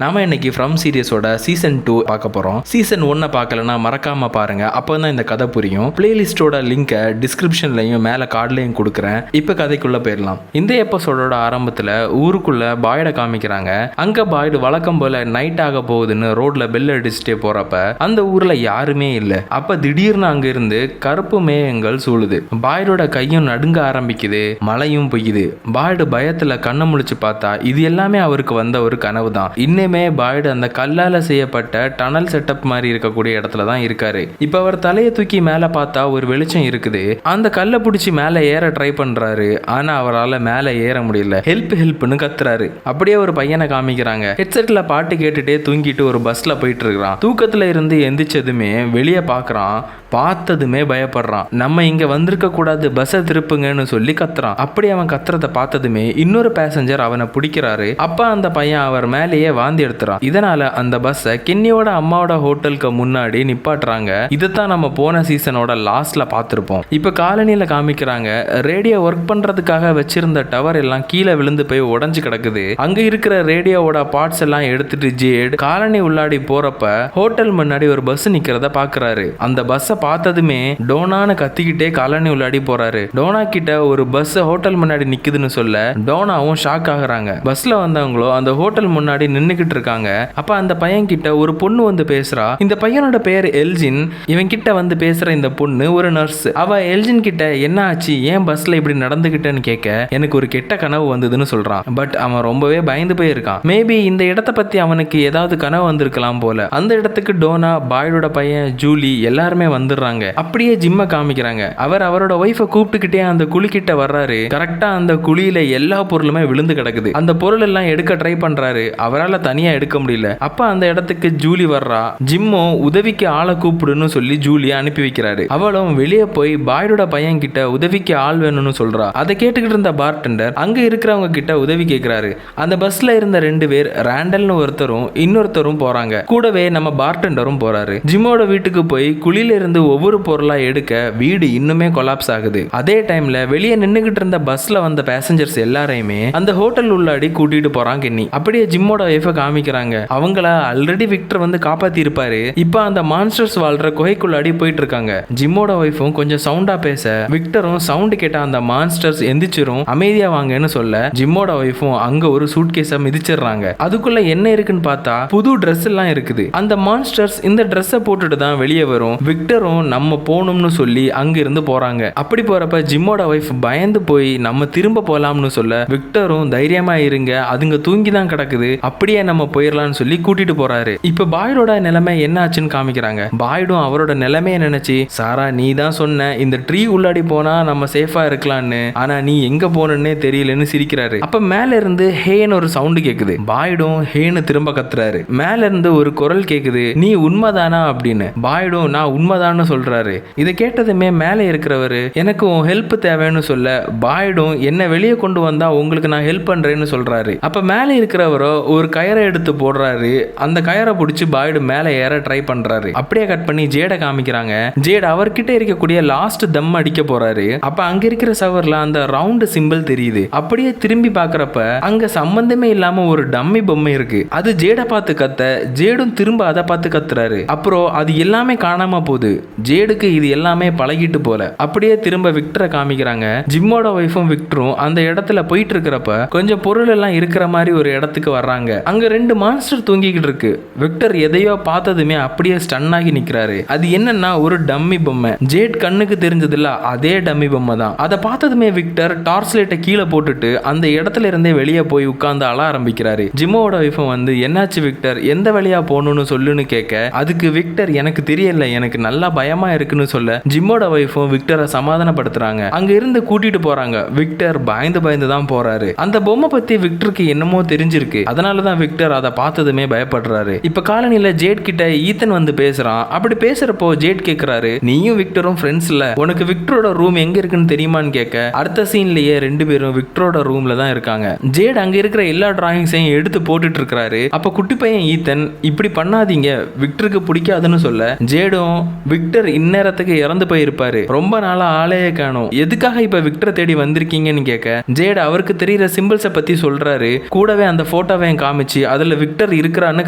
நாம இன்னைக்கு from சீரியஸோட season 2 பார்க்க போறோம். சீசன் 1 பார்க்கலனா மறக்காம பாருங்க. அப்பதான் இந்த கதை புரியும். பிளேலிஸ்டோட லிங்கை டிஸ்கிரிப்ஷன்லயும் மேல கார்ட்லயும் கொடுக்குறேன். இப்ப கதைக்குள்ள போயிடலாம். இந்த எபிசோடோட ஆரம்பத்துல ஊருக்குள்ள பாய்ட காமிக்கிறாங்க. அங்க பாய்டு வழக்கம் போல நைட் ஆக போகுதுன்னு ரோட்ல பெல் அடிச்சுட்டே போறப்ப அந்த ஊர்ல யாருமே இல்ல. அப்ப திடீர்னு அங்க இருந்து கருப்பு மேகங்கள் சூழுது. பாய்டோட கையும் நடுங்க ஆரம்பிக்குது. மழையும் பெய்யுது. பாய்டு பயத்துல கண்ணை முழிச்சு பார்த்தா இது எல்லாமே அவருக்கு வந்த ஒரு கனவு தான். பாய்டு அந்த கல்லால செய்யப்பட்ட டனல் செட்டப் மாதிரி இருக்கக்கூடிய இடத்துல தான் இருக்காரு. இப்ப அவர் தலையை தூக்கி மேல பார்த்தா ஒரு வெளிச்சம் இருக்குது. அந்த கல்லை பிடிச்சி மேல ஏற ட்ரை பண்றாரு. ஆனா அவரால் மேல ஏற முடியல. ஹெல்ப் ஹெல்ப்னு கத்துறாரு. அப்படியே ஒரு பையனை காமிக்கிறாங்க. ஹெட்செட்ல பாட்டு கேட்டுட்டே தூங்கிட்டு ஒரு பஸ்ல போயிட்டு இருக்கிறான். தூக்கத்துல இருந்து எந்திரிச்சதுமே வெளியே பாக்குறான். பார்த்ததுமே பயப்படுறான். நம்ம இங்க வந்திருக்க கூடாது, பஸ்ஸை திருப்புங்கன்னு சொல்லி கத்துறான். அப்படி அவன் கத்துறத பார்த்ததுமே இன்னொரு பேசஞ்சர் அவனை பிடிக்கிறாரு. அப்ப அந்த பையன் அவர் மேலேயே வாந்தி எடுத்துறான். இதனால அந்த பஸ்ஸை கென்னியோட அம்மாவோட ஹோட்டலுக்கு முன்னாடி நிப்பாட்டுறாங்க. இதைத்தான் நம்ம போன சீசனோட லாஸ்ட்ல பார்த்திருப்போம். இப்ப காலனியில காமிக்கிறாங்க. ரேடியோ ஒர்க் பண்றதுக்காக வச்சிருந்த டவர் எல்லாம் கீழே விழுந்து போய் உடைஞ்சு கிடக்குது. அங்க இருக்கிற ரேடியோவோட பார்ட்ஸ் எல்லாம் எடுத்துட்டு ஜேட் காலனி உள்ளாடி போறப்ப ஹோட்டல் முன்னாடி ஒரு பஸ் நிக்கிறத பாக்குறாரு. அந்த பஸ்ஸை பார்த்ததுமே டோனான்னு கத்திக்கிட்டே காலனி உள்ளாடி போறாரு. டோனா கிட்ட ஒரு பஸ் ஹோட்டல் முன்னாடி நிக்குதுன்னு சொல்ல டோனாவும் ஷாக் ஆகுறாங்க. பஸ்ல வந்தவங்களோ அந்த ஹோட்டல் முன்னாடி நின்னுக்கிட்டு இருக்காங்க. அப்ப அந்த பையன் கிட்ட ஒரு பொண்ணு வந்து பேசுறா. இந்த பையனோட பேர் எல்ஜின். இவன் கிட்ட வந்து பேசுற இந்த பொண்ணு ஒரு நர்ஸ். அவ எல்ஜின் கிட்ட என்ன ஆச்சு, ஏன் பஸ்ல இப்படி நடந்துகிட்டேன்னு கேட்க எனக்கு ஒரு கெட்ட கனவு வந்ததுன்னு சொல்றான். பட் அவன் ரொம்பவே பயந்து போயிருக்கான். மேபி இந்த இடத்தை பத்தி அவனுக்கு ஏதாவது கனவு வந்திருக்கலாம் போல. அந்த இடத்துக்கு டோனா, பாய்டோட பையன் ஜூலி எல்லாருமே வந்துடுறாங்க. அப்படியே ஜிம்ம காமிக்கிறாங்க. அவர் அவரோட ஒய்ஃபை கூப்பிட்டுக்கிட்டே அந்த குழி கிட்ட வர்றாரு. கரெக்டா அந்த குழியில எல்லா பொருளுமே விழுந்து கிடக்குது. அந்த பொருள் எல்லாம் எடுக்க ட்ரை பண்றாரு. அவரால் தனியா எடுக்க முடியல. அப்ப அந்த இடத்துக்கு ஜூலி வர்றா. ஜிம்மோ உதவிக்கு ஆளை கூப்பிடுன்னு சொல்லி ஜூலியை அனுப்பி வைக்கிறாரு. அவளும் வெளியே போய் பாய்டோட பையன் கிட்ட உதவிக்கு ஆள் வேணும்னு சொல்றா. அதை கேட்டுக்கிட்டு இருந்த பார்டெண்டர் அங்க இருக்கிறவங்க கிட்ட உதவி கேட்கிறாரு. அந்த பஸ்ல இருந்த 2 பேர், ரேண்டல்னு ஒருத்தரும் இன்னொருத்தரும் போறாங்க. கூடவே நம்ம பார்டெண்டரும் போறாரு. ஜிம்மோட வீட்டுக்கு போய் குழியில இருந்து ஒவ்வொரு பொருளா எடுக்க வீடு இன்னுமே கொலாப்ஸ் ஆகுது. அதே டைம்ல வெளியே நின்னுகிட்டு இருந்த பஸ்ல வந்த பேசஞ்சர்ஸ் எல்லாரையுமே அந்த ஹோட்டல் உள்ளாடி கூட்டிட்டு போறாங்க கென்னி. அப்படியே ஜிம்மோட ஒய்ஃபை காமிக்கிறாங்க. அவங்கள ஆல்ரெடி விக்டர் வந்து காப்பாத்தி இருப்பாரு. இப்ப அந்த மான்ஸ்டர்ஸ் வாழ்ற குகைக்குள்ளாடி போயிட்டு இருக்காங்க. ஜிம்மோட ஒய்ஃபும் கொஞ்சம் சவுண்டா பேச விக்டரும் சவுண்ட் கேட்ட அந்த மான்ஸ்டர்ஸ் எந்திரிச்சிரும், அமைதியா வாங்கன்னு சொல்ல ஜிம்மோட ஒய்ஃபும் அங்க ஒரு சூட்கேஸை மிதிச்சிடுறாங்க. அதுக்குள்ள என்ன இருக்குன்னு பார்த்தா புது ட்ரெஸ் எல்லாம் இருக்குது. அந்த மான்ஸ்டர்ஸ் இந்த ட்ரெஸ்ஸை போட்டுட்டு தான் வெளியே வரும். விக்டரும் நம்ம போகணும்னு சொல்லி அங்கிருந்து போறாங்க. அப்படி போறப்ப ஜிம்மோட ஒய்ஃப் பயந்து போய் நம்ம திரும்ப போலாம்னு சொல்ல விக்டரும் தைரியமா இருங்க, அதுங்க தூங்கி தான் கிடக்குது, அப்படியே நம்ம போயிடலாம்னு சொல்லி கூட்டிட்டு போறாரு. இப்ப பாய்டோட நிலைமை என்ன ஆச்சுன்னு காமிக்கிறாங்க. பாய்டும் அவரோட நிலைமையை நினைச்சு, சாரா நீ தான் சொன்ன இந்த ட்ரீ உள்ளாடி போனா நம்ம சேஃபா இருக்கலாம்னு, ஆனா நீ எங்க போனே தெரியலன்னு சிரிக்கிறாரு. அப்ப மேல இருந்து ஹேன்னு ஒரு சவுண்ட் கேக்குது. பாய்டும் ஹேன்னு திரும்ப கத்துறாரு. மேல இருந்து ஒரு குரல் கேக்குது, நீ உண்மைதானா அப்படின்னு. பாய்டும் நான் உண்மைதான் சொல்றாரு. இதை கேட்டதுமே மேலே இருக்கிறவரு எனக்கு ஹெல்ப் தேவைன்னு சொல்ல பாய்டும் என்ன வெளியே கொண்டு வந்தா உங்களுக்கு நான் ஹெல்ப் பண்றேன்னு சொல்றாரு. அப்ப மேலே இருக்கிறவரோ ஒரு கயரை எடுத்து போடுறாரு. அந்த கயரை பிடிச்சி பாய்டு மேலே ஏற ட்ரை பண்றாரு. அப்படியே கட் பண்ணி ஜேட காமிக்கிறாங்க. ஜேட் அவர்கிட்ட இருக்கக்கூடிய லாஸ்ட் தம் அடிக்க போறாரு. அப்ப அங்க இருக்கிற சவர்ல அந்த ரவுண்ட் சிம்பிள் தெரியுது. அப்படியே திரும்பி பாக்குறப்ப அங்க சம்பந்தமே இல்லாம ஒரு டம்மி பொம்மை இருக்கு. அது ஜேட பார்த்து கத்த ஜேடும் திரும்ப அதை பார்த்து கத்துறாரு. அப்புறம் அது எல்லாமே காணாம போகுது. ஜேடுக்கு இது எல்லாமே பழகிட்டு போல. அப்படியே திரும்ப விக்டரை காமிக்கிறாங்க. ஜிம்மோட ஒய்ஃபும் விக்டரும் அந்த இடத்துல போயிட்டு இருக்கிறப்ப கொஞ்சம் பொருள் எல்லாம் இருக்கிற மாதிரி ஒரு இடத்துக்கு வர்றாங்க. அங்க 2 மான்ஸ்டர் தூங்கிக்கிட்டு இருக்கு. விக்டர் எதையோ பார்த்ததுமே அப்படியே ஸ்டன் ஆகி நிக்கிறாரு. அது என்னன்னா ஒரு டம்மி பொம்மை. ஜேட் கண்ணுக்கு தெரிஞ்சதில்ல அதே டம்மி பொம்மை தான். அதை பார்த்ததுமே விக்டர் டார்ச் லைட்டை கீழே போட்டுட்டு அந்த இடத்துல இருந்தே வெளியே போய் உட்கார்ந்து அழ ஆரம்பிக்கிறாரு. ஜிம்மோட ஒய்ஃபும் வந்து என்னாச்சு விக்டர், எந்த வழியா போகணும்னு சொல்லுன்னு கேட்க அதுக்கு விக்டர் எனக்கு தெரியல, எனக்கு நல்லா பயமா இருக்குன்னு சொல்ல ஜிம்மோட ஒய்ஃபும் விக்டரை சமாதானப்படுத்துறாங்க. அங்க இருந்து கூட்டிட்டு போறாங்க. விக்டர் பயந்து தான் போறாரு. அந்த பொம்மை பத்தி விக்டருக்கு என்னமோ தெரிஞ்சிருக்கு. அதனாலதான் விக்டர் அதை பார்த்ததுமே பயப்படுறாரு. இப்ப காலனில ஜேட் கிட்ட ஈத்தன் வந்து பேசுறான். அப்படி பேசுறப்போ ஜேட் கேக்குறாரு, நீயும் விக்டரும் ஃப்ரெண்ட்ஸ் இல்ல, உனக்கு விக்டரோட ரூம் எங்க இருக்குன்னு தெரியுமான்னு கேட்க அடுத்த சீன்லயே 2 பேரும் விக்டரோட ரூம்ல தான் இருக்காங்க. ஜேட் அங்க இருக்கிற எல்லா டிராயிங்ஸையும் எடுத்து போட்டுட்டு இருக்காரு. அப்ப குட்டி பையன் ஈத்தன் இப்படி பண்ணாதீங்க, விக்டருக்கு பிடிக்காதுன்னு சொல்ல ஜேடும் விக்டர் இந்நேரத்துக்கு இறந்து போயிருப்பாரு, ரொம்ப நாளா ஆளையே காணோம், எதுக்காக இப்ப விக்டரை தேடி வந்திருக்கீங்கன்னு கேட்க ஜேட் அவருக்கு தெரியுற சிம்பிள்ஸை பத்தி சொல்றாரு. கூடவே அந்த போட்டோவை காமிச்சு அதுல விக்டர் இருக்கிறான்னு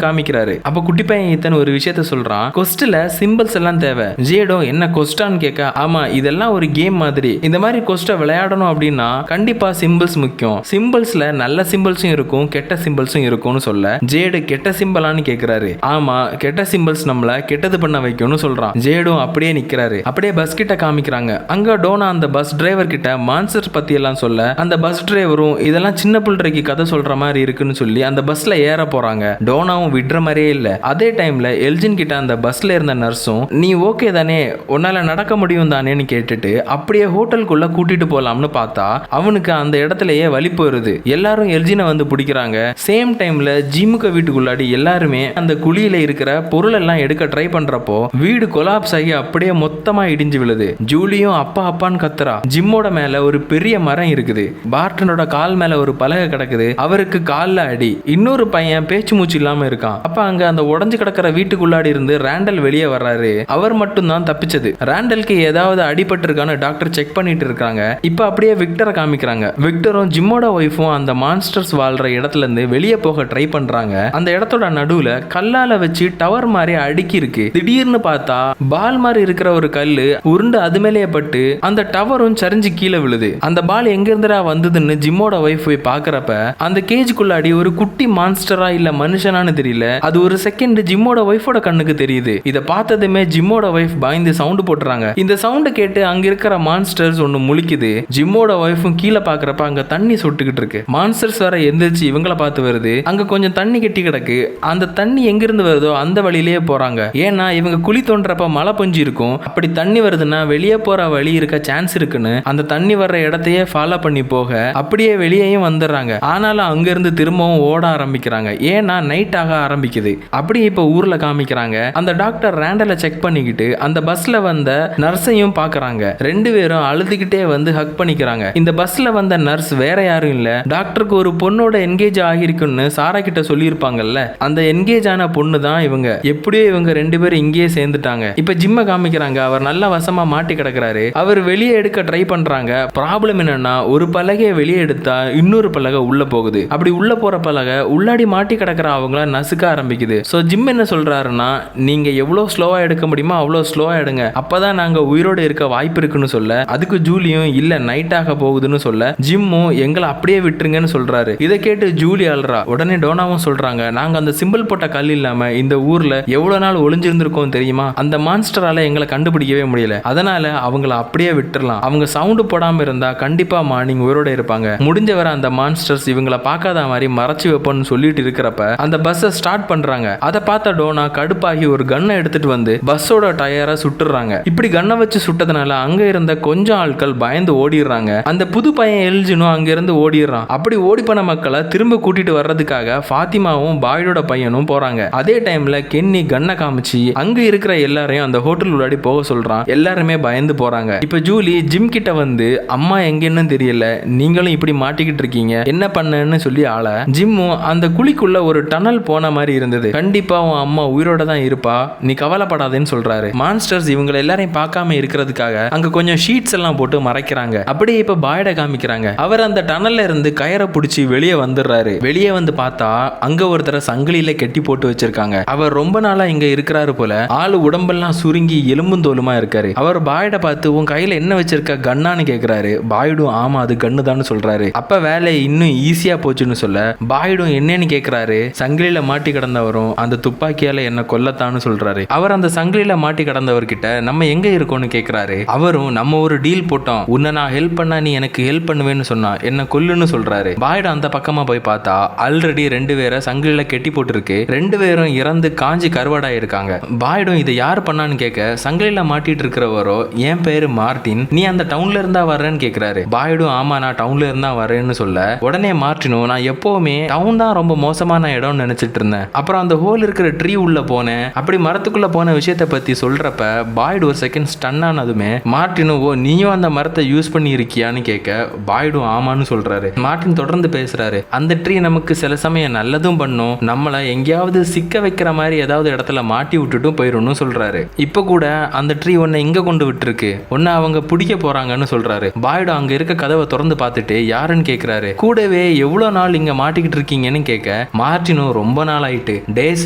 காமிக்கிறாரு. அப்ப குட்டி பையன் இத்தனை ஒரு விஷயத்த சொல்றான், கொஸ்ட்ல சிம்பிள்ஸ் எல்லாம் தேவை. ஜேடோ என்ன கொஸ்டான்னு கேட்க, ஆமா இதெல்லாம் ஒரு கேம் மாதிரி, இந்த மாதிரி கொஸ்ட விளையாடணும் அப்படின்னா கண்டிப்பா சிம்பிள்ஸ் முக்கியம், சிம்பிள்ஸ்ல நல்ல சிம்பிள்ஸும் இருக்கும் கெட்ட சிம்பிள்ஸும் இருக்கும்னு சொல்ல, ஜேடு கெட்ட சிம்பிளான்னு கேக்குறாரு. ஆமா கெட்ட சிம்பிள்ஸ் நம்மள கெட்டது பண்ண வைக்கும்னு சொல்றான். ஜேடும் அப்படியே நிக்கிறாரு. அப்படியே பஸ் கிட்ட காமிக்கிறாங்க. அங்க டோனா அந்த பஸ் டிரைவர் கிட்ட மான்ஸ்டர் பத்தி எல்லாம் சொல்ல, அந்த பஸ் டிரைவரும் இதெல்லாம் சின்ன பிள்ளைக்கு கதை சொல்ற மாதிரி இருக்குன்னு சொல்லி அந்த பஸ்ல ஏற போறாங்க. டோனாவும் விடுற மாதிரியே இல்ல. அதே டைம்ல எல்ஜின் கிட்ட அந்த பஸ்ல இருந்த நர்ஸும், நீ ஓகே தானே, உன்னால நடக்க முடியும் தானேன்னு கேட்டுட்டு அப்படியே ஹோட்டலுக்குள்ள கூட்டிட்டு போலாம்னு பார்த்தா அவனுக்கு அந்த இடத்துலயே வலி போயிருது. எல்லாரும் எல்ஜினை வந்து பிடிக்கிறாங்க. சேம் டைம்ல ஜிம்முக்கு வீட்டுக்குள்ளாடி எல்லாருமே அந்த குழியில இருக்கிற பொருள் எல்லாம் எடுக்க ட்ரை பண்றப்போ வீடு கொலாப்ஸ் ஆகி அப்படியே மொத்தமா இடிஞ்சு விழுது. ஜூலியும் அப்பா அப்பான்னு கத்துறா. ஜிம்மோட மேல ஒரு பெரிய மரம் இருக்குது. பார்ட்டனோட கால் மேல ஒரு பலகை கிடக்குது. அவருக்கு கால்ல அடி. இன்னொரு பையன் பேச்சு மூச்சு இல்லாம இருக்கான். அப்ப அங்க அந்த உடஞ்சு கிடக்கிற வீட்டுக்குள்ளாடி இருந்து ரேண்டல் வெளியே வர்றாரு. அவர் மட்டும் தான் தப்பிச்சது. ரேண்டலுக்கு ஏதாவது அடிபட்டு இருக்கான்னு டாக்டர் செக் பண்ணிட்டு இருக்காங்க. இப்ப அப்படியே விக்டரை காமிக்கிறாங்க. விக்டரும் ஜிம்மோட ஒய்ஃபும் அந்த மான்ஸ்டர்ஸ் வாழ்ற இடத்துல இருந்து வெளியே போக ட்ரை பண்றாங்க. அந்த இடத்தோட நடுவுல கல்லால வச்சு டவர் மாதிரி அடுக்கி இருக்கு. திடீர்னு பார்த்தா பால் மாதிரி இருக்கிற ஒரு கல்லு உருண்டு அது மேலேயே பட்டு அந்த டவரும் சரிஞ்சு கீழே விழுது. அந்த பால் எங்க இருந்துடா வந்ததுன்னு ஜிம்மோட ஒய்ஃப் போய் பாக்குறப்ப அந்த கேஜுக்குள்ளாடி ஒரு குட்டி மான்ஸ்டரா இல்ல மனுஷனான்னு தெரியல. அது ஒரு செகண்ட் ஜிம்மோட ஒய்ஃபோட கண்ணுக்கு தெரியுது. இத பார்த்ததுமே ஜிம்மோட ஒய்ஃப் பயந்து சவுண்ட் போட்டுறாங்க. இந்த சவுண்ட் கேட்டு அங்க இருக்கிற மான்ஸ்டர்ஸ் ஒன்னு முழிக்குது. ஜிம்மோட ஒய்ஃபும் கீழே பாக்குறப்ப அங்க தண்ணி சொட்டுக்கிட்டு இருக்கு. மான்ஸ்டர்ஸ் வர எந்திரிச்சு இவங்கள பார்த்து வருது. அங்க கொஞ்சம் தண்ணி கெட்டி கிடக்கு. அந்த தண்ணி எங்க இருந்து வருதோ அந்த வழியிலேயே போறாங்க. ஏன்னா இவங்க குழி தோன்றப்ப மழை பொஞ்சி இருக்கும். அப்படி தண்ணி வருதுன்னா வெளியே போற வழி இருக்க சான்ஸ் இருக்குன்னு அந்த தண்ணி வர்ற இடத்தையே ஃபாலோ பண்ணி போக அப்படியே வெளியேயும் வந்துடுறாங்க. ஆனாலும் அங்க இருந்து திரும்பவும் ஓட ஆரம்பிக்கிறாங்க. ஏன்னா நைட் ஆக ஆரம்பிக்குது. அப்படி இப்ப ஊர்ல காமிக்கிறாங்க. அந்த டாக்டர் ரேண்டலை செக் பண்ணிக்கிட்டு அந்த பஸ்ல வந்த நர்ஸையும் பாக்குறாங்க. ரெண்டு பேரும் அழுதுகிட்டே வந்து ஹக் பண்ணிக்கிறாங்க. இந்த பஸ்ல வந்த நர்ஸ் வேற யாரும் இல்ல, டாக்டருக்கு ஒரு பொண்ணோட என்கேஜ் ஆகிருக்குன்னு சாரா கிட்ட சொல்லியிருப்பாங்கல்ல, அந்த என்கேஜ் ஆன பொண்ணு தான் இவங்க. எப்படியோ இவங்க ரெண்டு பேரும் இங்கேயே சேர்ந்துட்டாங்க. இப்ப ஜிம்ம காமிக்கிறாங்க. அவர் நல்ல வசமா மாட்டி கிடக்குறாரு. அவர் வெளியே எடுக்க ட்ரை பண்றாங்க. ப்ராப்ளம் என்னன்னா ஒரு பலகையை வெளியே எடுத்தா இன்னொரு பலகை உள்ள போகுது. அப்படி உள்ள போற பலகை உள்ளாடி மாட்டி கிடக்குற அவங்கள நசுக்க ஆரம்பிக்குது. சோ ஜிம் என்ன சொல்றாருன்னா, நீங்க எவ்வளவு ஸ்லோவா எடுக்க முடியுமோ அவ்வளவு ஸ்லோவா எடுங்க, அப்பதான் நாங்க உயிரோட இருக்க வாய்ப்பு இருக்குன்னு சொல்ல, அதுக்கு ஜூலியும் இல்ல நைட் ஆக போகுதுன்னு சொல்ல, ஜிம்மும் எங்களை அப்படியே விட்டுருங்கன்னு சொல்றாரு. இதை கேட்டு ஜூலி அல்றா. உடனே டோனாவும் சொல்றாங்க, நாங்க அந்த சிம்பிள் போட்ட கல் இல்லாம இந்த ஊர்ல எவ்வளவு நாள் ஒளிஞ்சிருந்திருக்கோம் தெரியுமா, அந்த மான்ஸ்டரால எங்களை கண்டுபிடிக்கவே முடியல, அதனால அவங்கள அப்படியே விட்டுறலாம், அவங்க சவுண்டு போடாம இருந்தா கண்டிப்பா மார்னிங் உயிரோட இருப்பாங்க, முடிஞ்ச வர அந்த மான்ஸ்டர்ஸ் இவங்கள பார்க்காத மாதிரி மறைச்சு வைப்போம்னு சொல்லிட்டு இருக்கிறப்ப அந்த பஸ்ஸை ஸ்டார்ட் பண்றாங்க. அதை பார்த்த டோனா கடுப்பாகி ஒரு கன்னை எடுத்துட்டு வந்து பஸ்ஸோட டயரை சுட்டுறாங்க. இப்படி கன்னை வச்சு சுட்டதுனால அங்க இருந்த கொஞ்சம் ஆட்கள் பயந்து ஓடிடுறாங்க. அந்த புது பையன் எல்ஜினும் அங்க இருந்து ஓடிடுறான். அப்படி ஓடி போன மக்களை திரும்ப கூட்டிட்டு வர்றதுக்காக ஃபாத்திமாவும் பாய்டோட பையனும் போறாங்க. அதே டைம்ல கென்னி கன்னை காமிச்சு அங்க இருக்கிற எல்லாரையும் அந்த ஹோட்டல் உள்ளாடி போக சொல்றான். எல்லாருமே பயந்து போறாங்க. இப்ப ஜூலி ஜிம் கிட்ட வந்து, அம்மா எங்கன்னு தெரியல, நீங்களும் இப்படி மாட்டிக்கிட்டு இருக்கீங்க, என்ன பண்ணன்னு சொல்லி ஆள. ஜிம்மும் அந்த குழிக்குள்ள ஒரு டனல் போன மாதிரி இருந்தது, கண்டிப்பா உன் அம்மா உயிரோட தான் இருப்பா, நீ கவலைப்படாதேன்னு சொல்றாரு. மான்ஸ்டர்ஸ் இவங்க எல்லாரையும் பார்க்காம இருக்கிறதுக்காக அங்க கொஞ்சம் ஷீட்ஸ் எல்லாம் போட்டு மறைக்கிறாங்க. அப்படியே இப்ப பாய்ட காமிக்கிறாங்க. அவர் அந்த டனல்ல இருந்து கயரை பிடிச்சி வெளியே வந்துடுறாரு. வெளியே வந்து பார்த்தா அங்க ஒருத்தர சங்கிலியில கெட்டி போட்டு வச்சிருக்காங்க. அவர் ரொம்ப நாளா இங்க இருக்கிறாரு போல. ஆளு உடம்பெல்லாம் சுருங்கி எலும்பும் தோலுமா இருக்காரு. அவர் பாய்ட பார்த்து, உன் கையில என்ன வச்சிருக்க, கன்னான்னு கேக்குறாரு. பாய்டும் ஆமா அது கன்னு தான் சொல்றாரு. அப்ப வேலை இன்னும் ஈஸியா போச்சுன்னு சொல்ல, பாய்டும் என்னன்னு கேக்குறாரு. சங்கிலியில மாட்டி கிடந்தவரும் அந்த துப்பாக்கியால என்ன கொல்லத்தான்னு சொல்றாரு. அவர் அந்த சங்கிலியில மாட்டி கிடந்தவர்கிட்ட நம்ம எங்க இருக்கோம்னு கேக்குறாரு. அவரும் நம்ம ஒரு டீல் போட்டோம், உன்னை நான் ஹெல்ப் பண்ணா நீ எனக்கு ஹெல்ப் பண்ணுவேன்னு சொன்னா என்ன கொல்லுன்னு சொல்றாரு. பாய்டு அந்த பக்கமா போய் பார்த்தா ஆல்ரெடி ரெண்டு பேரை சங்கிலியில கெட்டி போட்டுருக்கு. ரெண்டு பேரும் இறந்து காஞ்சி கருவாடா இருக்காங்க. பாய்டும் இதை யார் பண்ணான்னு கேட்க, சங்கிலியில மாட்டிட்டு இருக்கிறவரோ, என் பேரு மார்டின், நீ அந்த டவுன்ல இருந்தா வர்றேன்னு கேக்குறாரு. பாய்டும் ஆமா நான் டவுன்ல இருந்தா வரேன்னு சொல்ல, உடனே மார்டினும் நான் எப்பவுமே டவுன் தான் ரொம்ப மோசமான இடம்னு நினைச்சிட்டு இருந்தேன், அப்புறம் அந்த ஹோல் இருக்கிற ட்ரீ உள்ள போனேன், அப்படி மரத்துக்குள்ள போன விஷயத்தை பத்தி சொல்றப்ப பாய்டு ஒரு செகண்ட் ஸ்டன் ஆனதுமே மார்டினும், ஓ நீயும் அந்த மரத்தை யூஸ் பண்ணி இருக்கியான்னு கேட்க, பாய்டும் ஆமான்னு சொல்றாரு. மார்டின் தொடர்ந்து பேசுறாரு, அந்த ட்ரீ நமக்கு சில சமயம் நல்லதும் பண்ணும், நம்மள எங்கேயாவது சிக்க வைக்கிற மாதிரி ஏதாவது இடத்துல மாட்டி விட்டுட்டும் போயிடும்னு சொல்றாரு. இப்ப கூட அந்த ட்ரீ உன்னை இங்க கொண்டு விட்டுருக்கு, உன்னை அவங்க பிடிக்க போறாங்கன்னு சொல்றாரு. பாய்டு அங்க இருக்க கதவை திறந்து பார்த்துட்டு யாருன்னு கேக்குறாரு. கூடவே எவ்வளவு நாள் இங்க மாட்டிக்கிட்டு இருக்கீங்கன்னு கேட்க, மார்ட்டினும் ரொம்ப நாள் ஆயிட்டு, டேஸ்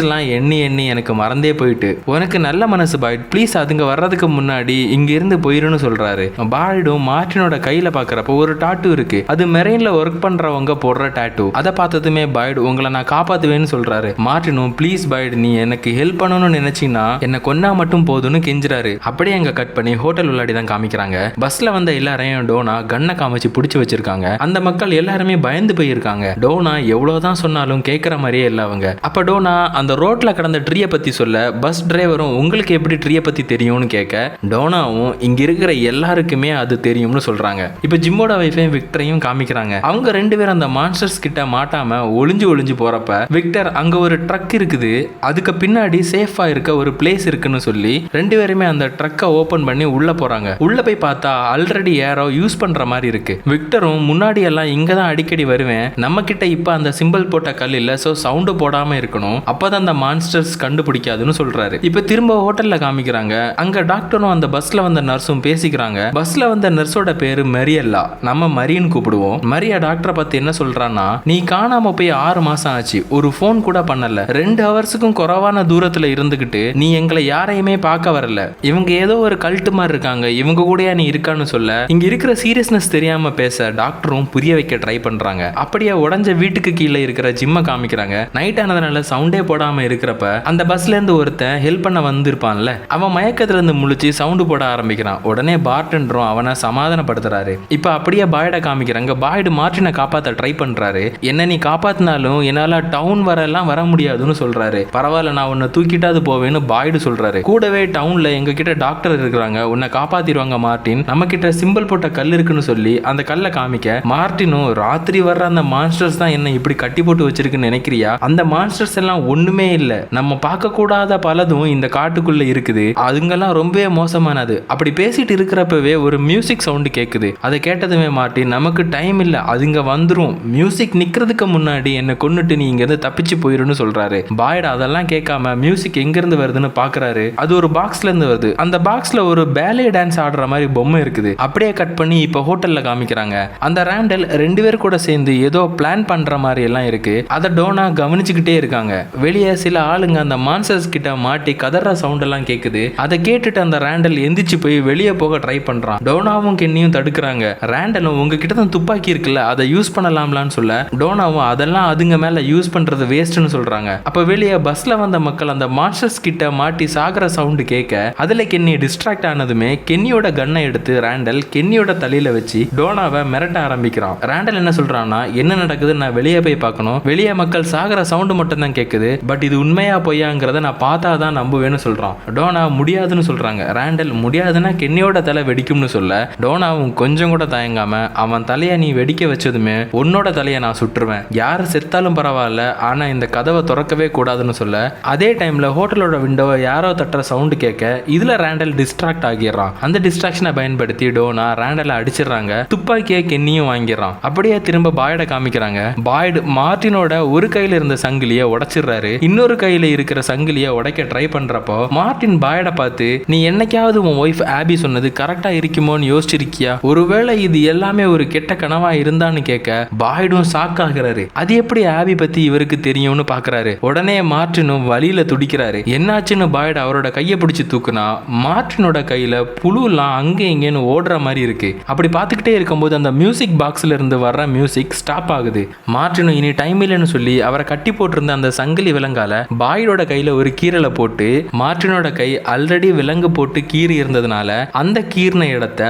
எல்லாம் எண்ணி எண்ணி எனக்கு மறந்தே போயிட்டு, உனக்கு நல்ல மனசு பாய்ட், ப்ளீஸ் அதுங்க வர்றதுக்கு முன்னாடி இங்க இருந்து போயிருன்னு சொல்றாரு. பாய்டும் மார்ட்டினோட கையில பாக்குறப்போ ஒரு டாட்டூ இருக்கு, அது மெரெயின்ல ஒர்க் பண்றவங்க போடுற டாட்டூ. அதை பார்த்ததுமே பாய்டு உங்களை நான் காப்பாத்துவேன்னு சொல்றாரு. மார்ட்டினும் ப்ளீஸ் பாய்டு, நீ எனக்கு ஹெல்ப் பண்ணணும்னு நினைச்சீங்கன்னா என்ன கொன்னா மட்டும் போதும்னு கெஞ்சுறாரு. அப்படியே அங்க கட் பண்ணி ஹோட்டல் உள்ளாடி தான் காமிக்கிறாங்க. பஸ்ல வந்த எல்லாரையும் டோனா கண்ணை காமிச்சு பிடிச்சு வச்சிருக்காங்க. அந்த மக்கள் எல்லாருமே பயந்து போயிருக்காங்க. டோனா எவ்வளவுதான் சொன்னாலும் கேட்கற மாதிரியே இல்ல அவங்க. அப்ப டோனா அந்த ரோட்ல கடந்த ட்ரீயை பத்தி சொல்ல, பஸ் டிரைவரும் உங்களுக்கு எப்படி ட்ரீயை பத்தி தெரியும்னு கேட்க, டோனாவும் இங்க இருக்கிற எல்லாருக்குமே அது தெரியும்னு சொல்றாங்க. இப்ப ஜிம்மோட வைஃபையும் விக்டரையும் காமிக்கிறாங்க. அவங்க ரெண்டு பேரும் அந்த மான்ஸ்டர்ஸ் கிட்ட மாட்டாம ஒளிஞ்சு ஒளிஞ்சு போறப்ப விக்டர் அங்க ஒரு ட்ரக் இருக்குது, அதுக்கு பின்னாடி சேஃபா இருக்க ஒரு பிளேஸ் இருக்குன்னு சொல்லி ரெண்டு பேருமே அந்த ட்ரக்கை ஓபன் பண்ணி உள்ள போறாங்க. உள்ள போய் பார்த்தா ஆல்ரெடி யாரோ யூஸ் பண்ற மாதிரி இருக்கு. விக்டரும் முன்னாடி எல்லாம் இங்க தான் அடிக்கடி வருவேன், நம்ம கிட்ட இப்ப அந்த சிம்பிள் போட்ட கல் இல்ல, சோ சவுண்ட் போடாம இருக்கணும், அப்பதான் அந்த மான்ஸ்டர்ஸ் கண்டுபிடிக்காதுன்னு சொல்றாரு. இப்ப திரும்ப ஹோட்டல்ல காமிக்கிறாங்க. அங்க டாக்டரும் அந்த பஸ்ல வந்த நர்ஸும் பேசிக்கிறாங்க. பஸ்ல வந்த நர்ஸோட பேரு மரியல்லா, நம்ம மரியன் கூப்பிடுவோம். மரியா டாக்டரை பத்தி என்ன சொல்றான்னா, நீ காணாம போய் 6 மாசம் ஆச்சு, ஒரு போன் கூட பண்ணல, 2 ஹவர்ஸுக்கும் குறைவான தூரத்துல இருந்துகிட்டு நீ எங்களை யாரையுமே பார்க்க வரல, இவங்க ஏதோ ஒரு கல்ட்டு மாதிரி இருக்காங்க, இவங்க கூடயா நீ இருக்கான்னு சொல்ல, இங்க இருக்கிற சீரியஸ்னஸ் தெரியாம பேச டாக்டரும் புரிய வைக்க ட்ரை பண்றாங்க. அப்படியே உடஞ்ச வீட்டுக்கு கீழே இருக்கிற ஜிம்ம காமிக்கிறாங்க. நைட் ஆனதுனால சவுண்டே போடாம இருக்கிறப்ப அந்த பஸ்ல இருந்து ஒருத்தன் ஹெல்ப் பண்ண வந்திருப்பான்ல, அவன் மயக்கத்துல இருந்து முழிச்சு சவுண்டு போட ஆரம்பிக்கிறான். உடனே பார்டன்டரும் அவனை சமாதானப்படுத்துறாரு. இப்ப அப்படியே பாய்ட காமிக்கிறாங்க. பாய்டு மார்ட்டினை காப்பாத்த ட்ரை பண்றாரு. என்ன நீ காப்பாத்தினாலும் என்னால டவுன் வரலாம் வர முடியாதுன்னு சொல்றாரு. பரவாயில்ல, நான் உன்னை தூக்கிட்டாது போவேன்னு பாய்டு சொல்றாரு. கூடவே டவுன்ல எங்க கிட்ட டாக்டர் இருக்கிறாங்க, உன்னை காப்பாத்திடுவாங்க மார்ட்டின், நம்ம கிட்ட சிம்பிள் போட்ட கல் இருக்குன்னு சொல்லி அந்த கல்லை காமிக்க, மார்ட்டினும் ராத்திரி வர்ற அந்த மான்ஸ்டர்ஸ் தான் என்ன இப்படி கட்டி போட்டு வச்சிருக்குன்னு நினைக்கிறியா, அந்த மான்ஸ்டர்ஸ் எல்லாம் ஒண்ணுமே இல்ல, நம்ம பார்க்க கூடாத பலதும் இந்த காட்டுக்குள்ள இருக்குது, அதுங்கெல்லாம் ரொம்பவே மோசமானது. அப்படி பேசிட்டு இருக்கிறப்பவே ஒரு மியூசிக் சவுண்ட் கேக்குது. அதை கேட்டதுமே மார்ட்டின், நமக்கு டைம் இல்ல, அதுங்க வந்துரும், மியூசிக் நிக்கிறதுக்கு முன்னாடி என்ன கொன்னுட்டு நீ இங்க இருந்து தப்பிச்சு போயிருன்னு சொல்றாரு. பாய்டு அதெல்லாம் கேட்காம மியூசிக் எங்க இருந்து வருதுன்னு பாக்குறாரு. அது ஒரு பாக்ஸ்ல இருந்து வருது. அந்த பாக்ஸ்ல ஒரு பேலே டான்ஸ் ஆடுற மாதிரி பொம்மை இருக்குது. அப்படியே கட் பண்ணி இப்ப ஹோட்டல்ல காமிக்கிறாங்க. அந்த ராண்டல் 2 பேர் கூட சேர்ந்து ஏதோ பிளான் பண்ற மாதிரி எல்லாம் இருக்கு. அதை டோனா கவனிச்சுக்கிட்டே இருக்காங்க. வெளியே சில ஆளுங்க அந்த மான்ஸ்டர்ஸ் கிட்ட மாட்டி கதற சவுண்ட் எல்லாம் கேக்குது. அதை கேட்டுட்டு அந்த ராண்டல் எந்திரிச்சு போய் வெளியே போக ட்ரை பண்றான். டோனாவும் கென்னியும் தடுக்கிறாங்க. ராண்டலும் உங்ககிட்ட தான் துப்பாக்கி இருக்குல்ல, அதை யூஸ் பண்ணலாம்லான்னு சொல்ல, டோனாவும் அதெல்லாம் அதுங்க மேல யூஸ் பண்றது வேஸ்ட்னு சொல்றாங்க. அப்ப வெளியே பஸ்ல வந்த மக்கள் அந்த மான்ஸ்டர்ஸ் கிட்ட மாட்டி சாகர சவுண்ட் கேட்க, அதுல கென்னி டிஸ்ட்ராக்ட் ஆனதுமே கென்னியோட கன்னை எடுத்து ராண்டல் கென்னியோட தலையில வச்சு டோனாவை மிரட்ட ஆரம்பிக்கிறான். ராண்டல் என்ன சொல்றான்னா, என்ன நடக்குது, நான் வெளியே போய் பார்க்கணும், வெளியே மக்கள் சாகர சவுண்ட் மட்டும் தான் கேக்குது, பட் இது உண்மையா பொய்யாங்கிறத நான் பார்த்தாதான் நம்புவேன்னு சொல்றான். டோனா முடியாதுன்னு சொல்றாங்க. ராண்டல் முடியாதுன்னா கென்னியோட தலை வெடிக்கும்னு சொல்ல, டோனாவும் கொஞ்சம் கூட தயங்காம, அவன் தலையை நீ வெடிக்க வச்சதுமே உன்னோட தலையை நான் சுட்டுருவேன், யாரு செத்தாலும் பரவாயில்ல, ஆனா இந்த கதவை திறக்கவே கூடாதுன்னு சொல்ல, அதே டைம்ல ஹோட்டலோட விண்டோவை யாரோ தட்டுற சவுண்ட் கேட்க, இதுல ராண்டல் டிஸ்ட்ராக்ட் ஆகிடுறான். அந்த டிஸ்ட்ராக்ஷனை பயன்படுத்தி டோனா ராண்டலை அடிச்சிடறாங்க. துப்பாக்கியை கென்னியும் வாங்கிடுறான். அப்படியே திரும்ப பாய்ட காமிக்கிறாங்க. பாய்டு மார்ட்டினோட ஒரு கையில இருந்த சங்கிலியை உடைச்சிடுறாரு. இன்னொரு கையில இருக்கிற சங்கிலியை உடைக்க ட்ரை பண்றப்போ மார்ட்டின் பாய்ட பார்த்து, நீ என்னைக்காவது உன் ஒய்ஃப் ஆபி சொன்னது கரெக்டா இருக்குமோன்னு யோசிச்சிருக்கியா, ஒருவேளை இது எல்லாமே ஒரு கெட்ட கனவா இருந்தான்னு கேட்க, பாய்டும் ஷாக் ஆகுறாரு. அது எப்படி ஆபி பத்தி இவருக்கு தெரியும்னு பாக்குறாரு. உடனே மார்ட்டினும் வலியில துடிக்கிறாரு. என்னாச்சுன்னு பாய்டு அவரோட கையை பிடிச்சு தூக்குனா, மார்ட்டினோட கையில புழுலாம் அங்க இங்கேன்னு ஓடுற மாதிரி இருக்கு. அப்படி பார்த்துக்கிட்டே இருக்கும்போது அந்த மியூசிக் பாக்ஸ்ல இருந்து வர்ற மியூசிக் ஸ்டாப் ஆகுது. மார்ட்டினும் இனி டைம் இல்லைன்னு சொல்லி அவரை கட்டி போட்டிருந்த அந்த சங்கிலி விலங்கால பாய்டோட கையில ஒரு கீரலை போட்டு, மார்ட்டினோட கை ஆல்ரெடி விலங்கு போட்டு கீறி இருந்ததுனால அந்த கீர்ன இடத்த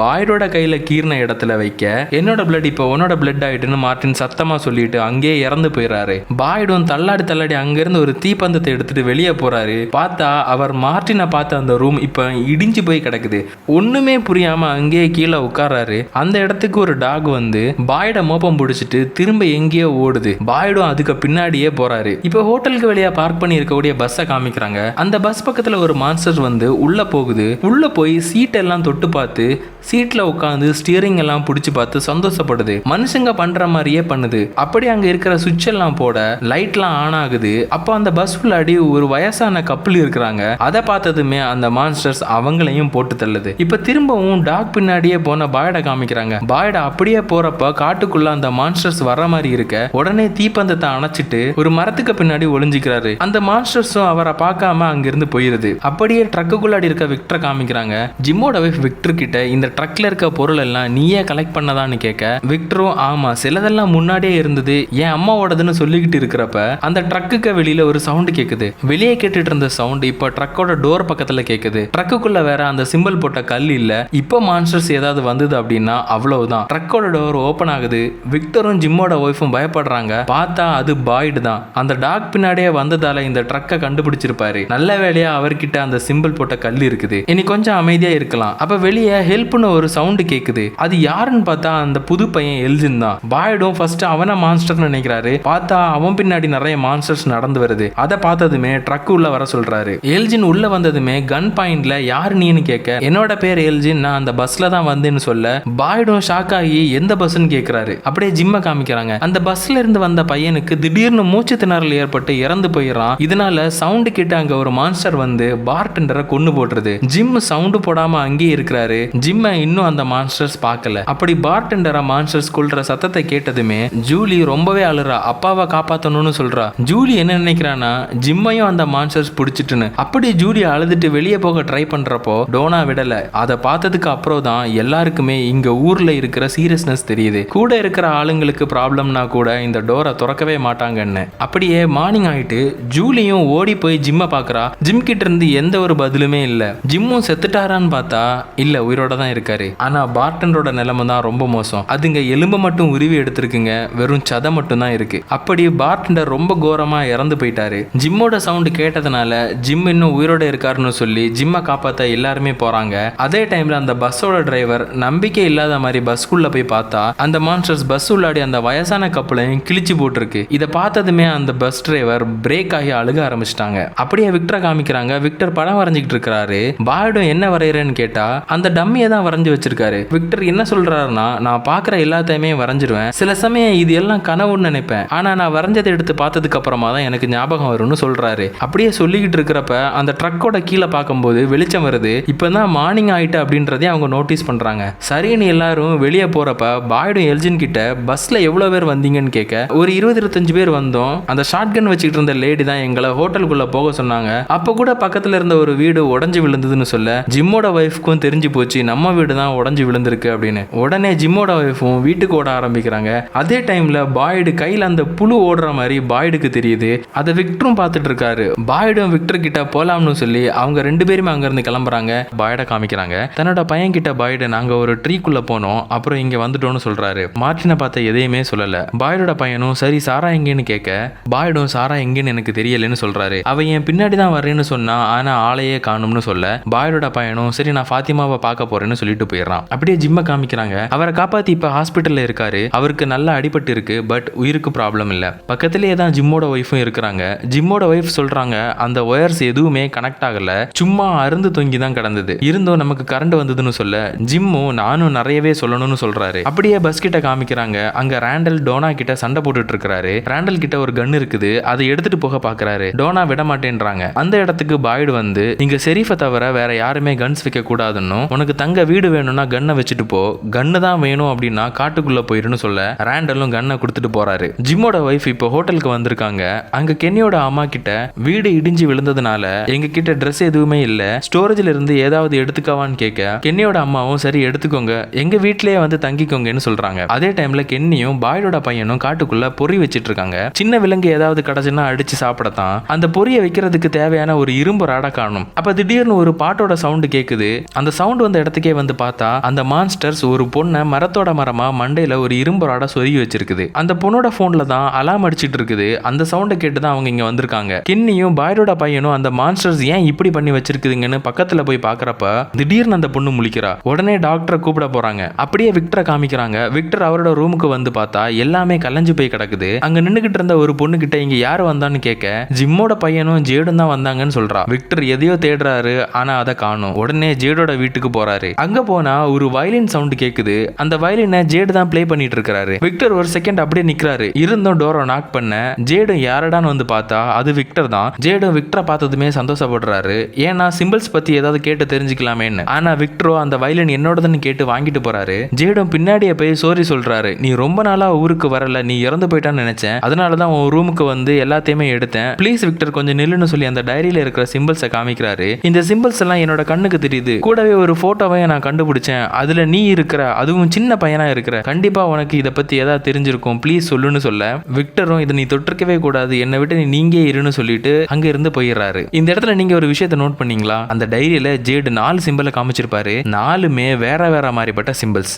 பாய்டோட கையில கீர்ன இடத்துல வைக்க, என்னோட பிளட் இப்போ உன்னோட பிளட் ஆயிட்டுன்னு மார்ட்டின் சத்தமா சொல்லிட்டு அங்கேயே இறந்து போயிடுறாரு. பாய்டும் தள்ளாடி தள்ளாடி அங்கிருந்து ஒரு தீப்பந்தத்தை எடுத்துட்டு வெளியே போறாரு. பார்த்தா அவர் மார்ட்டினை பார்த்த அந்த ரூம் இப்ப இடிஞ்சு போய் கிடக்குது. ஒண்ணுமே புரியாம அங்கேயே கீழே உட்கார்றாரு. அந்த இடத்துக்கு ஒரு டாக் வந்து பாய்ட மோப்பம் பிடிச்சிட்டு திரும்ப எங்கேயோ ஓடுது. பாய்டும் அதுக்கு பின்னாடியே போறாரு. இப்ப ஹோட்டலுக்கு வெளியே பார்க் பண்ணி இருக்கக்கூடிய பஸ்ஸை காமிக்கிறாங்க. அந்த பஸ் பக்கத்துல ஒரு மான்ஸ்டர் வந்து உள்ள போகுது. உள்ள போய் சீட் எல்லாம் தொட்டு பார்த்து சீட்ல உட்காந்து ஸ்டியரிங் எல்லாம் பிடிச்சு பார்த்து சந்தோஷப்படுது. மனுஷங்க பண்ற மாதிரியே பண்ணுது. அப்படி அங்க இருக்கிற சுவிட்ச் எல்லாம் போட லைட்லாம் ஆன் ஆகுது. அப்போ அந்த பஸ் உள்ளாடி ஒரு வயசான கப்பல் இருக்கிறாங்க. அதை பார்த்ததுமே அந்த மான்ஸ்டர்ஸ் அவங்களையும் போட்டு தள்ளுது. இப்ப திரும்பவும் டாக் பின்னாடியே போன பாய்ட காமிக்கிறாங்க. பாய்ட அப்படியே போறப்ப காட்டுக்குள்ள அந்த மான்ஸ்டர்ஸ் வர மாதிரி இருக்க உடனே தீப்பந்தத்தை அணைச்சிட்டு ஒரு மரத்துக்கு பின்னாடி ஒளிஞ்சிக்கிறாரு. அந்த மான்ஸ்டர்ஸும் அவரை பார்க்காம அங்கிருந்து போயிருது. அப்படியே ட்ரக்குள்ளாடி இருக்க விக்டரை காமிக்கிறாங்க. ஜிம்மோட வைஃப் விக்டர் கிட்ட இந்த ட்ரக்ல இருக்க பொருள் எல்லாம் நீயே கலெக்ட் பண்ணதான்னு கேட்க விக்டரும் ஆமா சிலதெல்லாம் முன்னாடியே இருந்தது என் அம்மாவோடதுன்னு சொல்லிக்கிட்டு இருக்கிறப்ப அந்த ட்ரக்குக்கு வெளியில ஒரு சவுண்ட் கேக்குது. வெளியே கேட்டுட்டு இருந்த சவுண்ட் இப்ப ட்ரக்கோட டோர் பக்கத்துல கேக்குது. ட்ரக்குக்குள்ள வேற அந்த சிம்பிள் போட்ட கல் இல்ல. இப்போ மான்ஸ்டர்ஸ் ஏதாவது வந்தது அப்படின்னா அவ்வளவுதான். ட்ரக்கோட டோர் ஓபன் ஆகுது. விக்டரும் ஜிம்மோட ஒய்ஃபும் பயப்படுறாங்க. பார்த்தா அது பாய்டு தான். அந்த டாக் பின்னாடியே வந்ததால இந்த ட்ரக்கை கண்டுபிடிச்சிருப்பாரு. நல்ல வேலையா அவர்கிட்ட அந்த சிம்பிள் போட்ட கல் இருக்குது. இனி கொஞ்சம் அமைதியா இருக்கலாம். அப்ப வெளியே ஹெல்ப்னு ஒரு சவுண்ட் கேக்குது. அது யாருன்னு பார்த்தா அந்த புது பையன் எல்ஜின் தான். பாய்டும் ஃபர்ஸ்ட் அவன மான்ஸ்டர் நினைக்கிறாரு. பார்த்தா அவன் பின்னாடி நிறைய மான்ஸ்டர்ஸ் நடந்து வருது. அதை பார்த்ததுமே ட்ரக் உள்ள வர சொல்றாரு. எல்ஜின் உள்ள வந்ததுமே கன் பாயிண்ட்ல யாரு நீன்னு கேட்க என்னோட பேர் எல்ஜின், நான் அந்த பஸ்ல தான் வந்தேன்னு சொல்ல பாய்டும் ஷாக் ஆகி எந்த பஸ்ன்னு கேட்கிறாரு. அப்படியே ஜிம்ம காமிக்கிறாங்க. அந்த பஸ்ல இருந்து வந்த பையனுக்கு திடீர்னு மூச்சு திணறல் ஏற்பட்டு இறந்து போயிடறான். இதனால சவுண்டு கேட்டு அங்க ஒரு மான்ஸ்டர் வந்து பார்டெண்டரை கொன்னு போட்டுருது. ஜிம் சவுண்டு போடாம அங்கேயே இருக்கிறாரு. ஜிம்ம இன்னும் அந்த மான்ஸ்டர்ஸ் பார்க்கல. அப்படி பார்டெண்டரை மான்ஸ்டர்ஸ் கொல்ற சத்தத்தை கேட்டதுமே ஜூலி ரொம்பவே அழுறா. அப்பாவை காப்பாத்தணும்னு சொல்றா. ஜூலி என்ன நினைக்கிறானா ஜிம்மையும் அந்த மான்ஸ்டர்ஸ் பிடிச்சிட்டுன்னு. அப்படி ஜூலி அழுதுட்டு வெளியே போக ட்ரை பண்றப்போ டோனா விடல. அதை பார்த்ததுக்கு அப்புறம் தான் எல்லாருக்குமே இங்க ஊர்ல இருக்கிற சீரியஸ்னஸ் தெரியுது. கூட இருக்கிற ஆளுங்களுக்கு ப்ராப்ளம்னா கூட இந்த டோரை திறக்கவே மாட்டாங்கன்னு. அப்படியே மார்னிங் ஆயிட்டு ஜூலியும் ஓடி போய் ஜிம்மை பாக்குறா. ஜிம் கிட்ட இருந்து எந்த ஒரு பதிலுமே இல்ல. ஜிம்மும் செத்துட்டாரான்னு பார்த்தா இல்ல உயிரோட தான் இருக்காரு. ஆனா பார்டனரோட நிலைமை தான் ரொம்ப மோசம். அதுங்க எலும்பு மட்டும் உருவி எடுத்திருக்குங்க. வெறும் சதை மட்டும் தான் இருக்கு. அப்படி பார்டனர் ரொம்ப கோரமா இறந்து போயிட்டாரு. ஜிம்மோட சவுண்ட் கேட்டதுனால ஜிம் இன்னும் உயிரோட இருக்காருன்னு சொல்லி ஜிம்மை காப்பாத்த எல்லாருமே போறாங்க. அதே டைம்ல அந்த பஸ்ஸோட டிரைவர் நம்பிக்கை இல்லாத மாதிரி பஸ்குள்ள போய் பார்த்தா அந்த மான்ஸ்டர்ஸ் பஸ் உள்ளாடி அந்த வயசான கப்பலையும் கிழிச்சு போட்டிருக்கு. இதை பார்த்ததுமே அந்த பஸ் டிரைவர் பிரேக் ஆகி அழுக ஆரம்பிச்சிட்டாங்க. அப்படியே விக்டரை காமிக்கிறாங்க. விக்டர் படம் வரைஞ்சிட்டு இருக்காரு. பாய்டும் என்ன வரையறேன்னு கேட்டா அந்த டம்மியை தான் வரைஞ்சு வச்சிருக்காரு. விக்டர் என்ன சொல்றாருன்னா நான் பாக்குற எல்லாத்தையுமே வரைஞ்சிருவேன். சில சமயம் இது எல்லாம் கனவுன்னு நினைப்பேன். ஆனா நான் வரைஞ்சதை எடுத்து பார்த்ததுக்கு அப்புறமா தான் எனக்கு ஞாபகம் வரும்னு சொல்றாரு. அப்படியே சொல்லிக்கிட்டு இருக்கிறப்ப அந்த ட்ரக்கோட கீழே பார்க்கும்போது வெளிச்சம் வருது. இப்பதான் மார்னிங் ஆயிட்டு அப்படின்றதே அவங்க நோட்டீஸ் பண்றாங்க. சரின்னு எல்லாரும் வெளியே போறப்ப பாய்டும் எல்ஜின் கிட்ட பஸ்ல எவ்வளவு பேர் வந்தீங்கன்னு கேட்க ஒரு 20-25 பேர் வந்தோம். அந்த ஷார்ட் கன் வச்சுக்கிட்டு இருந்த லேடி தான் எங்களை ஹோட்டலுக்குள்ள போக சொன்னாங்க. அப்ப கூட பக்கத்துல இருந்த ஒரு வீடு உடஞ்சு விழுந்ததுன்னு சொல்ல ஜிம்மோட வைஃப்க்கும் தெரிஞ்சு போச்சு நம்ம வீடு தான் உடஞ்சு விழுந்திருக்கு அப்படின்னு. உடனே ஜிம்மோட வைஃபும் வீட்டுக்கு ஓட ஆரம்பிக்கிறாங்க. அதே டைம்ல பாய்டு கையில அந்த புழு ஓடுற மாதிரி பாய்டுக்கு தெரியுது. அதை விக்டரும் பார்த்துட்டு இருக்காரு. பாய்டும் விக்டர் கிட்ட போலாம்னு சொல்லி அவங்க 2 பேருமே அங்க இருந்து கிளம்புறாங்க. பாய்ட காமிக்கிறாங்க. தன்னோட பையன் கிட்ட பாய்டு நாங்க ஒரு ட்ரீக்குள்ள போனோம் அப்புறம் இங்க வந்துட்டோம்னு சொல்றாரு. மார்ட்டினை பார்த்த எதையுமே சொல்லல. பாய்டோட பையனும் சரி சாரா எங்கன்னு கேட்க பாய்டும் சாரா எங்கன்னு எனக்கு தெரியலன்னு சொல்றாரு. அவ என் பின்னாடி தான் வரேன்னு சொன்னா ஆனா ஆளையே காணும்னு சொல்ல பாய்டோட பையனும் சரி நான் ஃபாத்திமாவை பார்க்க போறேன்னு சொல்லிட்டு போயிடுறான். அப்படியே ஜிம்ம காமிக்கிறாங்க. அவரை காப்பாத்தி இப்ப ஹாஸ்பிட்டல்ல இருக்காரு. அவருக்கு நல்லா அடிபட்டு இருக்கு. பட் உயிருக்கு ப்ராப்ளம் இல்ல. பக்கத்திலேயே தான் ஜிம்மோட ஒய்ஃபும் இருக்கிறாங்க. ஜிம்மோட ஒய்ஃப் சொல்றாங்க அந்த ஒயர்ஸ் எதுவுமே கனெக்ட் ஆகல. சும்மா அருந்து தொங்கி தான் கிடந்தது. இருந்தும் நமக்கு கரண்ட் வந்ததுன்னு சொல்ல ஜிம்மும் நானும் நிறையவே சொல்லணும்னு சொல்றாரு. அப்படியே பஸ் கிட்ட காமிக்கிறாங்க. அங்க ரேண்டல் டோனா கிட்ட சண்டை போட்டுட்டு இருக்காரு. ரேண்டல் கிட்ட ஒரு கன் இருக்குது. அதை எடுத்துட்டு போக பாக்குறாரு. டோனா விட மாட்டேன்றாங்க. அந்த இடத்துக்கு பாய்டு வந்து இங்க செரீஃபை தவிர வேற யாருமே கன்ஸ் வைக்க கூடாதுன்னு உனக்கு தங்க வீடு வேணும்னா கன்னை வச்சுட்டு போ. கன்னு தான் வேணும் அப்படின்னா காட்டுக்குள்ள போயிருன்னு சொல்ல ரேண்டலும் கன்னை கொடுத்துட்டு போறாரு. ஜிம்மோட வைஃப் இப்போ ஹோட்டலுக்கு வந்திருக்காங்க. அங்க கென்னியோட அம்மா கிட்ட வீடு இடிஞ்சு விழுந்ததுனால எங்க கிட்ட ட்ரெஸ் எதுவுமே இல்ல, ஸ்டோரேஜ்ல இருந்து ஏதாவது எடுத்துக்கவான்னு கேட்க கென்னியோட அம்மாவும் சரி எடுத்துக்கோங்க, எங்க வீட்லயே வந்து தங்கிக்கோங்கன்னு சொல்றாங்க. அதே டைம்ல கென்னியும் பாய்டோட பையனும் காட்டுக்குள்ள பொறி வச்சிட்டு இருக்காங்க. சின்ன விலங்கு ஏதாவது கிடைச்சுன்னா அடிச்சு சாப்பிடத்தான். அந்த பொரியை வைக்கிறதுக்கு தேவையான ஒரு இரும்பு ராடை காணும். அப்ப திடீர்னு ஒரு பாட்டோட சவுண்ட் கேக்குது. அந்த சவுண்ட் வந்த இடத்துக்கே வந்து பார்த்தா அந்த மான்ஸ்டர்ஸ் ஒரு பொண்ணை மரத்தோட மரமா மண்டையில ஒரு இரும்பு ராடை சொருகி வச்சிருக்குது. அந்த பொண்ணோட போன்ல தான் அலாம் அடிச்சிட்டு இருக்குது. அந்த சவுண்டை கேட்டு தான் அவங்க இங்க வந்திருக்காங்க. கென்னியும் பாய்டோட பையனும் அந்த மான்ஸ்டர்ஸ் ஏன் இப்படி பண்ணி வச்சிருக்குதுங்கன்னு பக்கத்துல போய் பாக்குறப்ப திடீர்னு அந்த பொண்ணு முழிக்கிறா. உடனே டாக்டரை கூப்பிட போறாங்க. அப்படியே விக்டரை காமிக்கிறாங்க. விக்டர் அவரோட ரூமுக்கு வந்து பார்த்தா எல்லாமே கலைஞ்சு போய் கிடக்குது. அங்க நின்னுகிட்டு இருந்த ஒரு பொண்ணு கிட்ட இங்க யாரு வந்தான்னு கேட்க ஜிம்மோட பையனும் ஜேடும் தான் வந்தாங்கன்னு சொல்றா. விக்டர் எதையோ தேடுறாரு. ஆனா அதை காணும். உடனே ஜேடோட வீட்டுக்கு போறாரு. அங்க அங்க போனா ஒரு வயலின் சவுண்ட் கேக்குது. அந்த வயலினை ஜேடு தான் ப்ளே பண்ணிட்டு இருக்காரு. விக்டர் ஒரு செகண்ட் அப்படியே நிக்கிறாரு. இருந்தும் டோரை நாக் பண்ண ஜேடும் யாரடான்னு வந்து பார்த்தா அது விக்டர் தான். ஜேடும் விக்டரை பார்த்ததுமே சந்தோஷப்படுறாரு. ஏன்னா சிம்பிள்ஸ் பத்தி ஏதாவது கேட்டு தெரிஞ்சுக்கலாமேன்னு. ஆனா விக்டரோ அந்த வயலின் என்னோடதுன்னு கேட்டு வாங்கிட்டு போறாரு. ஜேடும் பின்னாடியே போய் சோரி சொல்றாரு. நீ ரொம்ப நாளா ஊருக்கு வரல, நீ இறந்து போயிட்டான்னு நினைச்சேன், அதனாலதான் உன் ரூமுக்கு வந்து எல்லாத்தையுமே எடுத்தேன், ப்ளீஸ் விக்டர் கொஞ்சம் நில்லுன்னு சொல்லி அந்த டைரியில இருக்கிற சிம்பிள்ஸை காமிக்கிறாரு. இந்த சிம்பிள்ஸ் எல்லாம் என்னோட கண்ணுக்கு தெரியுது, கூடவே ஒரு போட்டோவையும் நான் கண்டுபிடிச்சேன், அதுல நீ இருக்கிற, அதுவும் சின்ன பையனா இருக்கிற, கண்டிப்பா உனக்கு இதை பத்தி ஏதாவது தெரிஞ்சிருக்கும், ப்ளீஸ் சொல்லுன்னு சொல்ல விக்டரும் இதை நீ தொட்டிருக்கவே கூடாது, என்னை விட்டு நீ நீங்கே இருன்னு சொல்லிட்டு அங்க இருந்து போயிடுறாரு. இந்த இடத்துல நீங்க ஒரு விஷயத்தை நோட் பண்ணீங்களா? அந்த டைரியில ஜேடு 4 சிம்பிளை காமிச்சிருப்பாரு. 4மே வேற வேற மாதிரிப்பட்ட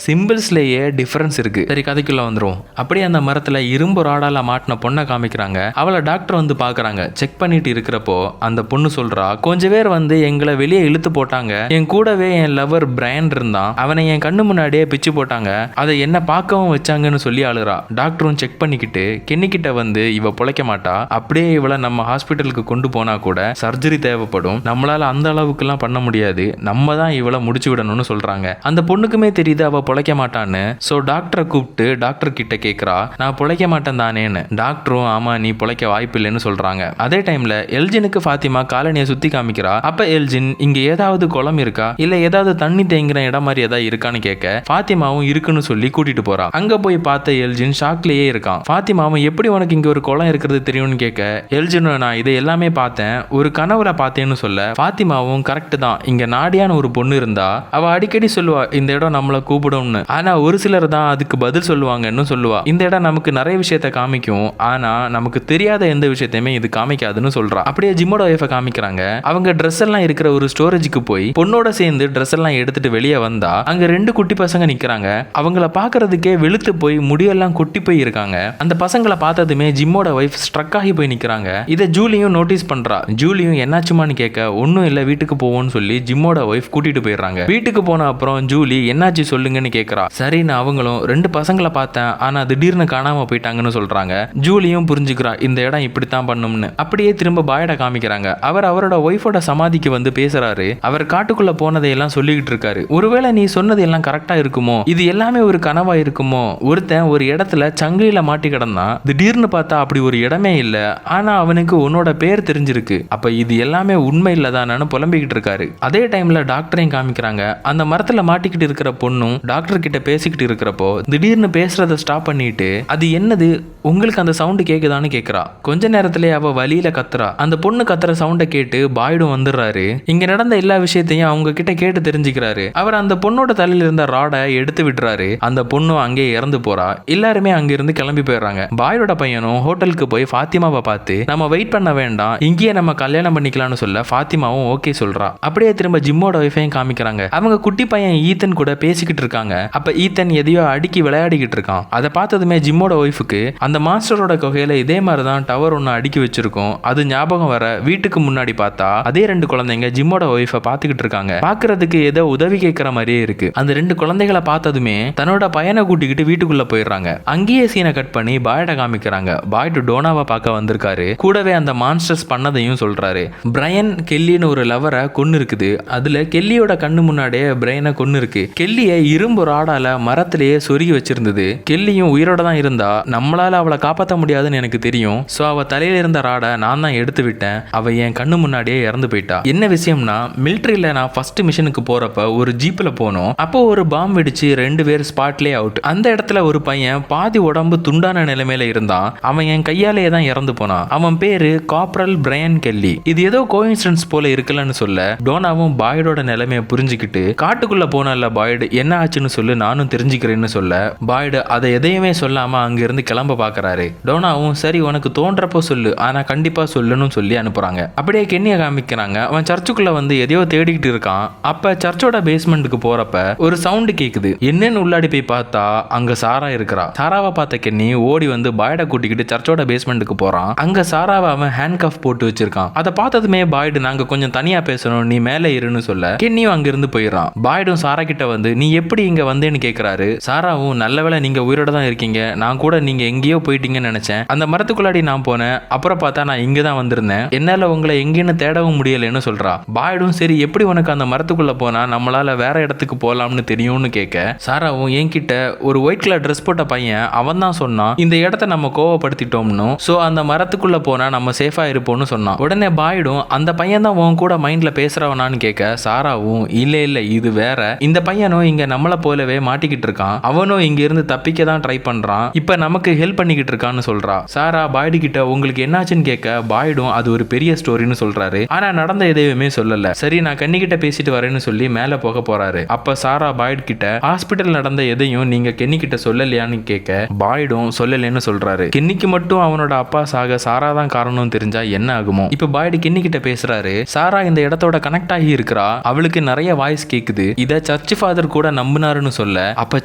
சிம்பிள்ஸ்லயே டிஃபரன்ஸ் இருக்கு. சரி, கதைக்குள்ள வந்துரும். அப்படியே அந்த மரத்துல இரும்பு ராடால மாட்டின பொண்ணை காமிக்கிறாங்க. அவளை டாக்டர் வந்து பாக்குறாங்க. செக் பண்ணிட்டு இருக்கிறப்போ அந்த பொண்ணு சொல்றா, கொஞ்ச பேர் வந்து எங்களை வெளியே இழுத்து போட்டாங்க, என் கூடவே என் லவர் பிரையன் இருந்தான், அவனை என் கண்ணு முன்னாடியே பிச்சு போட்டாங்க, அதை என்ன பார்க்கவும் வச்சாங்கன்னு சொல்லி அழுறா. டாக்டரும் செக் பண்ணிக்கிட்டு கென்னிக்கிட்ட வந்து இவ பொழைக்க மாட்டா, அப்படியே இவளை நம்ம ஹாஸ்பிட்டலுக்கு கொண்டு போனா கூட சர்ஜரி தேவைப்படும், நம்மளால அந்த அளவுக்கு எல்லாம் பண்ண முடியாது, நம்ம தான் இவளை முடிச்சு விடணும்னு சொல்றாங்க. அந்த பொண்ணுக்குமே தெரியுது அவ பொழைக்க மாட்டான்னு. சோ டாக்டரை கூப்பிட்டு டாக்டர் கிட்ட கேக்குறா, நான் பொழைக்க மாட்டேன் தானேன்னு. டாக்டரும் ஆமா நீ பொழைக்க வாய்ப்பு இல்லைன்னு சொல்றாங்க. அதே டைம்ல எல்ஜினுக்கு ஃபாத்திமா காலனியை சுத்தி காமிக்கிறா. அப்ப எல்ஜின் இங்க ஏதாவது குளம் இருக்கா, இல்ல ஏதாவது தண்ணி தேங்குற இடம் மாதிரி ஏதாவது இருக்கான்னு கேட்க ஃபாத்திமாவும் இருக்குன்னு சொல்லி கூட்டிட்டு போறா. அங்க போய் பார்த்த எல்ஜின் ஷாக்லயே இருக்கான். ஃபாத்திமாவும் எப்படி உனக்கு இங்க ஒரு குளம் இருக்கிறது தெரியும்னு கேட்க எல்ஜின் நான் இதை எல்லாமே பார்த்தேன், ஒரு கனவுல பார்த்தேன்னு சொல்ல ஃபாத்திமாவும் கரெக்ட் தான், இங்க நாடியான ஒரு பொண்ணு இருந்தா அவ அடிக்கடி சொல்லுவா இந்த இடம் நம்மளை கூப்பிடும்னு, ஆனா ஒரு சிலர் தான் அதுக்கு பதில் சொல்லுவாங்கன்னு சொல்லுவா. இந்த இடம் நமக்கு நிறைய விஷயத்த காமிக்கும், ஆனா நமக்கு தெரியாத எந்த விஷயத்தையுமே இது காமிக்காதுன்னு சொல்றா. அப்படியே ஜிம்மோட ஒய்ஃபை காமிக்கிறாங்க. அவங்க ட்ரெஸ் எல்லாம் இருக்கிற ஒரு ஸ்டோரேஜுக்கு போய் பொண்ணோட சேர்ந்து ட்ரெஸ் எல்லாம் எடுத்துட்டு வெளியே வந்தா அங்க 2 குட்டி பசங்க நிக்கிறாங்க. அவங்கள பாக்குறதுக்கே வெளுத்து போய் முடியெல்லாம் கொட்டி போய் இருக்காங்க. அந்த பசங்களை பார்த்ததுமே ஜிம்மோட ஒய்ஃப் ஸ்ட்ரக் ஆகி போய் நிக்கிறாங்க. இதை ஜூலியும் நோட்டீஸ் பண்றா. ஜூலியும் என்னாச்சுமான்னு கேட்க ஒன்னும் இல்ல வீட்டுக்கு போவோம்னு சொல்லி ஜிம்மோட ஒய்ஃப் கூட்டிட்டு போயிடுறாங்க. வீட்டுக்கு போன அப்புறம் ஜூலி என்னாச்சு சொல்லுங்கன்னு கேட்கறா. சரின்னு அவங்களும் 2 பசங்களை பார்த்தேன், ஆனா திடீர்னு காணாம போயிட்டாங்கன்னு சொல்றாங்க. ஜூலியும் புரிஞ்சுக்கிறா இந்த இடம் இப்படித்தான் பண்ணும்னு. அப்படியே திரும்ப பாயட காமிக்கிறாங்க. அவர் அவரோட ஒய்ஃபோட சமாதிக்கு வந்து பேசுறாரு. அவர் காட்டுக்குள்ள போனதையெல்லாம் சொல்லிக்கிட்டு இருக்காரு. ஒருவேளை நீ சொன்னது எல்லாம் கரெக்டா இருக்குமோ, இது எல்லாமே ஒரு கனவா இருக்குமோ, ஒருத்தன் ஒரு இடத்துல சங்கிலியில மாட்டி கிடந்தான், திடீர்னு பார்த்தா அப்படி ஒரு இடமே இல்ல, ஆனா அவனுக்கு உன்னோட பேர் தெரிஞ்சிருக்கு, அப்ப இது எல்லாமே உண்மை இல்லதானு புலம்பிக்கிட்டு இருக்காரு. அதே டைம்ல டாக்டரையும் காமிக்கிறாங்க. அந்த மரத்துல மாட்டிக்கிட்டு இருக்கிற பொண்ணும் டாக்டர் கிட்ட பேசிக்கிட்டு இருக்கிறப்போ திடீர்னு பேசுறத ஸ்டாப் பண்ணிட்டு அது என்னது உங்களுக்கு அந்த சவுண்ட் கேக்குதான்னு கேக்குறா. கொஞ்ச நேரத்திலே அவ வலியில கத்துறா. அந்த பொண்ணு கத்துற சவுண்டை கேட்டு பாய்டும் வந்துடுறாரு. இங்க நடந்த எல்லா விஷயத்தையும் அவங்க கிட்ட கேட்டு தெரிஞ்சுக்கிறாரு. அவர் அந்த பொண்ணோட தலையில இருந்த ராடை எடுத்து விடுறாரு. அந்த பொண்ணும் அங்கே இறந்து போறா. எல்லாருமே அங்க இருந்து கிளம்பி போயிடுறாங்க. பாயோட பையனும் ஹோட்டலுக்கு போய் ஃபாத்திமாவை பார்த்து நம்ம வெயிட் பண்ண வேண்டாம், இங்கேயே நம்ம கல்யாணம் பண்ணிக்கலாம்னு சொல்ல ஃபாத்திமாவும் ஓகே சொல்றா. அப்படியே திரும்ப ஜிம்மோட ஒய்ஃபையும் காமிக்கிறாங்க. அவங்க குட்டி பையன் ஈத்தன் கூட பேசிக்கிட்டு இருக்காங்க. அப்ப ஈத்தன் எதையோ அடுக்கி விளையாடிக்கிட்டு இருக்கான். அதை பார்த்ததுமே ஜிம்மோட ஒய்ஃபுக்கு அந்த மாஸ்டரோட கொகையில இதே மாதிரிதான் டவர் ஒன்னு அடுக்கி வச்சிருக்கோம், அது ஞாபகம் வர வீட்டுக்கு முன்னாடி பார்த்தா அதே 2 குழந்தைங்க ஜிம்மோட ஒய்ஃபை பார்த்துக்கிட்டு இருக்காங்க. பாக்குறதுக்கு ஏதோ உதவி கேட்கிற மாதிரியே இருக்கு. அந்த 2 குழந்தைகளை பார்த்ததுமே தன்னோட பையனை கூட்டிக்கிட்டு வீட்டுக்குள்ள போயிடுறாங்க. அங்கேயே சீனை கட் பண்ணி பாய்ட காமிக்கிறாங்க. பாய்டு டோனாவை பார்க்க வந்திருக்காரு. கூடவே அந்த மான்ஸ்டர்ஸ் பண்ணதையும் சொல்றாரு. பிரையன் கெல்லின்னு ஒரு லவரை கொன்னு இருக்குது. அதுல கெல்லியோட கண்ணு முன்னாடியே பிரையனை கொன்னு இருக்கு. கெல்லிய இரும்பு ராடால மரத்திலேயே சொருகி வச்சிருந்தது. கெல்லியும் உயிரோட தான் இருந்தா, நம்மளால அவளை காப்பாற்ற முடியாதுன்னு எனக்கு தெரியும். சோ அவ தலையில இருந்த ராடை நான் தான் எடுத்து விட்டேன். அவ என் கண்ணு முன்னாடியே இறந்து போயிட்டா. என்ன விஷயம்னா, மிலிட்டரியில நான் ஃபர்ஸ்ட் மிஷனுக்கு போறப்ப ஒரு ஜீப்ல போனோம். அப்போ ஒரு பாம் வெடிச்சு 2 பேர் ஸ்பாட்லயே அவுட். அந்த இடத்துல ஒரு பையன் பாதி உடம்பு துண்டான நிலைமையில இருந்தான். அவன் என் கையாலேயே தான் இறந்து போனான். அவன் பேரு காப்ரல் பிரையன் கெல்லி. இது ஏதோ கோஇன்சிடன்ஸ் போல இருக்குல்லன்னு சொல்ல டோனாவும் பாய்டோட நிலைமையை புரிஞ்சுக்கிட்டு காட்டுக்குள்ள போனல பாய்டு என்ன ஆச்சுன்னு சொல்லு நானும் தெரிஞ்சுக்கிறேன்னு சொல்ல பாய்டு அதை எதையுமே சொல்லாம அங்க இருந்து கிளம்ப பாக்குறாரு. டோனாவும் சரி உனக்கு தோன்றப்போ சொல்லு, ஆனா கண்டிப்பா சொல்லுன்னு சொல்லி அனுப்புறாங்க. அப்படியே கென்னிய காமிக்கிறாங்க. அவன் சர்ச்சுக்குள்ள வந்து எதையோ தேடிக்கிட்டு இருக்கான். அப்ப சர்ச்சோட பேஸ்மெண்ட்டுக்கு போறப்ப ஒரு சவுண்ட் கேக்குது. என்னன்னு உள்ளாடி போய் பார்த்தா அங்க சாரா இருக்கிறா. சாராவை பார்த்த கென்னி ஓடி வந்து பாய்ட கூட்டிக்கிட்டு சர்ச்சோட பேஸ்மெண்ட்டுக்கு போறான். அங்க சாராவை அவன் ஹேண்ட் கஃப் போட்டு வச்சிருக்கான். அதை பார்த்ததுமே பாய்டு நாங்க கொஞ்சம் தனியா பேசணும், நீ மேலே இருன்னு சொல்ல கென்னியும் அங்கிருந்து போயிடறான். பாய்டும் சாரா கிட்ட வந்து நீ எப்படி இங்க வந்தேன்னு கேக்குறாரு. சாராவும் நல்ல வேளை நீங்க உயிரோட தான் இருக்கீங்க, நான் கூட நீங்க எங்கேயோ போயிட்டீங்கன்னு நினைச்சேன், அந்த மரத்துக்குள்ளாடி நான் போனேன், அப்புறம் பார்த்தா நான் இங்க தான் வந்திருந்தேன், என்னால உங்களை எங்கேன்னு தேடவும் முடியலன்னு சொல்றா. பாய்டும் சரி எப்படி உனக்கு அந்த மரத்துக்குள்ள போனா நம்மளால நம்மளால வேற இடத்துக்கு போலாம்னு தெரியும்னு கேட்க சாராவும் என்கிட்ட ஒரு ஒயிட் கலர் ட்ரெஸ் போட்ட பையன் அவன் தான் சொன்னான் இந்த இடத்த நம்ம கோவப்படுத்திட்டோம்னு, சோ அந்த மரத்துக்குள்ள போனா நம்ம சேஃபா இருப்போம்னு சொன்னான். உடனே பாய்டும் அந்த பையன் தான் உன் கூட மைண்ட்ல பேசுறவனான்னு கேட்க சாராவும் இல்ல இது வேற, இந்த பையனும் இங்க நம்மள போலவே மாட்டிக்கிட்டு இருக்கான், அவனும் இங்க இருந்து தப்பிக்க தான் ட்ரை பண்றான், இப்ப நமக்கு ஹெல்ப் பண்ணிக்கிட்டு இருக்கான்னு சொல்றா. சாரா பாய்டு கிட்ட உங்களுக்கு என்னாச்சுன்னு கேட்க பாய்டும் அது ஒரு பெரிய ஸ்டோரின்னு சொல்றாரு. ஆனா நடந்த எதையுமே சொல்லல. சரி நான் கென்னிக்கிட்ட பேசிட்டு வரேன்னு சொல்லி மேல போக போறாரு. அப்ப சாரா பாய்டு கிட்ட ஹாஸ்பிட்டல் நடந்த எதையும் நீங்க கென்னி கிட்ட சொல்லலையான்னு கேட்க பாய்டும் சொல்லலன்னு சொல்றாரு. கென்னிக்கு மட்டும் அவனோட அப்பா சாக சாரா தான் காரணம் தெரிஞ்சா என்ன ஆகுமோ. இப்ப பாய்டு கென்னி கிட்ட பேசுறாரு. சாரா இந்த இடத்தோட கனெக்ட் ஆகி இருக்கிறா, அவளுக்கு நிறைய வாய்ஸ் கேக்குது, இத சர்ச் ஃபாதர் கூட நம்பினாருன்னு சொல்ல அப்ப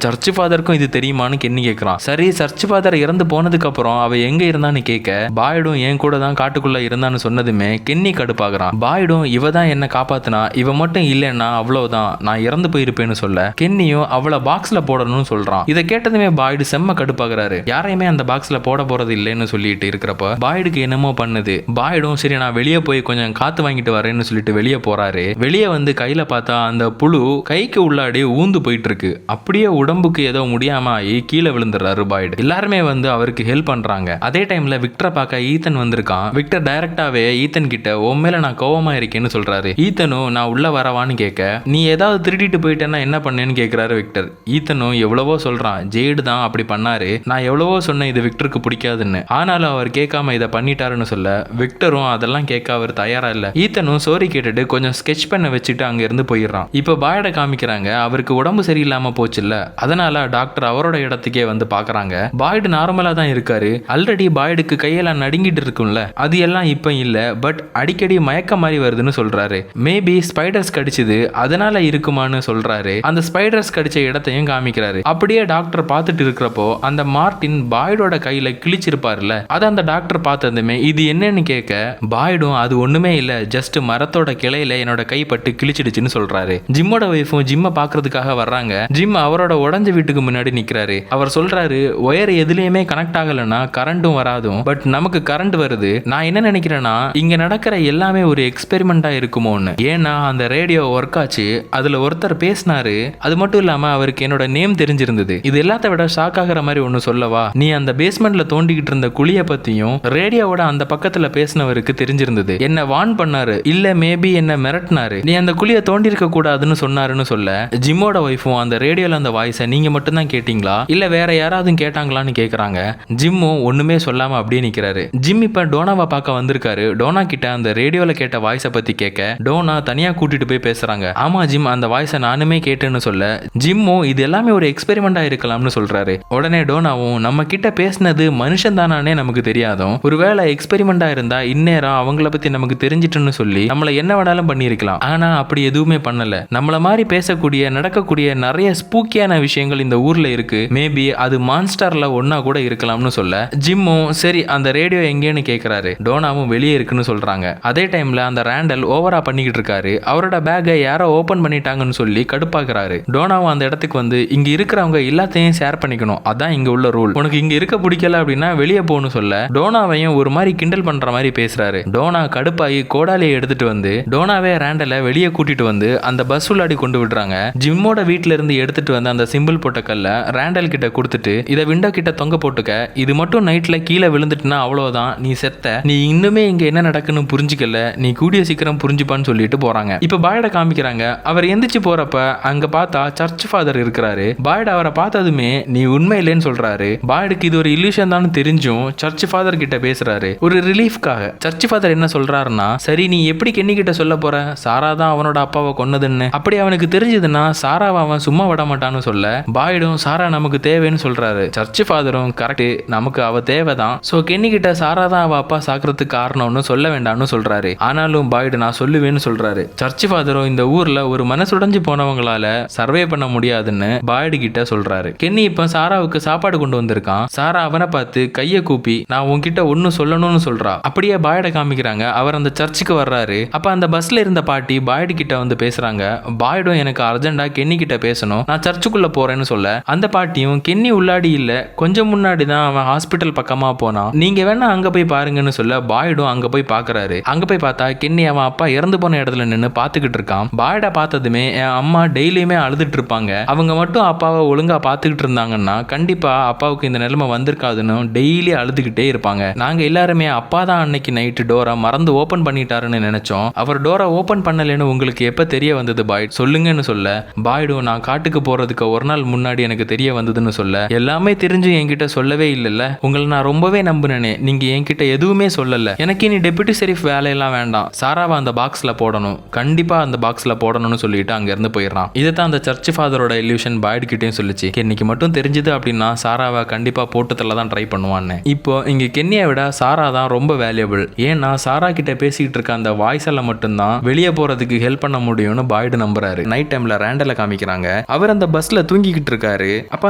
சர்ச் ஃபாதருக்கும் இது தெரியுமான்னு கென்னி கேட்கறான். சரி சர்ச் ஃபாதர் இறந்து போனதுக்கு அப்புறம் அவ எங்க இருந்தான்னு கேட்க பாய்டும் என் கூட தான் காட்டுக்குள்ள இருந்தான்னு சொன்னதுமே கென்னி கடுப்பாகிறான். பாய்டும் இவ தான் என்ன காப்பாத்தினா, இவ மட்டும் இல்லைன்னா அவ்வளவுதான் நான் இறந்து போயிருப்பேன்னு சொல்ல கென்னியும் அவளை பாக்ஸ்ல போடணும்னு சொல்றான். இதை கேட்டதுமே பாய்டு செம்ம கடுப்பாகிறாரு. யாரையுமே அந்த பாக்ஸ்ல போட போறது இல்லைன்னு சொல்லிட்டு இருக்கிறப்ப பாய்டுக்கு என்னமோ பண்ணுது. பாய்டும் சரி நான் வெளியே போய் கொஞ்சம் காத்து வாங்கிட்டு வரேன்னு சொல்லிட்டு வெளியே போறாரு. வெளியே வந்து கையில பார்த்தா அந்த புழு கைக்கு உள்ளாடி ஊந்து போயிட்டு இருக்கு. அப்படியே உடம்புக்கு ஏதோ முடியாம ஆகி கீழே விழுந்துடுறாரு பாய்டு. எல்லாருமே வந்து அவருக்கு ஹெல்ப் பண்றாங்க. அதே டைம்ல விக்டரை பார்க்க ஈத்தன் வந்திருக்கான். விக்டர் டைரக்டாவே ஈத்தன் கிட்ட உன் மேல நான் கோவமா இருக்கேன்னு சொல்றாரு. ஈத்தனும் நான் உள்ள வரவான்னு கேட்க நீ ஏதாவது திருடிட்டு போயிட்டேன்னா என்ன பண்ணேன்னு கேட்கிறாரு விக்டர். ஈத்தனும் எவ்வளவோ சொல்றான் ஜேடு தான் அப்படி பண்ணாரு, நான் எவ்வளவோ சொன்னேன் இது விக்டருக்கு பிடிக்காதுன்னு, ஆனாலும் அவர் கேட்காம இதை பண்ணிட்டாருன்னு சொல்ல விக்டரும் அதெல்லாம் கேட்க அவர் தயாரா இல்ல. ஈத்தனும் சோரி கேட்டுட்டு கொஞ்சம் ஸ்கெட்ச் பண்ண வச்சுட்டு அங்க இருந்து போயிடுறான். இப்ப பாய்ட காமிக்கிறாங்க. அவருக்கு உடம்பு சரியில்லாம போச்சுல்ல, அதனால டாக்டர் அவரோட இடத்துக்கே வந்து பாக்குறாங்க. பாய்டு நார்மலா தான் இருக்காரு. ஆல்ரெடி பாய்டுக்கு கையெல்லாம் நடுங்கிட்டு இருக்கும்ல, அது எல்லாம் இப்ப இல்ல, பட் அடிக்கடி மயக்க மாதிரி வருதுன்னு சொல்றாரு. மேபி ஸ்பைடர்ஸ் கடிச்சது அதனால இருக்குமான்னு சொல்றாரு. அந்த ஸ்பைடர்ஸ் கடிச்ச இடத்தையும் காமிக்கிறாரு. அப்படியே டாக்டர் பார்த்துட்டு இருக்கிறப்போ அந்த மார்டின் பாய்டோட கையில கிழிச்சிருப்பாருல, அதை அந்த டாக்டர் பார்த்ததுமே இது என்னன்னு கேட்க பாய்டும் அது ஒண்ணுமே இல்ல, ஜஸ்ட் மரத்தோட கிளையில என்னோட கை பட்டு கிழிச்சிடுச்சுன்னு சொல்றாரு. ஜிம்மோட வைஃபும் ஜிம்மை பாக்குறதுக்காக வர்றாங்க. ஜிம் அவரோட உடஞ்ச வீட்டுக்கு முன்னாடி நிக்கிறாரு. அவர் சொல்றாரு ஒயர் எதுலயுமே கனெக்ட் ஆகலன்னா கரண்டும் வராதும், பட் நமக்கு கரண்ட் வருது. நான் என்ன நினைக்கிறேன்னா இங்க நடக்கிற எல்லாமே ஒரு எக்ஸ்பெரிமெண்டா இருக்குமோன்னு. ஏன்னா அந்த ரேடியோ ஒர்க் ஆச்சு, அதுல ஒருத்தர் பேசினாரு, அது மட்டும் இல்லாம அவருக்கு என்னோட நேம் தெரிஞ்சிருந்தது. இது எல்லாத்த விட ஷாக் ஆகிற மாதிரி ஒன்னு சொல்லவா, நீ அந்த பேஸ்மெண்ட்ல தோண்டிக்கிட்டு இருந்த குழிய பத்தியும் ரேடியோவோட அந்த பக்கத்துல பேசினவருக்கு தெரிஞ்சிருந்தது. என்ன வார்ன் பண்ணாரு, இல்ல மேபி என்ன மிரட்டினாரு, நீ அந்த குழிய தோண்டி இருக்க கூடாதுன்னு சொன்னாருன்னு சொல்ல ஜிம்மோட வைஃபும் அந்த ரேடியோல அந்த வாய்ஸை நீங்க மட்டும் தான் கேட்டீங்களா இல்ல வேற யாராவது கேட்டாங்களான்னு கேக்குறாங்க. ஜிம்மும் ஒண்ணுமே சொல்லாம அப்படியே நிக்கிறாரு. ஜிம் இப்ப டோனாவை பார்க்க வந்திருக்காரு. டோனா கிட்ட அந்த ரேடியோல கேட்ட வாய்ஸை பத்தி கேட்க டோனா தனியா கூட்டிட்டு போய் பேசுறாங்க. ஆமா ஜிம் அந்த வாய்ஸை நானுமே கேட்டேன்னு சொல்ல ஜிம்மும் இது எல்லாமே ஒரு எக்ஸ்பெரிமெண்டா இருக்கலாம்னு சொல்றாரு. உடனே டோனாவும் நம்ம கிட்ட பேசினது மனுஷன் தானே நமக்கு தெரியாதும், ஒருவேளை எக்ஸ்பெரிமெண்டா இருந்தா இந்நேரம் அவங்கள பத்தி நமக்கு தெரிஞ்சிட்டுன்னு சொல்லி நம்மள என்ன வேணாலும் பண்ணிருக்கலாம். ஆனா அப்படி எதுவுமே பண்ணல. நம்மள மாதிரி பேசக்கூடிய நடக்கக்கூடிய நிறைய ஸ்பூக்கியான விஷயங்கள் இந்த ஊர்ல இருக்கு, மேபி அது மான்ஸ்டர்ல ஒன்னா கூட இருக்கலாம்னு சொல்ல ஜிம்மும் சரி அந்த ரேடியோ எங்கேன்னு கேக்குறாரு. டோனாவும் வெளியே இருக்குன்னு சொல்றாங்க. அதே டைம்ல அந்த ரேண்டல் ஓவரா பண்ணிக்கிட்டு இருக்காரு. அவரோட பேக்கை யாரோ ஓபன் பண்ணிட்டாங்கன்னு சொல்லி கடுப்பாக்குறாரு. டோனாவும் அந்த இடத்துக்கு வந்து இங்க இருக்கிறவங்க எல்லாத்தையும் ஷேர் பண்ணிக்கணும், அதான் இங்க உள்ள ரூல், உனக்கு இங்க இருக்க பிடிக்கல அப்படின்னா வெளியே போகணும்னு சொல்ல டோனாவையும் ஒரு மாதிரி கிண்டல் பண்ற மாதிரி பேசுறாரு. டோனா கடுப்பாகி கோடாலியை எடுத்துட்டு வந்து டோனாவே ரேண்டலை வெளியே கூட்டிட்டு வந்து அந்த பஸ் உள்ளாடி கொண்டு விடுறாங்க. ஜிம்மோட வீட்டுல இருந்து எடுத்துட்டு வந்து அந்த சிம்பிள் போட்ட கல்ல ரேண்டல் கிட்ட கொடுத்துட்டு இதை விண்டோ கிட்ட தொங்க போட்டுக்க, இது மட்டும் நைட்ல கீழே விழுந்துட்டுனா அவ்வளவுதான் நீ செத்த, நீ இன்னுமே இங்க என்ன நடக்குன்னு புரிஞ்சுக்கல, நீ கூடிய சீக்கிரம் புரிஞ்சுப்பான்னு சொல்லிட்டு போறாங்க. இப்ப பாய்ட காமிக்கிறாங்க. அவர் எந்திரிச்சு போறப்ப அங்க பார்த்தா சர்ச் ஃபாதர் இருக்கிறாரு. பாய்டு அவரை பார்த்ததுமே நீ உண்மை இல்லைன்னு சொல்றாரு. பாய்டுக்கு இது ஒரு இல்லூஷன் தான் தெரிஞ்சும் சர்ச் ஃபாதர் கிட்ட பேசுறாரு ஒரு ரிலீஃப்காக. சர்ச் ஃபாதர் என்ன சொல்றாருன்னா சரி நீ எப்படி கென்னி கிட்ட சொல்ல போற, சாரா தான் அவனோட அப்பாவை கொன்னதுன்னு, அப்படி அவனுக்கு தெரிஞ்சதுன்னா சாராவை அவன் சும்மா விட மாட்டான்னு சொல்ல பாய்டும் சாரா நமக்கு தேவைன்னு சொல்றாரு. சர்ச் ஃபாதரும் கரெக்ட், நமக்கு அவ தேவைதான், சோ கென்னி கிட்ட சாரா தான் அவ அப்பா சாக்குறதுக்கு காரணம்னு சொல்ல வேண்டாம்னு சொல்றாரு. ஆனாலும் பாய்டு நான் சொல்லுவேன்னு சொல்றாரு. சர்ச் ஃபாதரும் இந்த ஊர்ல ஒரு மனசுடைஞ்சு போனவங்களால சர்வே பண்ண முடியாதுன்னு பாய்டு கிட்ட சொல்றாரு. கென்னி இப்ப சாராவுக்கு சாப்பாடு கொண்டு வந்திருக்கான். சாரா அவனை பார்த்து கைய கூப்பி நான் உன்கிட்ட ஒன்னு சொல்லணும்னு சொல்றா. அப்படியே பாய்ட காமிக்கிறாங்க. அவர் அந்த சர்ச்சுக்கு வர்றாரு. அப்ப அந்த பஸ்ல இருந்த பாட்டி பாய்டு கிட்ட வந்து பேசுறாங்க. பாய்டும் எனக்கு அர்ஜென்டா கென்னி கிட்ட பேசணும், நான் சர்ச்சுக்குள்ள போறேன்னு சொல்ல அந்த பாட்டியும் கென்னி உள்ளாடி இல்ல, கொஞ்சம் முன்னாடி தான் அவன் ஹாஸ்பிட்டல் பக்கமா போனான், நீங்க வேணா அங்க போய் பாருங்கன்னு சொல்ல பாய்டும் அங்க போய் பாக்குறாரு. அங்க போய் பார்த்தா கென்னி அவன் அப்பா இறந்து போன இடத்துல நின்னு பாத்துக்கிட்டு இருக்கான். பாய்ட பார்த்ததுமே பண்ணதுமே என் அம்மா டெய்லியுமே அழுதுட்டு இருப்பாங்க, அவங்க மட்டும் அப்பாவை ஒழுங்கா பாத்துக்கிட்டு இருந்தாங்கன்னா கண்டிப்பா அப்பாவுக்கு இந்த நிலைமை வந்திருக்காதுன்னு டெய்லி அழுதுகிட்டே இருப்பாங்க. நாங்க எல்லாருமே அப்பா தான் அன்னைக்கு நைட்டு டோரை மறந்து ஓபன் பண்ணிட்டாருன்னு நினைச்சோம். அவர் டோரை ஓபன் பண்ணலன்னு உங்களுக்கு எப்ப தெரிய வந்தது பாய்ட் சொல்லுங்கன்னு சொல்ல, பாய்டும் நான் காட்டுக்கு போறதுக்கு ஒரு நாள் முன்னாடி எனக்கு தெரிய வந்ததுன்னு சொல்ல, எல்லாமே தெரிஞ்சு என்கிட்ட சொல்லவே இல்லைல்ல, உங்களை நான் ரொம்பவே நம்புனேனே, நீங்க என்கிட்ட எதுவுமே சொல்லல, எனக்கு இனி டெபுட்டி ஷெரீஃப் வேலையெல்லாம் வேண்டாம், சாராவை அந்த பாக்ஸ்ல போடணும், கண்டிப்பா அந்த பாக்ஸ்ல போடணும்னு சொல்லிட்டு அங்க இருந்து போயிடுறான். இதைத்தான் அந்த சர்ச் ஃபாதரோட இல்யூஷன் பாய்ட் கிட்டேயும் சொல்லிச்சு. இன்னைக்கு மட்டும் தெரிஞ்சது அப்படின்னா சாராவை கண்டிப்பா போட்டதுல தான் ட்ரை பண்ணுவான்னு. இப்போ இங்க கென்னியை விட சாரா தான் ரொம்ப வேல்யூபிள். ஏன்னா சாரா கிட்ட பேசிட்டு இருக்க அந்த வாய்ஸால மட்டும்தான் வெளியே போறதுக்கு ஹெல்ப் பண்ண முடியும்னு பாய்டு நம்புறாரு. நைட் டைம்ல ரேண்டல காமிக்கிறாங்க. அவர் அந்த பஸ்ல தூங்கிக்கிட்டு இருக்காரு. அப்ப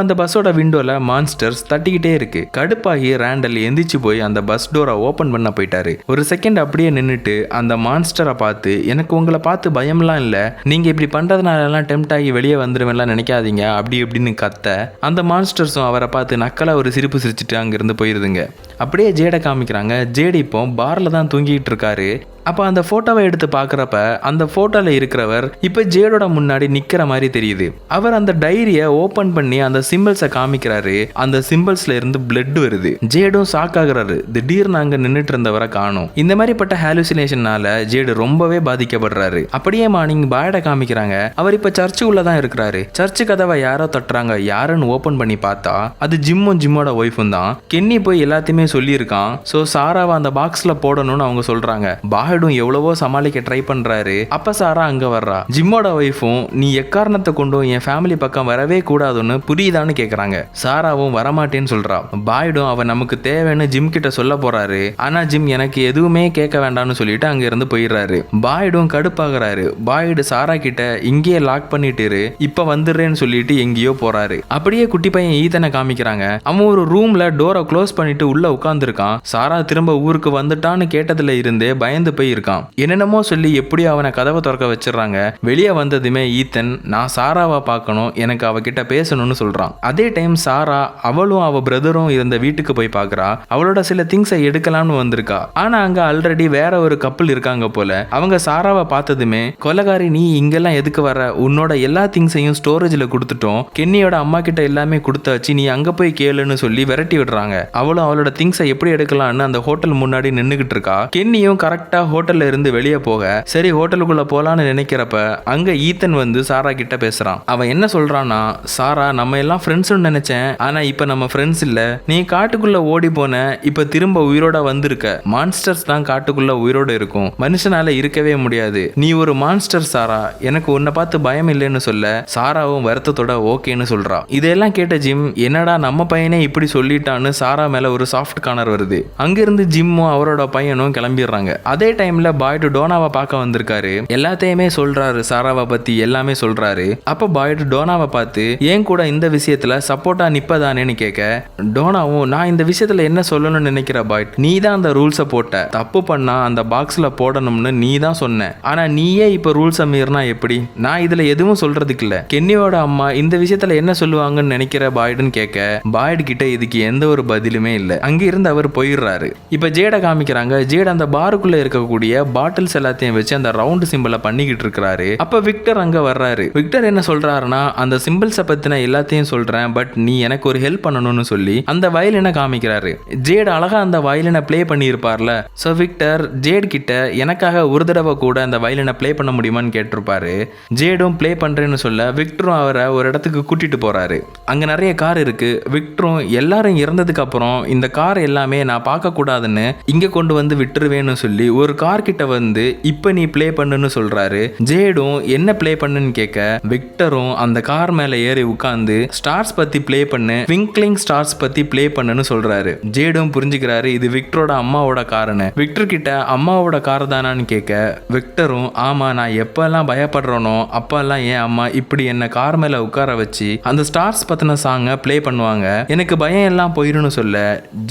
அந்த பஸ்ஸோட விண்டோல மான்ஸ்டர்ஸ் தட்டிக்கிட்டே இருக்கு. கடுப்பாகி ரேண்டல் எந்திரிச்சு போய் அந்த பஸ் டோரை ஓபன் பண்ண போயிட்டாரு. ஒரு செகண்ட் அப்படியே நின்னுட்டு அந்த மான்ஸ்டரை பார்த்து, எனக்கு உங்களை பார்த்து பயம்லாம் இல்ல, நீங்க இப்படி பண்றதுனால எல்லாம் டெம்ட் ஆகி வெளியே வந்துருவேன்லாம் நினைக்காதீங்க அப்படி இப்படின்னு கத்த, அந்த மான்ஸ்டர்ஸும் அவரை பார்த்து நக்கலா ஒரு சிரிப்பு சிரிச்சுட்டு அங்கிருந்து போயிருதுங்க. அப்படியே ஜேடை காமிக்கிறாங்க. ஜேடி இப்போ பார்ல தான் தூங்கிட்டு இருக்காரு. அப்போ அந்த போட்டோவை எடுத்து பார்க்குறப்ப அந்த போட்டோவில் இருக்கிறவர் இப்போ ஜேடோட முன்னாடி நிற்கிற மாதிரி தெரியுது. அவர் அந்த டைரியை ஓப்பன் பண்ணி அந்த சிம்பிள்ஸை காமிக்கிறாரு. அந்த சிம்பிள்ஸ்ல இருந்து பிளட் வருது. ஜேடும் ஷாக் ஆகுறாரு. திடீர்னு அங்கே நின்றுட்டு இருந்தவரை காணும். இந்த மாதிரிப்பட்ட ஹாலுசினேஷனால ஜேடு ரொம்பவே பாதிக்கப்படுறாரு. அப்படியே மார்னிங் பாய்டை காமிக்கிறாங்க. அவர் இப்போ சர்ச்சுக்குள்ள தான் இருக்கிறாரு. சர்ச்சு கதவை யாரோ தட்டுறாங்க. யாருன்னு ஓப்பன் பண்ணி பார்த்தா அது ஜிம்மோட ஒய்ஃபும் தான். கென்னி போய் எல்லாத்தையுமே சொல்லியிருக்கான். ஸோ சாராவை அந்த பாக்ஸில் போடணும்னு அவங்க சொல்றாங்க. பாய்டும் எவ்வளவோ சமாளிக்க ட்ரை பண்றாரு. அப்ப சாரா அங்க வர்றா. ஜிம்மோட ஒய்ஃபும் நீ எக்காரணத்தை கொண்டும் என் ஃபேமிலி பக்கம் வரவே கூடாதுன்னு புரியுதான்னு கேக்குறாங்க. சாராவும் வரமாட்டேன்னு சொல்றா. பாய்டும் அவன் நமக்கு தேவைன்னு ஜிம் கிட்ட சொல்ல போறாரு. ஆனா ஜிம் எனக்கு எதுவுமே கேட்க வேண்டாம்னு சொல்லிட்டு அங்க இருந்து போயிடுறாரு. பாய்டும் கடுப்பாகிறாரு. பாய்டு சாரா கிட்ட இங்கேயே லாக் பண்ணிட்டு இப்ப வந்துடுறேன்னு சொல்லிட்டு எங்கேயோ போறாரு. அப்படியே குட்டி பையன் ஈத்தனை காமிக்கிறாங்க. அவன் ஒரு ரூம்ல டோரை க்ளோஸ் பண்ணிட்டு உள்ள உட்கார்ந்துருக்கான். சாரா திரும்ப ஊருக்கு வந்துட்டான்னு கேட்டதுல இருந்தே பயந்து போய் இருக்கான். என்னென்னமோ சொல்லி எப்படியோ அவனை கதவை திறக்க வச்சிடறாங்க. வெளியே வந்ததுமே ஈத்தன் நான் சாராவை பார்க்கணும், எனக்கு அவகிட்ட பேசணும்னு சொல்றான். அதே டைம் சாரா அவளும் அவ பிரதரும் இருந்த வீட்டுக்கு போய் பார்க்கறா. அவளோட சில திங்ஸை எடுக்கலாம்னு வந்திருக்கா. ஆனா அங்க ஆல்ரெடி வேற ஒரு கப்பல் இருக்காங்க போல. அவங்க சாராவை பார்த்ததுமே கொலகாரி நீ இங்கெல்லாம் எதுக்கு வர, உன்னோட எல்லா திங்ஸையும் ஸ்டோரேஜ்ல கொடுத்துட்டோம், கென்னியோட அம்மா கிட்ட எல்லாமே கொடுத்தாச்சு, நீ அங்க போய் கேளுன்னு சொல்லி விரட்டி விடுறாங்க. அவளும் அவளோட திங்ஸை எப்படி எடுக்கலாம்னு அந்த ஹோட்டல் முன்னாடி நின்னுகிட்டு இருக்கா. கென்னியும் கரெக்டா ஹோட்டல்ல இருந்து வெளியே போக சரி ஹோட்டலுக்குள்ள போலான்னு நினைக்கிறப்ப அங்க ஈத்தன் வந்து சாரா கிட்ட பேசுறான். அவன் என்ன சொல்றான்னா, சாரா நம்ம எல்லாம் ஃப்ரெண்ட்ஸ்னு நினைச்சேன், ஆனா இப்ப நம்ம ஃப்ரெண்ட்ஸ் இல்ல, நீ காட்டுக்குள்ள ஓடி போன, இப்ப திரும்ப உயிரோட வந்திருக்க, மான்ஸ்டர்ஸ் தான் காட்டுக்குள்ள உயிரோட இருக்கும், மனுஷனால இருக்கவே முடியாது, நீ ஒரு மான்ஸ்டர் சாரா, எனக்கு உன்னை பார்த்து பயம் இல்லைன்னு சொல்ல சாராவும் வருத்தத்தோட ஓகேன்னு சொல்றா. இதெல்லாம் கேட்ட ஜிம் என்னடா நம்ம பையனே இப்படி சொல்லிட்டான்னு சாரா மேல ஒரு சாஃப்ட் கார்னர் வருது. அங்கிருந்து ஜிம்மும் அவரோட பையனும் கிளம்பிடுறாங்க. அதே டைம்ல பாய்டு டோனாவை பார்க்க வந்திருக்காரு. எல்லாத்தையுமே சொல்றாரு, சாராவை பத்தி எல்லாமே சொல்றாரு. அப்ப பாய்டு டோனாவை பார்த்து ஏன் கூட இந்த விஷயத்துல சப்போர்ட்டா நிப்பதானேன்னு கேட்க, டோனாவும் நான் இந்த விஷயத்துல என்ன சொல்லணும்னு நினைக்கிற பாய்ட், நீ தான் அந்த ரூல்ஸை போட்ட, தப்பு பண்ணா அந்த பாக்ஸ்ல போடணும்னு நீ தான் சொன்ன, ஆனா நீயே இப்ப ரூல்ஸை மீறினா எப்படி, நான் இதுல எதுவும் சொல்றதுக்கு இல்ல, கென்னியோட அம்மா இந்த விஷயத்துல என்ன சொல்லுவாங்கன்னு நினைக்கிற பாய்டுன்னு கேட்க, பாய்டு கிட்ட இதுக்கு எந்த ஒரு பதிலுமே இல்ல. அங்க இருந்து அவர் போயிடுறாரு. இப்ப ஜேட காமிக்கிறாங்க. ஜேட அந்த பாருக்குள்ள இருக்கக்கூடிய பாட்டில்ஸ் எல்லாத்தையும் வச்சு அந்த ரவுண்ட் சிம்பிளை பண்ணிக்கிட்டு இருக்காரு. அப்ப விக்டர் அங்க வர்றாரு. விக்டர் என்ன சொல்றாருன்னா, அந்த சிம்பிள்ஸை பத்தின எல்லாத்தையும் சொல்றேன், பட் நீ எனக்கு ஒரு ஹெல்ப் பண்ணணும்னு சொல்லி அந்த வயலினை காமிக்கிறாரு. ஜேட் அழகா அந்த வயலினை பிளே பண்ணி இருப்பார்ல. சோ விக்டர் ஜேட் கிட்ட எனக்காக ஒரு தடவை கூட அந்த வயலினை பிளே பண்ண முடியுமான்னு கேட்டிருப்பாரு. ஜேடும் பிளே பண்றேன்னு சொல்ல விக்டரும் அவரை ஒரு இடத்துக்கு கூட்டிட்டு போறாரு. அங்க நிறைய கார் இருக்கு. விக்டரும் எல்லாரும் இறந்ததுக்கு அப்புறம் இந்த கார் எல்லாமே நான் பார்க்க கூடாதுன்னு இங்க கொண்டு வந்து விட்டுருவேன்னு சொல்லி ஒரு கார் கிட்ட வந்து இப்ப நீ பிளே பண்ணுன்னு சொல்றாரு. ஜேடும் என்ன பிளே பண்ணுன்னு கேட்க விக்டரும் அந்த கார் மேல ஏறி உட்கார்ந்து ஸ்டார்ஸ் பத்தி பிளே பண்ணு, ட்விங்க்லிங் ஸ்டார்ஸ் பத்தி பிளே பண்ணுன்னு சொல்றாரு. ஜேடும் புரிஞ்சுக்கிறாரு இது விக்டரோட அம்மாவோட காருன்னு. விக்டர் கிட்ட அம்மாவோட கார் தானான்னு கேட்க விக்டரும் ஆமா நான் எப்பெல்லாம் பயப்படுறனோ அப்பெல்லாம் என் அம்மா இப்படி என்ன கார் மேல உட்கார வச்சு அந்த ஸ்டார்ஸ் பத்தின சாங்க பிளே பண்ணுவாங்க, எனக்கு பயம் எல்லாம் போயிருன்னு சொல்ல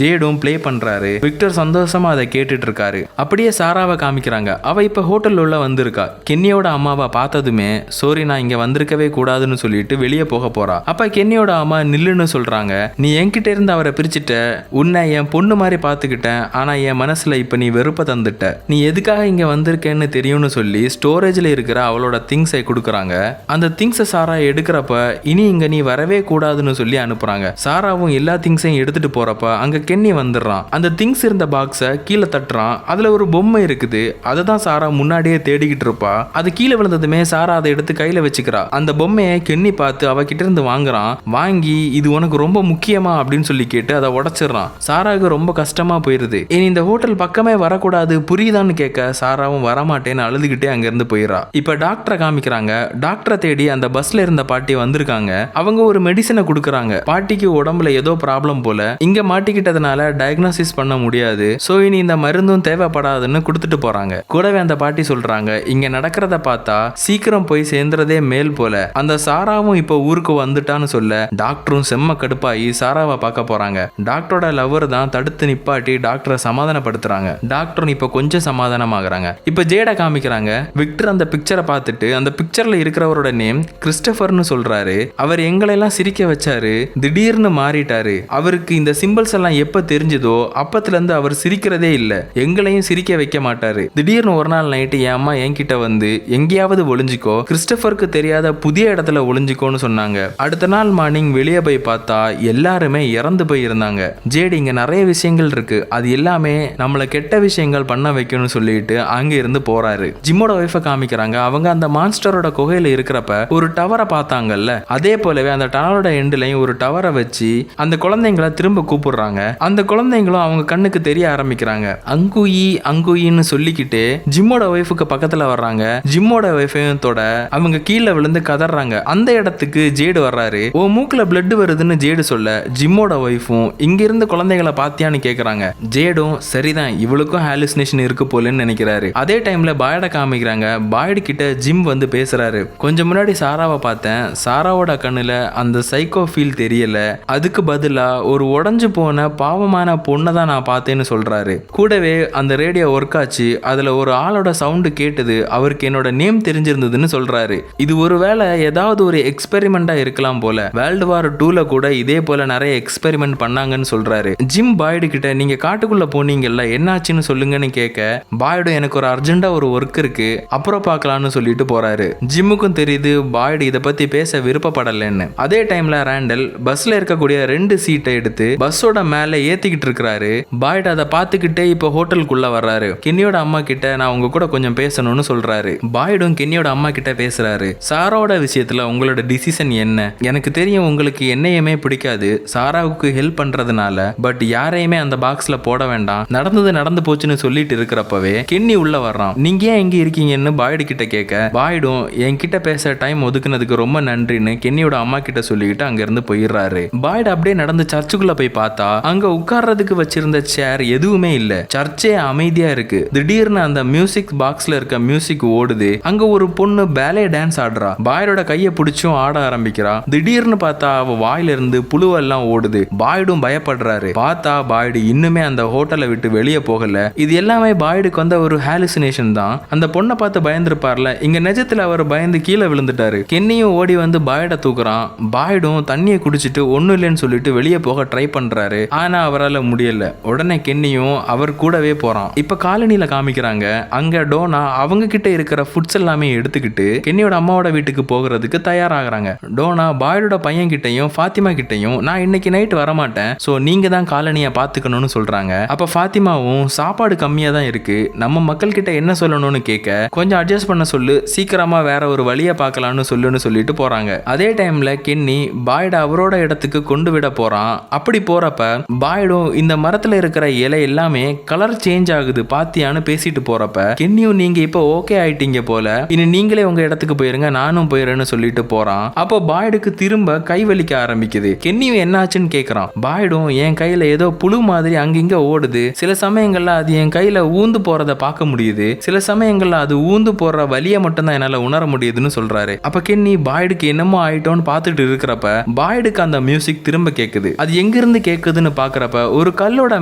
ஜேடும் பிளே பண்றாரு. விக்டர் சந்தோஷமா அதை கேட்டுட்டு இருக்காரு. அப்படியே சாரா சாராவை காமிக்கிறாங்க. அவ இப்ப ஹோட்டல் உள்ள வந்திருக்கா. கென்னியோட அம்மாவை பார்த்ததுமே சோரி நான் இங்க வந்திருக்கவே கூடாதுன்னு சொல்லிட்டு வெளியே போக போறா. அப்ப கென்னியோட அம்மா நில்லுன்னு சொல்றாங்க. நீ என்கிட்ட இருந்து அவரை பிரிச்சுட்ட, உன்னை என் பொண்ணு மாதிரி பாத்துக்கிட்டேன், ஆனா என் மனசுல இப்ப நீ வெறுப்ப தந்துட்ட, நீ எதுக்காக இங்க வந்திருக்கேன்னு தெரியும்னு சொல்லி ஸ்டோரேஜ்ல இருக்கிற அவளோட திங்ஸை கொடுக்குறாங்க. அந்த திங்ஸை சாரா எடுக்கிறப்ப இனி இங்க நீ வரவே கூடாதுன்னு சொல்லி அனுப்புறாங்க. சாராவும் எல்லா திங்ஸையும் எடுத்துட்டு போறப்ப அங்க கென்னி வந்துடுறான். அந்த திங்ஸ் இருந்த பாக்ஸை கீழே தட்டுறான். அதுல ஒரு பொம்மை இருக்குது. அதை தான் சாரா முன்னாடியே தேடிக்கிட்டு இருப்பா. அது கீழே விழுந்ததுமே சாரா அதை எடுத்து கையில வச்சுக்கிறா. அந்த பொம்மையை கென்னி பார்த்து அவகிட்ட இருந்து வாங்குறான். வாங்கி இது உனக்கு ரொம்ப முக்கியமா அப்படின்னு சொல்லி கேட்டு அதை உடைச்சிடறான். சாராவுக்கு ரொம்ப கஷ்டமா போயிருது. இனி இந்த ஹோட்டல் பக்கமே வரக்கூடாது புரியுதான்னு கேட்க சாராவும் வரமாட்டேன்னு அழுதுகிட்டே அங்க இருந்து போயிடறா. இப்ப டாக்டரை காமிக்கிறாங்க. டாக்டரை தேடி அந்த பஸ்ல இருந்த பாட்டி வந்திருக்காங்க. அவங்க ஒரு மெடிசனை கொடுக்குறாங்க. பாட்டிக்கு உடம்புல ஏதோ ப்ராப்ளம் போல, இங்க மாட்டிக்கிட்டதுனால டயக்னோசிஸ் பண்ண முடியாது, சோ இனி இந்த மருந்தும் தேவைப்படாதுன்னு கொடுத்துட்டு போறாங்க. கூடவே அந்த பாட்டி சொல்றாங்க, இங்க நடக்கிறத பார்த்தா சீக்கிரம் போய் சேர்ந்துறதே மேல் போல. அந்த சாராவும் இப்ப ஊருக்கு வந்துட்டான்னு சொல்ல டாக்டரும் செம்ம கடுப்பாயி சாராவை பார்க்க போறாங்க. டாக்டரோட லவர் தான் தடுத்து நிப்பாட்டி டாக்டரை சமாதானப்படுத்துறாங்க. டாக்டர் இப்ப கொஞ்சம் சமாதானமாகறாங்க. இப்ப ஜேட காமிக்கிறாங்க. விக்டர் அந்த பிக்சரை பார்த்துட்டு அந்த பிக்சர்ல இருக்கிறவரோட நேம் கிறிஸ்டபர்னு சொல்றாரு. அவர் எங்களெல்லாம் சிரிக்க வச்சாரு, திடீர்னு மாறிட்டாரு. அவருக்கு இந்த சிம்பிள்ஸ் எல்லாம் எப்ப தெரிஞ்சதோ அப்பத்துல இருந்து அவர் சிரிக்கிறதே இல்ல, எங்களையும் சிரிக்க வைக்க மாட்டாரு. திடீர்னு ஒரு நாள் நைட்டு என் அம்மா என்கிட்ட வந்து எங்கேயாவது ஒளிஞ்சிக்கோ, கிறிஸ்டபருக்கு தெரியாத புதிய இடத்துல ஒளிஞ்சிக்கோன்னு சொன்னாங்க. அடுத்த நாள் மார்னிங் வெளியே போய் பார்த்தா எல்லாருமே இறந்து போய் இருந்தாங்க. ஜேடி இங்க நிறைய விஷயங்கள் இருக்கு, அது எல்லாமே நம்மள கெட்ட விஷயங்கள் பண்ண வைக்கணும்னு சொல்லிட்டு அங்க இருந்து போறாரு. ஜிம்மோட ஒய்ஃபை காமிக்கிறாங்க. அவங்க அந்த மான்ஸ்டரோட குகையில இருக்கிறப்ப ஒரு டவரை பார்த்தாங்கல்ல, அதே போலவே அந்த டவரோட எண்ட்லயும் ஒரு டவரை வச்சு அந்த குழந்தைங்களை திரும்ப கூப்பிடுறாங்க. அந்த குழந்தைங்களும் அவங்க கண்ணுக்கு தெரிய ஆரம்பிக்கிறாங்க. அங்குயி அங்குயின்னு சொல்லிக்கிட்டு ஜிம்மோட ஒய்ஃபுக்கு பக்கத்துல வர்றாங்க. ஜிம்மோட ஒய்ஃபையும் தொட அவங்க கீழே விழுந்து கதறாங்க. அந்த இடத்துக்கு ஜேடு வர்றாரு. ஓ மூக்குல பிளட் வருதுன்னு ஜேடு சொல்ல ஜிம்மோட ஒய்ஃபும் இங்க இருந்து குழந்தைகளை பாத்தியான்னு கேக்குறாங்க. ஜேடும் சரிதான் இவளுக்கும் ஹாலுசினேஷன் இருக்கு போலன்னு நினைக்கிறாரு. அதே டைம்ல பாய்ட காமிக்கிறாங்க. பாய்டு கிட்ட ஜிம் வந்து பேசுறாரு. கொஞ்சம் முன்னாடி சாராவை பார்த்தேன், சாராவோட கண்ணுல அந்த சைக்கோ ஃபீல் தெரியல, அதுக்கு பதிலா ஒரு உடஞ்சு போன பாவமான பொண்ணை தான் நான் பார்த்தேன்னு சொல்றாரு. கூடவே அந்த ரேடியோ ஒர்க் ஆச்சு, அதுல ஒரு ஆளோட சவுண்டு கேட்டது, அவருக்கு என்னோட நேம் தெரிஞ்சிருந்ததுன்னு சொல்றாரு. இது ஒருவேளை ஏதாவது ஒரு எக்ஸ்பெரிமெண்டா இருக்கலாம் போல. வேர்ல்டு வார் 2ல கூட இதே போல நிறைய எக்ஸ்பெரிமெண்ட் பண்ணாங்கன்னு சொல்றாரு. ஜிம் பாய்டு கிட்ட நீங்க காட்டுக்குள்ள போனீங்கல்ல என்னாச்சுன்னு சொல்லுங்கன்னு கேட்க பாய்டு எனக்கு ஒரு அர்ஜென்டா ஒரு ஒர்க் இருக்கு அப்புறம் பார்க்கலாம்னு சொல்லிட்டு போறாரு. ஜிம்முக்கும் தெரியுது பாய்டு இதை பத்தி பேச விருப்பப்படலன்னு. அதே டைம்ல ரேண்டல் பஸ்ல இருக்கக்கூடிய 2 சீட்டை எடுத்து பஸ்ஸோட மேல ஏத்திக்கிட்டு இருக்காரு. பாய்டு அதை பார்த்துக்கிட்டே இப்ப ஹோட்டலுக்குள்ள வர்றாரு. கென்னியோட அம்மா கிட்ட நான் உங்க கூட கொஞ்சம் பேசணும்னு சொல்றாரு. பாய்டும் கென்னியோட அம்மா கிட்ட பேசுறாரு. சாராவோட விஷயத்துல உங்களோட டிசிஷன் என்ன? எனக்கு தெரியும் உங்களுக்கு என்னையுமே பிடிக்காது சாராவுக்கு ஹெல்ப் பண்றதுனால, பட் யாரையுமே அந்த பாக்ஸ்ல போட வேண்டாம், நடந்தது நடந்து போச்சுன்னு சொல்லிட்டு இருக்கிறப்பவே கென்னி உள்ள வர்றான். நீங்க ஏன் எங்க இருக்கீங்கன்னு பாய்டு கிட்ட கேட்க பாய்டும் என்கிட்ட பேச டைம் ஒதுக்குனதுக்கு ரொம்ப நன்றின்னு கென்னியோட அம்மா கிட்ட சொல்லிக்கிட்டு அங்க இருந்து போயிடுறாரு. பாய்டு அப்படியே நடந்து சர்ச்சுக்குள்ள போய் பார்த்தா அங்க உட்கார்றதுக்கு வச்சிருந்த சேர் எதுவுமே இல்ல. சர்ச்சே அமைதியா இருக்கு. திடீர்னு அந்த மியூசிக் பாக்ஸ்ல இருக்க மியூசிக் ஓடுது. அங்க ஒரு பொண்ணு பேலே டான்ஸ் ஆடுறா. பாய்டோட கையை பிடிச்சும் ஆட ஆரம்பிக்கிறா. திடீர்னு பார்த்தா அவ வாயில இருந்து புழுவெல்லாம் ஓடுது. பாய்டும் பயப்படுறாரு. பார்த்தா பாய்டு இன்னுமே அந்த ஹோட்டலை விட்டு வெளியே போகல. இது எல்லாமே பாய்டுக்கு வந்த ஒரு ஹாலுசினேஷன் தான். அந்த பொண்ணை பார்த்து பயந்துருப்பார்ல, இங்க நிஜத்துல அவர் பயந்து கீழே விழுந்துட்டாரு. கென்னியும் ஓடி வந்து பாய்ட தூக்குறான். பாய்டும் தண்ணியை குடிச்சிட்டு ஒன்னும் இல்லைன்னு சொல்லிட்டு வெளியே போக ட்ரை பண்றாரு. ஆனா அவரால் முடியல. உடனே கென்னியும் அவர் கூடவே போறான். இப்ப காலனில காமிக்கிறாங்க. அங்க டோனா அவங்க கிட்ட இருக்கிற ஃபுட்ஸ் எல்லாமே எடுத்துக்கிட்டு கென்னியோட அம்மாவோட வீட்டுக்கு போகிறதுக்கு தயாராகிறாங்க. டோனா பாய்டோட பையன் கிட்டையும் ஃபாத்திமா கிட்டையும் நான் இன்னைக்கு நைட் வரமாட்டேன், சோ நீங்க தான் காலனியை பாத்துக்கணும்னு சொல்றாங்க. அப்ப ஃபாத்திமாவும் சாப்பாடு கம்மியா தான் இருக்கு, நம்ம மக்கள் கிட்ட என்ன சொல்லணும்னு கேட்க கொஞ்சம் அட்ஜஸ்ட் பண்ண சொல்லு, சீக்கிரமா வேற ஒரு வழியை பார்க்கலாம்னு சொல்லிட்டு போறாங்க. அதே டைம்ல கென்னி பாய்ட அவரோட இடத்துக்கு கொண்டு விட போறான். அப்படி போறப்ப பாய்டும் இந்த மரத்துல இருக்கிற இலை எல்லாமே கலர் சேஞ்ச் ஆகுது பாத்தியான்னு பேசிட்டு போறப்ப கென்னியும் நீங்க இப்ப ஓகே ஆயிட்டீங்க போல, இனி நீங்களே உங்க இடத்துக்கு போயிருங்க நானும் போயிடுறேன்னு சொல்லிட்டு போறான். அப்போ பாய்டுக்கு திரும்ப கை வலிக்க ஆரம்பிக்குது. கென்னியும் என்னாச்சுன்னு கேக்குறான். பாய்டும் என் கையில ஏதோ புழு மாதிரி அங்கிங்க ஓடுது, சில சமயங்கள்ல அது என் கையில ஊந்து போறத பார்க்க முடியுது, சில சமயங்கள்ல அது ஊந்து போற வலியை மட்டும் தான் என்னால உணர முடியுதுன்னு சொல்றாரு. அப்ப கென்னி பாய்டுக்கு என்னமோ ஆயிட்டோன்னு பார்த்துட்டு இருக்கிறப்ப பாய்டுக்கு அந்த மியூசிக் திரும்ப கேக்குது. அது எங்க இருந்து கேக்குதுன்னு பாக்குறப்ப ஒரு கல்லோட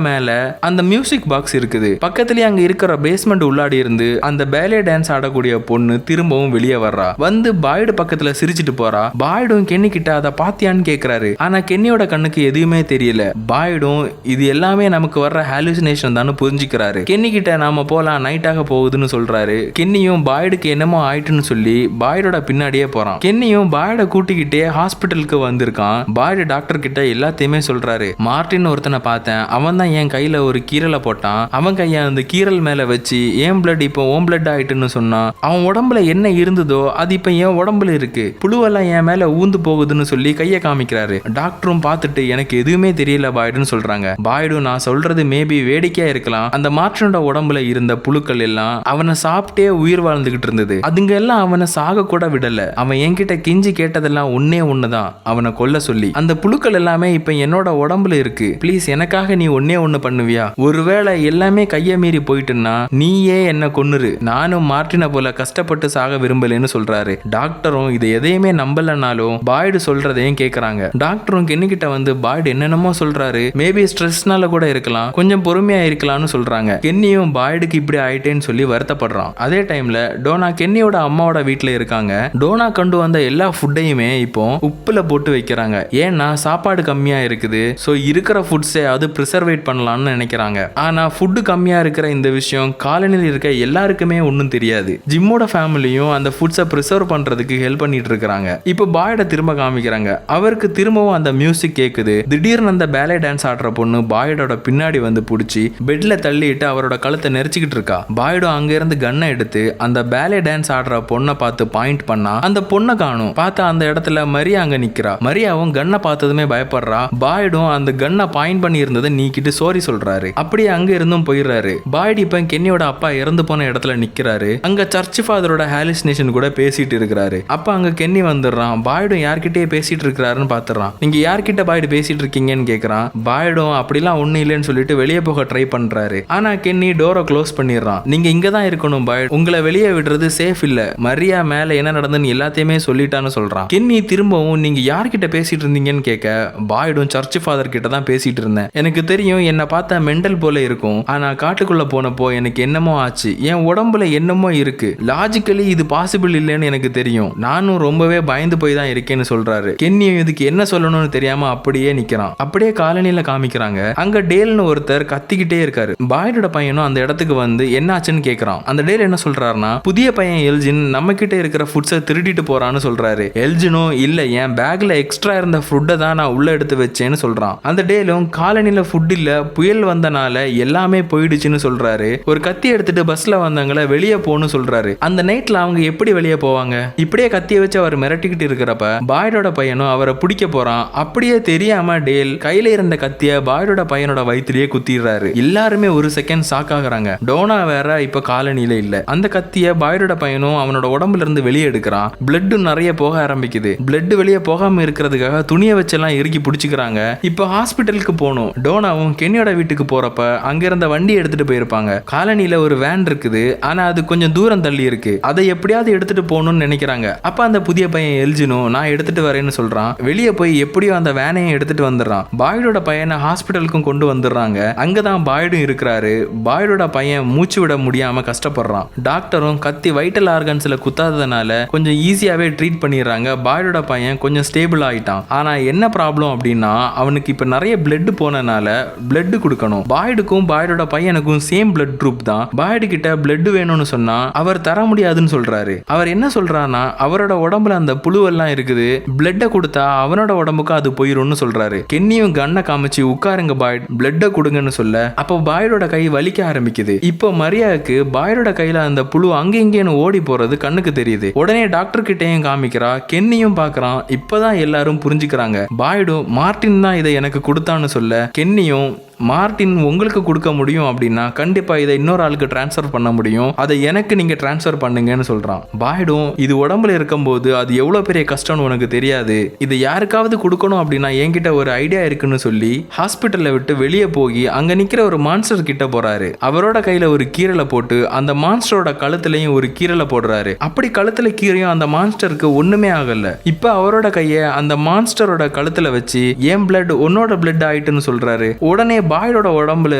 மேல அந்த மியூசிக் பாக்ஸ் இருக்குது. பக்கத்துலயே அங்க அங்க இருக்கிற பேஸ்மெண்ட் உள்ளாடி இருந்து அந்த பேலே டான்ஸ் ஆடக்கூடிய பொண்ணு திரும்பவும் வெளியே வர்றா. வந்து பாய்டு பக்கத்துல சிரிச்சிட்டு போறா. பாய்டும் கென்னி கிட்ட அதை பாத்தியான்னு கேக்குறாரு. ஆனா கென்னியோட கண்ணுக்கு எதுவுமே தெரியல. பாய்டும் இது எல்லாமே நமக்கு வர்ற ஹாலுசினேஷன் தான் புரிஞ்சுக்கிறாரு. கென்னி கிட்ட நாம போலாம், நைட் ஆக போகுதுன்னு சொல்றாரு. கென்னியும் பாய்டுக்கு என்னமோ ஆயிட்டுன்னு சொல்லி பாய்டோட பின்னாடியே போறான். கென்னியும் பாய்ட கூட்டிக்கிட்டே ஹாஸ்பிட்டலுக்கு வந்திருக்கான். பாய்டு டாக்டர் கிட்ட எல்லாத்தையுமே சொல்றாரு. மார்டின் ஒருத்தனை பார்த்தேன், அவன் தான் என் கையில ஒரு கீரலை போட்டான். அவன் கைய அந்த கீரல் மேல வச்சு ஏன் பிளட் இப்போ ஓம் பிளட் ஆயிட்டுன்னு சொன்னான். அவன் உடம்புல என்ன இருந்ததோ அது இப்ப என் உடம்புல இருக்கு. புழுவெல்லாம் என் மேல ஊந்து போகுதுன்னு சொல்லி கைய காமிக்கிறாரு. டாக்டரும் பார்த்துட்டு எனக்கு எதுவுமே தெரியல பாய்டுன்னு சொல்றாங்க. பாய்டு நான் சொல்றது மேபி வேடிக்கையா இருக்கலாம். அந்த மார்டினோட உடம்புல இருந்த புழுக்கள் எல்லாம் அவனை சாப்பிட்டே உயிர் வாழ்ந்துகிட்டு இருந்தது. அதுங்க எல்லாம் அவனை சாக கூட விடல. அவன் என்கிட்ட கெஞ்சி கேட்டதெல்லாம் ஒண்ணுதான், அவனை கொல்ல சொல்லி. அந்த புழுக்கள் எல்லாமே இப்ப என்னோட உடம்புல இருக்கு. ப்ளீஸ் எனக்காக நீ ஒண்ணு பண்ணுவியா? ஒருவேளை எல்லாமே கைய மீறி போயிட்டுன்னா நீயே என்ன கொன்னுரு. நானும் மார்டினை போல கஷ்டப்பட்டு சாக விரும்பலன்னு சொல்றாரு. டாக்டரும் இதை எதையுமே நம்பலனாலும் பாய்டு சொல்றதையும் கேக்குறாங்க. டாக்டரும் கென்னி கிட்ட வந்து பாய்டு என்னென்னமோ சொல்றாரு. மேபி ஸ்ட்ரெஸ்னால கூட இருக்கலாம், கொஞ்சம் பொறுமையா இருக்கலாம்னு சொல்றாங்க. கென்னியும் பாய்டுக்கு இப்படி ஆயிட்டேன்னு சொல்லி வருத்தப்படுறான். அதே டைம்ல டோனா கென்னியோட அம்மாவோட வீட்டுல இருக்காங்க. டோனா கொண்டு வந்த எல்லா ஃபுட்டையுமே இப்போ உப்புல போட்டு வைக்கிறாங்க. ஏன்னா சாப்பாடு கம்மியா இருக்குது. சோ இருக்கிற ஃபுட்ஸை அது ப்ரிசர்வேட் பண்ணலாம்னு நினைக்கிறாங்க. ஆனா ஃபுட்டு கம்மியா இருக்கிற இந்த விஷயம் காலனியில் இருக்க எல்லாருக்குமே ஒன்றும் தெரியாது. ஜிம்மோட ஃபேமிலியும் அந்த ஃபுட்ஸை ப்ரிசர்வ் பண்றதுக்கு ஹெல்ப் பண்ணிட்டு இருக்காங்க. இப்போ பாய்ட திரும்ப காமிக்கிறாங்க. அவருக்கு திரும்பவும் அந்த மியூசிக் கேக்குது. திடீர்னு அந்த பேலே டான்ஸ் ஆடுற பொண்ணு பாய்டோட பின்னாடி வந்து பிடிச்சி பெட்ல தள்ளிட்டு அவரோட கழுத்தை நெரிச்சிக்கிட்டு இருக்கா. பாய்டும் அங்க இருந்து கன்னை எடுத்து அந்த பேலே டான்ஸ் ஆடுற பொண்ணை பார்த்து பாயிண்ட் பண்ணா. அந்த பொண்ணை காணும். பார்த்தா அந்த இடத்துல மரியா அங்க நிக்கிறா. மரியாவும் கன்னை பார்த்ததுமே பயப்படுறா. பாய்டும் அந்த கன்னை பாயிண்ட் பண்ணி இருந்ததை நீக்கிட்டு சாரி சொல்றாரு. அப்படியே அங்க இருந்தும் போயிடுறாரு. பாய்டு இப்ப கென்னியோட அப்பா இறந்து போன இடத்துல நிக்கிறாரு. அங்க சர்ச் ஃபாதரோட ஹாலுசினேஷன் கூட பேசிட்டு இருக்கிறாரு. அப்ப அங்க கென்னி வந்துடுறான். பாய்டும் யார்கிட்டயே பேசிட்டு இருக்கிறாருன்னு பாத்துறான். நீங்க யார்கிட்ட பாய்டு பேசிட்டு இருக்கீங்கன்னு கேக்குறான். பாய்டும் அப்படிலாம் ஒண்ணு இல்லைன்னு சொல்லிட்டு வெளியே போக ட்ரை பண்றாரு. ஆனா கென்னி டோரை க்ளோஸ் பண்ணிடுறான். நீங்க இங்க தான் இருக்கணும் பாய்டு, உங்களை வெளியே விடுறது சேஃப் இல்ல. மரியா மேல என்ன நடந்துன்னு எல்லாத்தையுமே சொல்லிட்டான்னு சொல்றான். கென்னி திரும்பவும் நீங்க யார்கிட்ட பேசிட்டு இருந்தீங்கன்னு கேட்க பாய்டும் சர்ச் ஃபாதர் கிட்ட தான் பேசிட்டு இருந்தேன். எனக்கு தெரியும் என்ன பார்த்தா மெண்டல் போல இருக்கும். ஆனா காட்டுக்குள்ள போனப்போ எனக்கு என்னமோ ஆச்சு. என் உடம்புல என்னமோ இருக்கு. லாஜிக்கலி இது பாசிபிள் இல்லைன்னு எனக்கு தெரியும். நானும் ரொம்பவே பயந்து போய் தான் இருக்கேன்னு சொல்றாரு. கென்னியும் இதுக்கு என்ன சொல்லணும்னு தெரியாம அப்படியே நிக்கிறான். அப்படியே காலனியில காமிக்கிறாங்க. அங்க டேல்னு ஒருத்தர் கத்திக்கிட்டே இருக்காரு. பாய்டோட பையனும் அந்த இடத்துக்கு வந்து என்னாச்சுன்னு கேக்குறான். அந்த டேல் என்ன சொல்றாருன்னா, புதிய பையன் எல்ஜின் நம்ம கிட்ட இருக்கிற ஃபுட்ஸை திருடிட்டு போறான்னு சொல்றாரு. எல்ஜினும் இல்ல, என் பேக்ல எக்ஸ்ட்ரா இருந்த ஃபுட்டை தான் நான் உள்ள எடுத்து வச்சேன்னு சொல்றான். அந்த டேலும் காலனில ஃபுட் இல்ல, புயல் வந்தனால எல்லாமே போயிடுச்சுன்னு சொல்றாரு. ஒரு கத்தி எடுத்துட்டு பஸ்ல வந்தவங்கள வெளியே போன்னு சொல்றாரு. அந்த நைட்ல அவங்க எப்படி வெளியே போவாங்க? இப்படியே கத்திய வச்சு அவர் மிரட்டிக்கிட்டு இருக்கிறப்ப பாய்டோட பையனும் அவரை பிடிக்க போறான். அப்படியே தெரியாம டேல் கையில இருந்த கத்திய பாய்டோட பையனோட வயிற்றிலேயே குத்திடுறாரு. எல்லாருமே ஒரு செகண்ட் ஷாக் ஆகுறாங்க. டோனா வேற இப்ப காலனில இல்ல. அந்த கத்திய பாய்டோட பையனும் அவனோட உடம்புல இருந்து வெளியே எடுக்கிறான். பிளட் நிறைய போக ஆரம்பிக்குது. பிளட் வெளியே போகாம இருக்கிறதுக்காக துணியை வச்செல்லாம் இறுக்கி பிடிச்சிக்கிறாங்க. இப்ப ஹாஸ்பிட்டலுக்கு போகணும். டோனாவும் கென்னியோட வீட்டுக்கு போறப்ப அங்க இருந்த வண்டி எடுத்துட்டு போயிருப்பாங்க. காலனில ஒரு வேன் இருக்குது. ஆனா அது கொஞ்சம் தூரம் தள்ளி இருக்கு. அதை எப்படியாவது எடுத்துட்டு போகணும்னு நினைக்கிறாங்க. அப்ப அந்த புதிய பையன் எல்ஜினும் நான் எடுத்துட்டு வரேன்னு சொல்றான். வெளியே போய் எப்படியோ அந்த வேனையும் எடுத்துட்டு வந்துடுறான். பாய்டோட பையனை ஹாஸ்பிட்டலுக்கும் கொண்டு வந்துடுறாங்க. அங்கதான் பாய்டும் இருக்கிறாரு. பாய்டோட பையன் மூச்சு விட முடியாம கஷ்டப்படுறான். டாக்டரும் கத்தி வைட்டல் ஆர்கன்ஸ்ல குத்தாததுனால கொஞ்சம் ஈஸியாவே ட்ரீட் பண்ணிடுறாங்க. பாய்டோட பையன் கொஞ்சம் ஸ்டேபிள் ஆயிட்டான். ஆனா என்ன ப்ராப்ளம் அப்படின்னா, அவனுக்கு இப்ப நிறைய பிளட் போனனால பிளட் கொடுக்கணும். பாய்டுக்கும் பாய்டோட பையனுக்கும் சேம் பிளட் குரூப் தான். பாய்டு கிட்ட பிளட் வேணும்னு சொன்னா அவர் தர முடியாதுன்னு சொல்றாரு. அவர் என்ன சொல்றாருன்னா, அவரோட உடம்புல அந்த புழுவெல்லாம் இருக்குது, பிளட்டை கொடுத்தா அவனோட உடம்புக்கு அது போயிரும்னு சொல்றாரு. கென்னியும் கண்ணை காமிச்சு உட்காருங்க பாய்டு, பிளட்டை கொடுங்கன்னு சொல்ல அப்போ பாய்டோட கை வலிக்க ஆரம்பிக்குது. இப்போ மரியாவுக்கு பாய்டோட கையில அந்த புழு அங்க இங்கேன்னு ஓடி போறது கண்ணுக்கு தெரியுது. உடனே டாக்டர் கிட்டையும் காமிக்கிறா. கென்னியும் பாக்குறான். இப்பதான் எல்லாரும் புரிஞ்சுக்கிறாங்க. பாய்டும் மார்டின் தான் இதை எனக்கு கொடுத்தான்னு சொல்ல கென்னியும் மார்டின் உங்களுக்கு கொடுக்க முடியும் அப்படின்னா கண்டிப்பா இதை இன்னொரு ஆளுக்கு டிரான்ஸ்ஃபர் பண்ண முடியும், அதை எனக்கு நீங்க டிரான்ஸ்ஃபர் பண்ணுங்கன்னு சொல்றான். பாய்டும் இது உடம்புல இருக்கும்போது அது எவ்வளவு பெரிய கஷ்டம்னு உனக்கு தெரியாது, இதை யாருக்காவது கொடுக்கணும் அப்படின்னா என்கிட்ட ஒரு ஐடியா இருக்குன்னு சொல்லி ஹாஸ்பிட்டலை விட்டு வெளியே போய் அங்க நிக்கிற ஒரு மான்ஸ்டர் கிட்ட போறாரு. அவரோட கையில ஒரு கீரலை போட்டு அந்த மான்ஸ்டரோட கழுத்துலயும் ஒரு கீரலை போடுறாரு. அப்படி கழுத்துல கீரையும் அந்த மான்ஸ்டருக்கு ஒண்ணுமே ஆகல. இப்ப அவரோட கைய அந்த மான்ஸ்டரோட கழுத்துல வச்சு என் பிளட் உன்னோட பிளட் ஆயிட்டுன்னு சொல்றாரு. உடனே பாய்டோட உடம்புல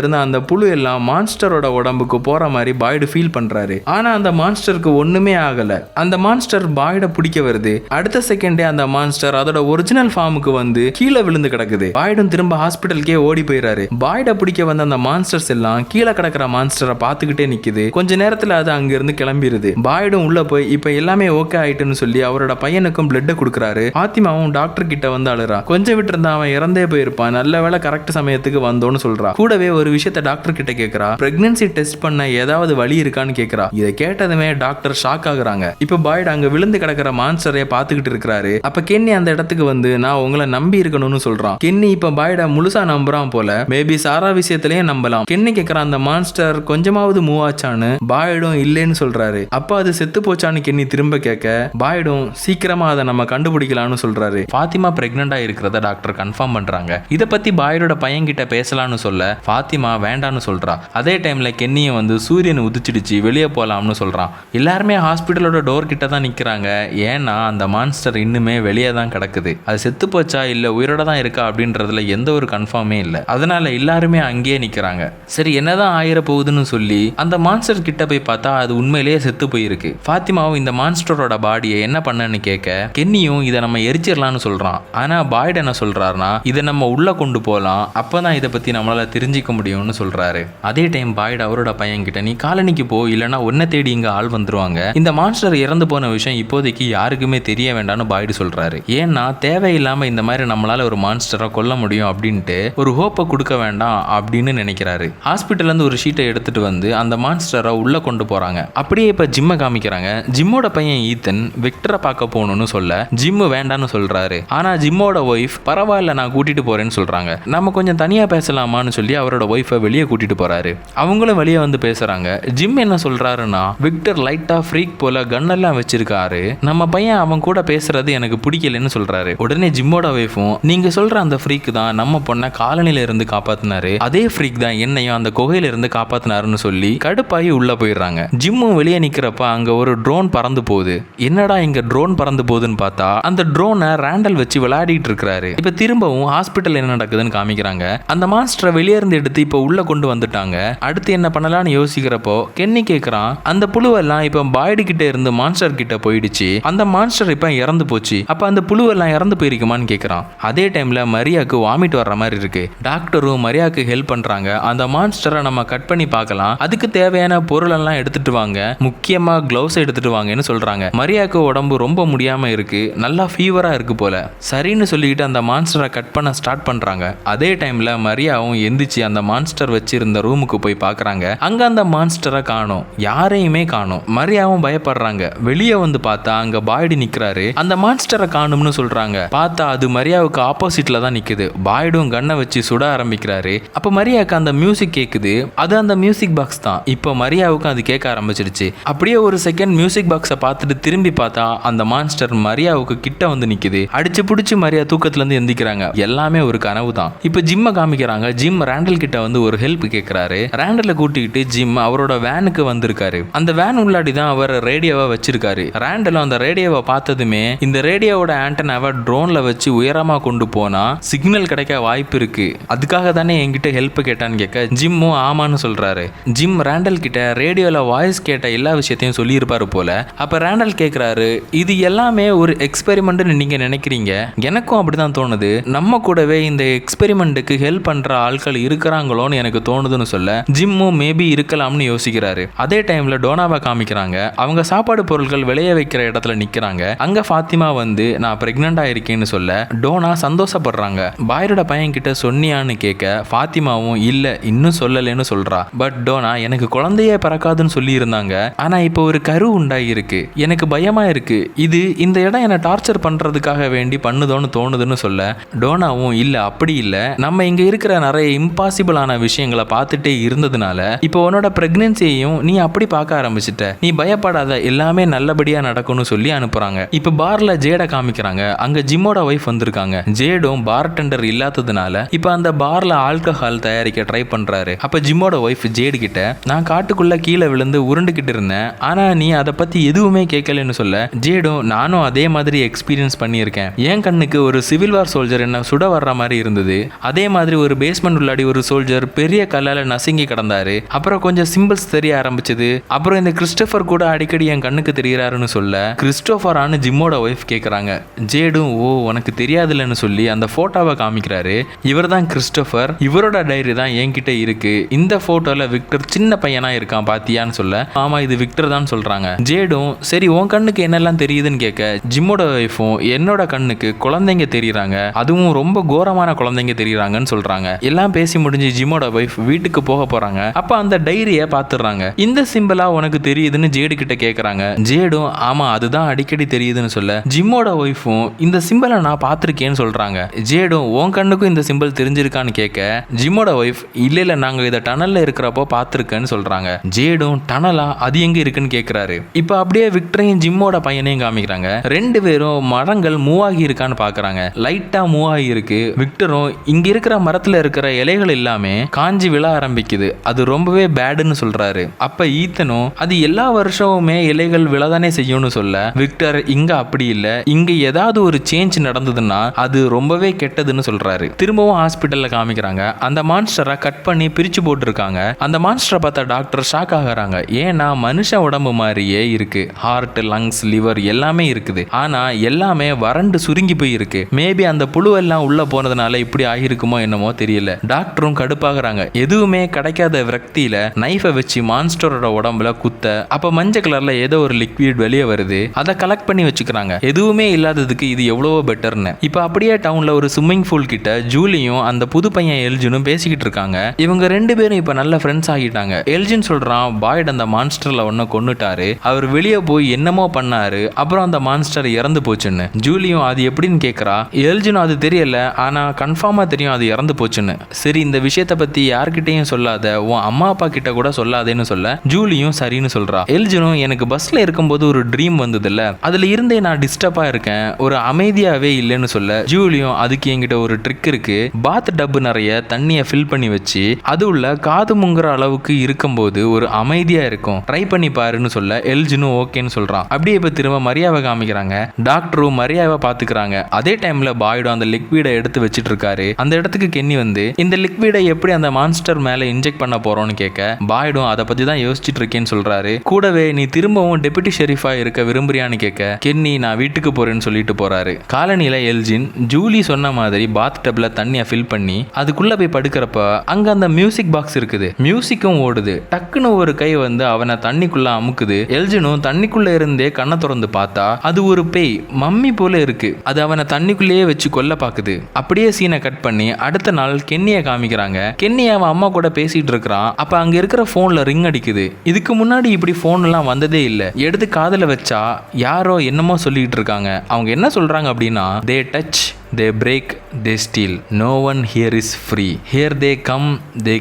இருந்த அந்த புழு எல்லாம் மான்ஸ்டரோட உடம்புக்கு போற மாதிரி பாய்டு ஃபீல் பண்றாரு. ஆனா அந்த மான்ஸ்டருக்கு ஒண்ணுமே ஆகல. அந்த மான்ஸ்டர் பாய்ட பிடிக்க வருது. அடுத்த செகண்டே அந்த மான்ஸ்டர் அதோட ஒரிஜினல் ஃபார்முக்கு வந்து கீழே விழுந்து கிடக்குது. பாய்டும் திரும்ப ஹாஸ்பிட்டலுக்கே ஓடி போயிறாரு. பாய்ட பிடிக்க வந்த அந்த மான்ஸ்டர்ஸ் எல்லாம் கீழே கிடக்கிற மான்ஸ்டரை பார்த்துக்கிட்டே நிக்குது. கொஞ்ச நேரத்துல அது அங்க இருந்து கிளம்பிடுது. பாய்டும் உள்ள போய் இப்ப எல்லாமே ஓகே ஆயிட்டுன்னு சொல்லி அவரோட பையனுக்கும் பிளட் கொடுக்குறாரு. பாத்திமாவும் டாக்டர் கிட்ட வந்து அழுறா. கொஞ்சம் விட்டு இருந்தா அவன் இறந்தே போயிருப்பான், நல்ல வேளை கரெக்ட் சமயத்துக்கு வந்தோன்னு சொல்றா. கூடவே ஒரு விஷயத்த டாக்டர் கிட்ட கேக்குறா. பிரெக்னன்சி டெஸ்ட் பண்ண ஏதாவது வழி இருக்கான்னு கேக்குறா. இதை கேட்டதுமே டாக்டர் ஷாக் ஆகுறாங்க. இப்ப பாய்டு அங்க விழுந்து கிடக்கிற மான்ஸ்டரை பார்த்துக்கிட்டு இருக்கிறாரு. அப்ப கென்னி அந்த இடத்துக்கு வந்து நான் உங்களை நம்பி இருக்கணும்னு சொல்றான். கென்னி இப்ப பாய்ட முழுசா நம்புறான் போல. மேபி சாரா விஷயத்திலேயே நம்பலாம். கென்னி கேக்குற அந்த மான்ஸ்டர் கொஞ்சமாவது மூவ் ஆச்சான்னு. பாய்டும் இல்லைன்னு சொல்றாரு. அப்ப அது செத்து போச்சான்னு கென்னி திரும்ப கேட்க பாய்டும் சீக்கிரமா அதை நம்ம கண்டுபிடிக்கலாம்னு சொல்றாரு. ஃபாத்திமா பிரெக்னண்டா இருக்கிறத டாக்டர் கன்ஃபார்ம் பண்றாங்க. இத பத்தி பாய்டோட பையன் கிட்ட பேசலாம்னு சொல்ல ஃபாத்திமா வேண்டான்னு சொல்றா. அதே டைம்ல கென்னியும் வந்து சூரியன் உதிச்சிடுச்சு வெளியே போலாம்னு சொல்றான். எல்லாருமே ஹாஸ்பிட்டலோட டோர் கிட்ட தான் நிக்கிறாங்க. ஏன்னா அந்த மான்ஸ்டர் இன்னுமே வெளியே தான் கிடக்குது. அது செத்து போச்சா இல்ல உயிரோட தான் இருக்கா அப்படின்றதுல எந்த ஒரு கன்ஃபார்மே இல்ல. அதனால எல்லாருமே அங்கேயே நிக்கிறாங்க. சரி என்னதான் ஆயிர போகுதுன்னு சொல்லி அந்த மான்ஸ்டர் கிட்ட போய் பார்த்தா அது உண்மையிலேயே செத்து போயிருக்கு. ஃபாத்திமாவும் இந்த மான்ஸ்டரோட பாடியை என்ன பண்ணன்னு கேட்க கென்னியும் இதை நம்ம எரிச்சிடலாம்னு சொல்றான். ஆனா பாய்டு என்ன சொல்றாருன்னா இதை நம்ம உள்ள கொண்டு போகலாம், அப்பதான் இதை பத்தி நம்மளால தெரிஞ்சிக்க முடியும்னு சொல்றாரு. அதே டைம் பாய்டு அவரோட பையன் கிட்ட நீ காலனிக்கு போ, இல்லைன்னா உன்னை தேடி இங்க ஆள் வந்துருவாங்க. இந்த மான்ஸ்டர் இறந்து போன விஷயம் இப்போதைக்கு யாருக்குமே தெரிய வேண்டாம்னு பாய்டு சொல்றாரு. ஏன்னா தேவையில்லாம இந்த மாதிரி நம்மளால ஒரு மான்ஸ்டரை கொல்ல முடியும் அப்படின்ட்டு ஒரு ஹோப்பை கொடுக்க வேண்டாம் அப்படின்னு நினைக்கிறாரு. ஹாஸ்பிட்டல்ல இருந்து ஒரு ஷீட்டை எடுத்துட்டு வந்து அந்த மான்ஸ்டரை உள்ள கொண்டு போறாங்க. அப்படியே இப்ப ஜிம்மை காமிக்கிறாங்க. ஜிம்மோட பையன் ஈத்தன் விக்டரை பார்க்க போகணும்னு சொல்ல ஜிம்மு வேண்டான்னு சொல்றாரு. ஆனா ஜிம்மோட ஒய்ஃப் பரவாயில்ல நான் கூட்டிட்டு போறேன்னு சொல்றாங்க. நம்ம கொஞ்சம் தனியா பேசலாமான்னு சொல்லி அவரோட ஒய்ஃபை வெளியே கூட்டிட்டு போறாரு. அவங்களும் வெளியே வந்து பேசுறாங்க. ஜிம் என்ன சொல்றாருன்னா விக்டர் லைட்டா ஃப்ரீக் போல கன்னெல்லாம் வச்சிருக்காரு, நம்ம பையன் அவன் கூட பேசுறது எனக்கு பிடிக்கலன்னு சொல்றாரு. உடனே ஜிம்மோட ஒய்ஃபும் நீங்க சொல்ற அந்த ஃப்ரீக் தான் நம்ம பொண்ணை காலனில இருந்து காப்பாத்தினாரு, அதே ஃப்ரீக் தான் என்னையும் அந்த குகையில இருந்து காப்பாத்தினாருன்னு சொல்லி கடுப்பாகி உள்ள போயிடுறாங்க. ஜிம்மும் வெளியே நிக்கிறப்ப அங்க ஒரு ட்ரோன் பறந்து போகுது. என்னடா இங்க ட்ரோன் பறந்து போகுதுன்னு பார்த்தா அந்த ட்ரோனை ரேண்டல் வச்சு விளையாடிட்டு இருக்காரு. இப்ப திரும்பவும் ஹாஸ்பிட்டல் என்ன நடக்குதுன்னு காமிக்கிறாங்க. அந்த மாஸ்டரை வெளியே இருந்து எடுத்து இப்ப உள்ள கொண்டு வந்துட்டாங்க. அடுத்து என்ன பண்ணலாம்னு யோசிக்கிறப்போ கென்னி கேக்குறான் அந்த புழுவெல்லாம் இப்ப பாய்டு கிட்ட இருந்து மான்ஸ்டர் கிட்ட போயிடுச்சு, அந்த மான்ஸ்டர் இப்ப இறந்து போச்சு, அப்ப அந்த புழுவெல்லாம் இறந்து போயிருக்குமான்னு கேக்குறான். அதே டைம்ல மரியாக்கு வாமிட் வர்ற மாதிரி இருக்கு. டாக்டரும் மரியாக்கு ஹெல்ப் பண்றாங்க. அந்த மான்ஸ்டரை நம்ம கட் பண்ணி பார்க்கலாம், அதுக்கு தேவையான பொருள் எல்லாம் எடுத்துட்டு வாங்க, முக்கியமா கிளவுஸ் எடுத்துட்டு வாங்கன்னு சொல்றாங்க. மரியாக்கு உடம்பு ரொம்ப முடியாம இருக்கு, நல்லா ஃபீவரா இருக்கு போல. சரின்னு சொல்லிட்டு அந்த மான்ஸ்டரை கட் பண்ண ஸ்டார்ட் பண்றாங்க. அதே டைம்ல மரியாவும் எந்திரிச்சு அந்த மான்ஸ்டர் வச்சிருந்த ரூமுக்கு போய் பார்க்கறாங்க. அங்க அந்த மான்ஸ்டரை காணோம், யாரையுமே காணோம். மரியாவும் பயப்படுறாங்க. வெளியே வந்து பார்த்தா அங்க பாய்டு நிக்கிறாரு. அந்த மான்ஸ்டரை காணும்னு சொல்றாங்க. பார்த்தா அது மரியாவுக்கு ஆப்போசிட்ல தான் நிக்குது. பாய்டும் கண்ணை வச்சு சுட ஆரம்பிக்கிறாரு. அப்ப மரியாவுக்கு அந்த மியூசிக் கேக்குது. அது அந்த மியூசிக் பாக்ஸ் தான். இப்போ மரியாவுக்கு அது கேட்க ஆரம்பிச்சிருச்சு. அப்படியே ஒரு செகண்ட் மியூசிக் பாக்ஸை பார்த்துட்டு திரும்பி பார்த்தா அந்த மான்ஸ்டர் மரியாவுக்கு கிட்ட வந்து நிக்குது. அடிச்சு பிடிச்சி மரியா தூக்கத்துல இருந்து எந்திக்கிறாங்க. எல்லாமே ஒரு கனவு தான். இப்போ ஜிம்மை காமிக்கிறாங்க. ஜிம் ரேண்டல் கிட்ட வந்து ஒரு ஹெல்ப் கேட்கிறாரு. ரேண்டலை கூட்டிக்கிட்டு ஜிம் அவரோட வேனுக்கு வந்திருக்காரு. அந்த வேன் உள்ளாடி தான் அவர் ரேடியோவை வச்சிருக்காரு. ரேண்டலும் அந்த ரேடியோவை பார்த்ததுமே இந்த ரேடியோவோட ஆண்டனாவை ட்ரோன்ல வச்சு உயரமா கொண்டு போனா சிக்னல் கிடைக்க வாய்ப்பு இருக்கு, அதுக்காக தானே என்கிட்ட ஹெல்ப் கேட்டான்னு கேட்க ஜிம்மும் ஆமான்னு சொல்றாரு. ஜிம் ரேண்டல் கிட்ட ரேடியோல வாய்ஸ் கேட்ட எல்லா விஷயத்தையும் சொல்லியிருப்பாரு போல. அப்ப ரேண்டல் கேட்கிறாரு இது எல்லாமே ஒரு எக்ஸ்பெரிமெண்ட்னு நீங்க நினைக்கிறீங்க, எனக்கும் அப்படிதான் தோணுது, நம்ம கூடவே இந்த எக்ஸ்பெரிமெண்ட்டுக்கு ஹெல்ப் பண்ற ஆட்கள் இருக்கிறாங்களோன்னு எனக்கு தோணுதுன்னு சொல்ல ஜிம்மும் மேபி இருக்கலாம்னு யோசிக்கிறாரு. அதே டைம்ல டோனாவை காமிக்கிறாங்க. அவங்க சாப்பாடு பொருட்கள் விளைய வைக்கிற இடத்துல நிக்கிறாங்க. அங்க ஃபாத்திமா வந்து நான் பிரெக்னண்டா இருக்கேன்னு சொல்ல டோனா சந்தோஷப்படுறாங்க. பாய்டோட பையன் கிட்ட சொன்னியான்னு கேட்க ஃபாத்திமாவும் இல்ல இன்னும் சொல்லலன்னு சொல்றா. பட் டோனா எனக்கு குழந்தையே பிறக்காதுன்னு சொல்லி இருந்தாங்க, ஆனா இப்போ ஒரு கரு உண்டாகி இருக்கு, எனக்கு பயமா இருக்கு, இது இந்த இடம் என்ன டார்ச்சர் பண்றதுக்காக வேண்டி பண்ணுதோன்னு தோணுதுன்னு சொல்ல டோனாவும் இல்ல அப்படி இல்ல, நம்ம இங்க இருக்கிற நிறைய இம்பாசிபிளான விஷயங்களை பார்த்துட்டே இருந்ததுனால இப்போ உன்னோட பிரெக்னன்சியையும் நீ அப்படி பார்க்க ஆரம்பிச்சிட்ட, நீ பயப்படாத எல்லாமே நல்லபடியா நடக்கும்னு சொல்லி அனுப்புறாங்க. இப்போ பார்ல ஜேட காமிக்கிறாங்க. அங்க ஜிம்மோட ஒய்ஃப் வந்திருக்காங்க. ஜேடும் பார்டெண்டர் இல்லாததுனால இப்போ அந்த பார்ல ஆல்கஹால் தயாரிக்க ட்ரை பண்றாரு. அப்ப ஜிம்மோட ஒய்ஃப் ஜேடு கிட்ட நான் காட்டுக்குள்ள கீழே விழுந்து உருண்டுகிட்டு இருந்தேன், ஆனா நீ அதை பத்தி எதுவுமே கேட்கலன்னு சொல்ல ஜேடும் நானும் அதே மாதிரி எக்ஸ்பீரியன்ஸ் பண்ணியிருக்கேன், என் கண்ணுக்கு ஒரு சிவில் வார் சோல்ஜர் என்ன சுட வர்ற மாதிரி இருந்தது, அதே மாதிரி ஒரு பேஸ் பேஸ்மெண்ட் உள்ளாடி ஒரு சோல்ஜர் பெரிய கல்லால நசுங்கி கிடந்தாரு. அப்புறம் கொஞ்சம் சிம்பிள்ஸ் தெரிய ஆரம்பிச்சது. அப்புறம் இந்த கிறிஸ்டோபர் கூட அடிக்கடி என் கண்ணுக்கு தெரிகிறாருன்னு சொல்ல கிறிஸ்டோபரானு ஜிம்மோட ஒய்ஃப் கேட்குறாங்க. ஜேடும் ஓ உனக்கு தெரியாதுலன்னு சொல்லி அந்த போட்டோவை காமிக்கிறாரு. இவர் தான் கிறிஸ்டோபர், இவரோட டைரி தான் என்கிட்ட இருக்கு. இந்த போட்டோல விக்டர் சின்ன பையனா இருக்கான் பாத்தியான்னு சொல்ல ஆமா இது விக்டர் தான் சொல்றாங்க. ஜேடும் சரி உன் கண்ணுக்கு என்னெல்லாம் தெரியுதுன்னு கேட்க ஜிம்மோட ஒய்ஃபும் என்னோட கண்ணுக்கு குழந்தைங்க தெரியுறாங்க, அதுவும் ரொம்ப கோரமான குழந்தைங்க தெரியுறாங்கன்னு சொல்றாங்க. எல்லாம் பேசி முடிஞ்சு ஜிம்மோட ஒய்ஃப் வீட்டுக்கு போக போறாங்க. அப்ப அந்த டைரிய பாத்துறாங்க. இந்த சிம்பிளா உனக்கு தெரியுதுன்னு ஜேடு கிட்ட கேக்குறாங்க. ஜேடும் ஆமா அதுதான் அடிக்கடி தெரியுதுன்னு சொல்ல ஜிம்மோட ஒய்ஃபும் இந்த சிம்பிளை நான் பாத்திருக்கேன்னு சொல்றாங்க. ஜேடும் உன் கண்ணுக்கும் இந்த சிம்பிள் தெரிஞ்சிருக்கான்னு கேட்க ஜிம்மோட ஒய்ஃப் இல்ல நாங்க இதை டனல்ல இருக்கிறப்போ பாத்திருக்கேன்னு சொல்றாங்க. ஜேடும் டனலா அது எங்க இருக்குன்னு கேக்குறாரு. இப்ப அப்படியே விக்டரையும் ஜிம்மோட பையனையும் காமிக்கிறாங்க. ரெண்டு பேரும் மரங்கள் மூவ் ஆகி இருக்கான்னு பாக்குறாங்க. லைட்டா மூவ் ஆகி இருக்கு. விக்டரும் இங்க இருக்கிற மரத்துல இருக்கிற இலைகள் எல்லாமே காஞ்சி விழ ஆரம்பிக்குது, அது ரொம்பவே பேடுன்னு சொல்றாரு. அப்ப ஈத்தனும் அது எல்லா வருஷமுமே இலைகள் விழதானே செய்யும்னு சொல்ல விக்டர் இங்க அப்படி இல்ல, இங்க ஏதாவது ஒரு சேஞ்ச் நடந்ததுன்னா அது ரொம்பவே கெட்டதுன்னு சொல்றாரு. திரும்பவும் ஹாஸ்பிட்டல்ல காமிக்கிறாங்க. அந்த மான்ஸ்டரை கட் பண்ணி பிரிச்சு போட்டுருக்காங்க. அந்த மான்ஸ்டரை பார்த்தா டாக்டர் ஷாக் ஆகுறாங்க. ஏன்னா மனுஷ உடம்பு மாதிரியே இருக்கு, ஹார்ட் லங்ஸ் லிவர் எல்லாமே இருக்குது, ஆனா எல்லாமே வறண்டு சுருங்கி போய் இருக்கு. மேபி அந்த புழுவெல்லாம் உள்ள போனதுனால இப்படி ஆகிருக்குமோ என்னமோ தெரியல. டாக்டரும் கடுப்பாகிறாங்க. எதுவுமே கிடைக்காத விரக்தியில நைஃபை வச்சு மான்ஸ்டரோட உடம்புல குத்த அப்ப மஞ்சள் கலர்ல ஏதோ ஒரு லிக்விட் வெளியே வருது. அதை கலெக்ட் பண்ணி வச்சுக்கிறாங்க. எதுவுமே இல்லாததுக்கு இது எவ்வளவோ பெட்டர்னு. இப்ப அப்படியே டவுன்ல ஒரு ஸ்விம்மிங் பூல் கிட்ட ஜூலியும் அந்த புது பையன் எல்ஜினும் பேசிக்கிட்டு இருக்காங்க. இவங்க ரெண்டு பேரும் இப்ப நல்ல ஃப்ரெண்ட்ஸ் ஆகிட்டாங்க. எல்ஜின் சொல்றான் பாய்ட் அந்த மான்ஸ்டர்ல ஒன்ன கொன்னுட்டாரு, அவர் வெளியே போய் என்னமோ பண்ணாரு, அப்புறம் அந்த மான்ஸ்டர் இறந்து போச்சுன்னு. ஜூலியும் அது எப்படின்னு கேட்கறா. எல்ஜினும் அது தெரியல, ஆனா கன்ஃபார்மா தெரியும் அது இறந்து போச்சுன்னு. சரி இந்த விஷயத்தை பத்தி யார்கிட்டையும் சொல்லாத, உன் அம்மா அப்பா கிட்ட கூட சொல்லாதேன்னு சொல்ல ஜூலியும் சரின்னு சொல்றா. எல்ஜினும் எனக்கு பஸ்ல இருக்கும்போது ஒரு ட்ரீம் வந்ததுல்ல, அதுல இருந்தே நான் டிஸ்டர்பா இருக்கேன், ஒரு அமைதியாவே இல்லைன்னு சொல்ல ஜூலியும் அதுக்கு என்கிட்ட ஒரு ட்ரிக் இருக்கு, பாத் டப் நிறைய தண்ணியை ஃபில் பண்ணி வச்சு அது உள்ள காது முங்குற அளவுக்கு இருக்கும்போது ஒரு அமைதியா இருக்கும், ட்ரை பண்ணி பாருன்னு சொல்ல எல்ஜினும் ஓகேன்னு சொல்றான். அப்படியே இப்ப திரும்ப மரியாவை காமிக்கிறாங்க. டாக்டரும் மரியாவை பாத்துக்கிறாங்க. அதே டைம்ல பாய்டும் அந்த லிக்விடை எடுத்து வச்சிட்டு இருக்காரு. அந்த இடத்துக்கு கென்னி வந்து இந்த லிக்விடை எப்படி அந்த மான்ஸ்டர் மேல இன்ஜெக்ட் பண்ண போறோம்னு கேட்க பாய்டும் அதை பத்தி தான் யோசிச்சுட்டு இருக்கேன்னு சொல்றாரு. கூடவே நீ திரும்பவும் டெபுட்டி ஷெரீஃபா இருக்க விரும்புறியான்னு கேட்க கென்னி நான் வீட்டுக்கு போறேன்னு சொல்லிட்டு போறாரு. காலனில எல்ஜின் ஜூலி சொன்ன மாதிரி பாத் டப்ல தண்ணியை ஃபில் பண்ணி அதுக்குள்ள போய் படுக்கிறப்ப அங்க அந்த மியூசிக் பாக்ஸ் இருக்குது, மியூசிக்கும் ஓடுது. டக்குன்னு ஒரு கை வந்து அவனை தண்ணிக்குள்ள அமுக்குது. எல்ஜினும் தண்ணிக்குள்ள இருந்தே கண்ணை திறந்து பார்த்தா அது ஒரு பேய் மம்மி போல இருக்கு, அது அவனை தண்ணிக்குள்ளேயே வச்சு கொல்ல பாக்குது. அப்படியே சீனை கட் பண்ணி அடுத்த நாள் கென்னியை காமிக்கிறாங்க. கென்னி அவன் அம்மா கூட பேசிட்டு இருக்கிறான். அப்ப அங்க இருக்கிற போன்ல ரிங் அடிக்குது. இதுக்கு முன்னாடி இப்படி போன் எல்லாம் வந்ததே இல்ல. எடுத்து காதுல வச்சா யாரோ என்னமோ சொல்லிட்டு இருக்காங்க. அவங்க என்ன சொல்றாங்க அப்படின்னா they touch, they break, they steal, no one here is free, here they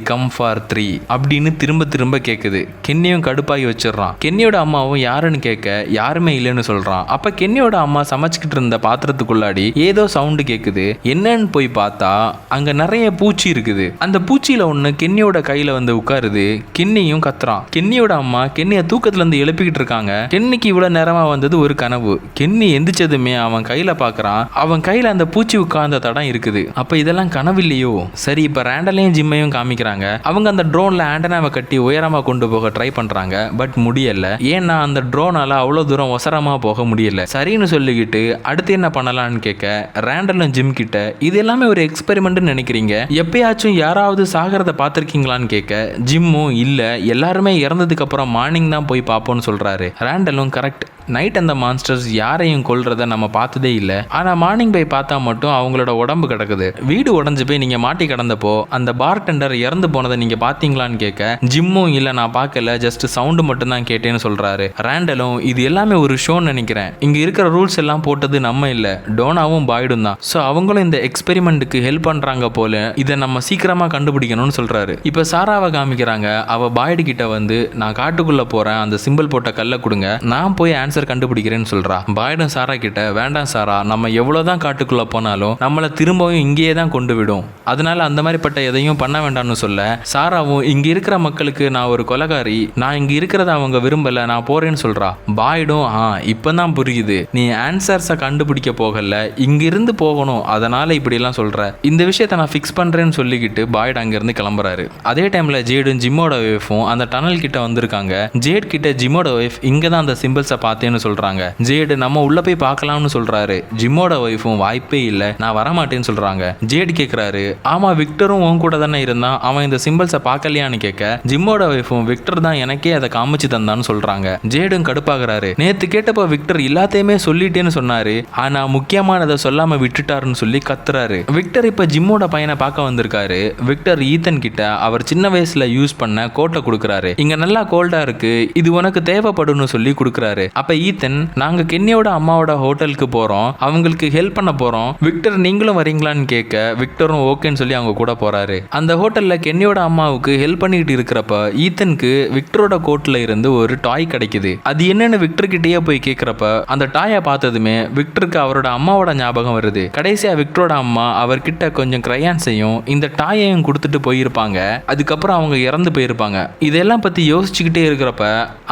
come for 3 அப்படின்னு திரும்ப திரும்ப கேக்குது. கென்னியும் கடுப்பாகி வச்சிடறான். கென்னியோட அம்மாவும் யாருன்னு கேட்க யாருமே இல்லைன்னு சொல்றான். அப்ப கென்னியோட அம்மா சமைச்சுக்கிட்டு இருந்த பாத்திரத்துக்குள்ளாடி ஏதோ சவுண்டு கேக்குது. என்னன்னு போய் பார்த்தா அங்க நிறைய பூச்சி இருக்குது. அந்த பூச்சியில ஒண்ணு கென்னியோட கையில வந்து உட்காருது. கென்னியும் கத்துறான். கென்னியோட அம்மா கென்னிய தூக்கத்துல இருந்து எழுப்பிக்கிட்டு இருக்காங்க. கென்னிக்கு இவ்வளவு நேரமா வந்தது ஒரு கனவு. கென்னி எந்திரிச்சதுமே அவன் கையில பாக்குறான். அவன் கையில அந்த பூச்சி உட்கார்ந்த தடம் இருக்குது. அப்ப இதெல்லாம் கனவு இல்லையோ? சரி இப்ப ரேண்டலையும் ஜிம்மையும் காமிக்கிறாங்க. அவங்க அந்த ட்ரோன்ல ஆண்டனாவை கட்டி உயரமா கொண்டு போக ட்ரை பண்றாங்க. பட் முடியல. ஏன்னா அந்த ட்ரோனால அவ்வளவு தூரம் ஒசரமா போக முடியல. சரின்னு சொல்லிக்கிட்டு அடுத்து என்ன பண்ணலாம்னு கேட்க ரேண்டலும் ஜிம் கிட்ட இது எல்லாமே ஒரு எக்ஸ்பெரிமெண்ட்னு நினைக்கிறீங்க, எப்பயாச்சும் யாராவது சாகிறத பார்த்திருக்கீங்களான்னு கேட்க ஜிம்மும் இல்ல, எல்லாருமே இறந்ததுக்கு அப்புறம் மார்னிங் தான் போய் பார்ப்போம்னு சொல்றாரு. ரேண்டலும் கரெக்ட், நைட் அந்த மான்ஸ்டர்ஸ் யாரையும் கொல்றத நம்ம பார்த்ததே இல்ல, ஆனா மார்னிங் போய் பார்த்தா மட்டும் அவங்களோட உடம்பு கிடக்குது. வீடு உடஞ்சு போய் நீங்க மாட்டி கிடந்தப்போ அந்த பார்டெண்டர் இறந்து போனதை நீங்க பாத்தீங்களான்னு கேட்க ஜிம்மும் இல்ல நான் பார்க்கல, ஜஸ்ட் சவுண்டு மட்டும் தான் கேட்டேன்னு சொல்றாரு. ரேண்டலும் இது எல்லாமே ஒரு ஷோன்னு நினைக்கிறேன், இங்க இருக்கிற ரூல்ஸ் எல்லாம் போட்டது நம்ம இல்ல, டோனாவும் பாய்டும் தான், சோ அவங்களும் இந்த எக்ஸ்பெரிமெண்ட்டுக்கு ஹெல்ப் பண்றாங்க போல, இதை நம்ம சீக்கிரமா கண்டுபிடிக்கணும்னு சொல்றாரு. இப்ப சாராவை காமிக்கிறாங்க. அவ பாய்டு கிட்ட வந்து நான் காட்டுக்குள்ள போறேன், அந்த சிம்பிள் போட்ட கல்லை கொடுங்க, நான் போய் ஆன்சர் ஆன்சர் கண்டுபிடிக்கிறேன்னு சொல்றா. பாய்டும் சாரா கிட்ட, வேண்டாம் சாரா, நம்ம எவ்வளவுதான் காட்டுக்குள்ள போனாலும் நம்மள திரும்பவும் இங்கேயே தான் கொண்டு விடும், அதனால அந்த மாதிரிப்பட்ட எதையும் பண்ண வேண்டாம்னு சொல்ல, சாராவும் இங்க இருக்கிற மக்களுக்கு நான் ஒரு கொலைகாரி, நான் இங்க இருக்கிறத அவங்க விரும்பல, நான் போறேன்னு சொல்றா. பாய்டும் இப்பதான் புரியுது, நீ ஆன்சர்ஸை கண்டுபிடிக்க போகல, இங்கிருந்து போகணும், அதனால இப்படி எல்லாம் சொல்ற, இந்த விஷயத்த நான் ஃபிக்ஸ் பண்றேன்னு சொல்லிக்கிட்டு பாய்டு அங்கிருந்து கிளம்புறாரு. அதே டைம்ல ஜேடும் ஜிம்மோட ஒய்ஃபும் அந்த டனல் கிட்ட வந்திருக்காங்க. ஜேட் கிட்ட ஜிம்மோட ஒய்ஃப் இங்க தான் அந்த சிம்பிள்ஸை பார்த்தேன்னு சொல்றாங்க. ஜேடு நம்ம உள்ள போய் பார்க்கலாம்னு சொல்றாரு. ஜிம்மோட ஒய்ஃபும் வாய்ப்பே இல்ல, நான் வரமாட்டேன்னு சொல்றாங்க. ஜேட் கேக்குறாரு, ஆமா விக்டரும் உன் கூட தானே இருந்தான், அவன் இந்த சிம்பிள்ஸை பார்க்கலையான்னு கேட்க, ஜிம்மோட ஒய்ஃபும் விக்டர் தான் எனக்கே அதை காமிச்சு தந்தான்னு சொல்றாங்க. ஜேடும் கடுப்பாகிறாரு. நேத்து கேட்டப்ப விக்டர் எல்லாத்தையுமே சொல்லிட்டேன்னு சொன்னாரு, ஆனா முக்கியமானதை சொல்லாம விட்டுட்டாருன்னு சொல்லி கத்துறாரு. விக்டர் இப்ப ஜிம்மோட பையனை பார்க்க வந்திருக்காரு. விக்டர் ஈத்தன் கிட்ட அவர் சின்ன வயசுல யூஸ் பண்ண கோட்டை கொடுக்கறாரு. இங்க நல்லா கோல்டா இருக்கு, இது உனக்கு தேவைப்படும்னு சொல்லி கொடுக்கறாரு. அப்ப ஈத்தன், நாங்க கென்னியோட அம்மாவோட ஹோட்டலுக்கு போறோம், அவங்களுக்கு ஹெல்ப் பண்ண போறோம், விக்டர் நீங்களும் வரீங்களான்னு கேட்க, விக்டரும் ஓகேன்னு சொல்லி அவங்க கூட போறாரு. அந்த ஹோட்டல்ல கென்னியோட அம்மாவுக்கு ஹெல்ப் பண்ணிட்டு இருக்கிறப்ப ஈத்தனுக்கு விக்டரோட கோட்ல இருந்து ஒரு டாய் கிடைக்குது. அது என்னன்னு விக்டர் கிட்டயே போய் கேட்கிறப்ப அந்த டாயை பார்த்ததுமே விக்டருக்கு அவரோட அம்மாவோட ஞாபகம் வருது. கடைசியா விக்டரோட அம்மா அவர்கிட்ட கொஞ்சம் கிரையான்ஸையும் இந்த டாயையும் கொடுத்துட்டு போயிருப்பாங்க. அதுக்கப்புறம் அவங்க இறந்து போயிருப்பாங்க. இதெல்லாம் பத்தி யோசிச்சுக்கிட்டே இருக்கிறப்ப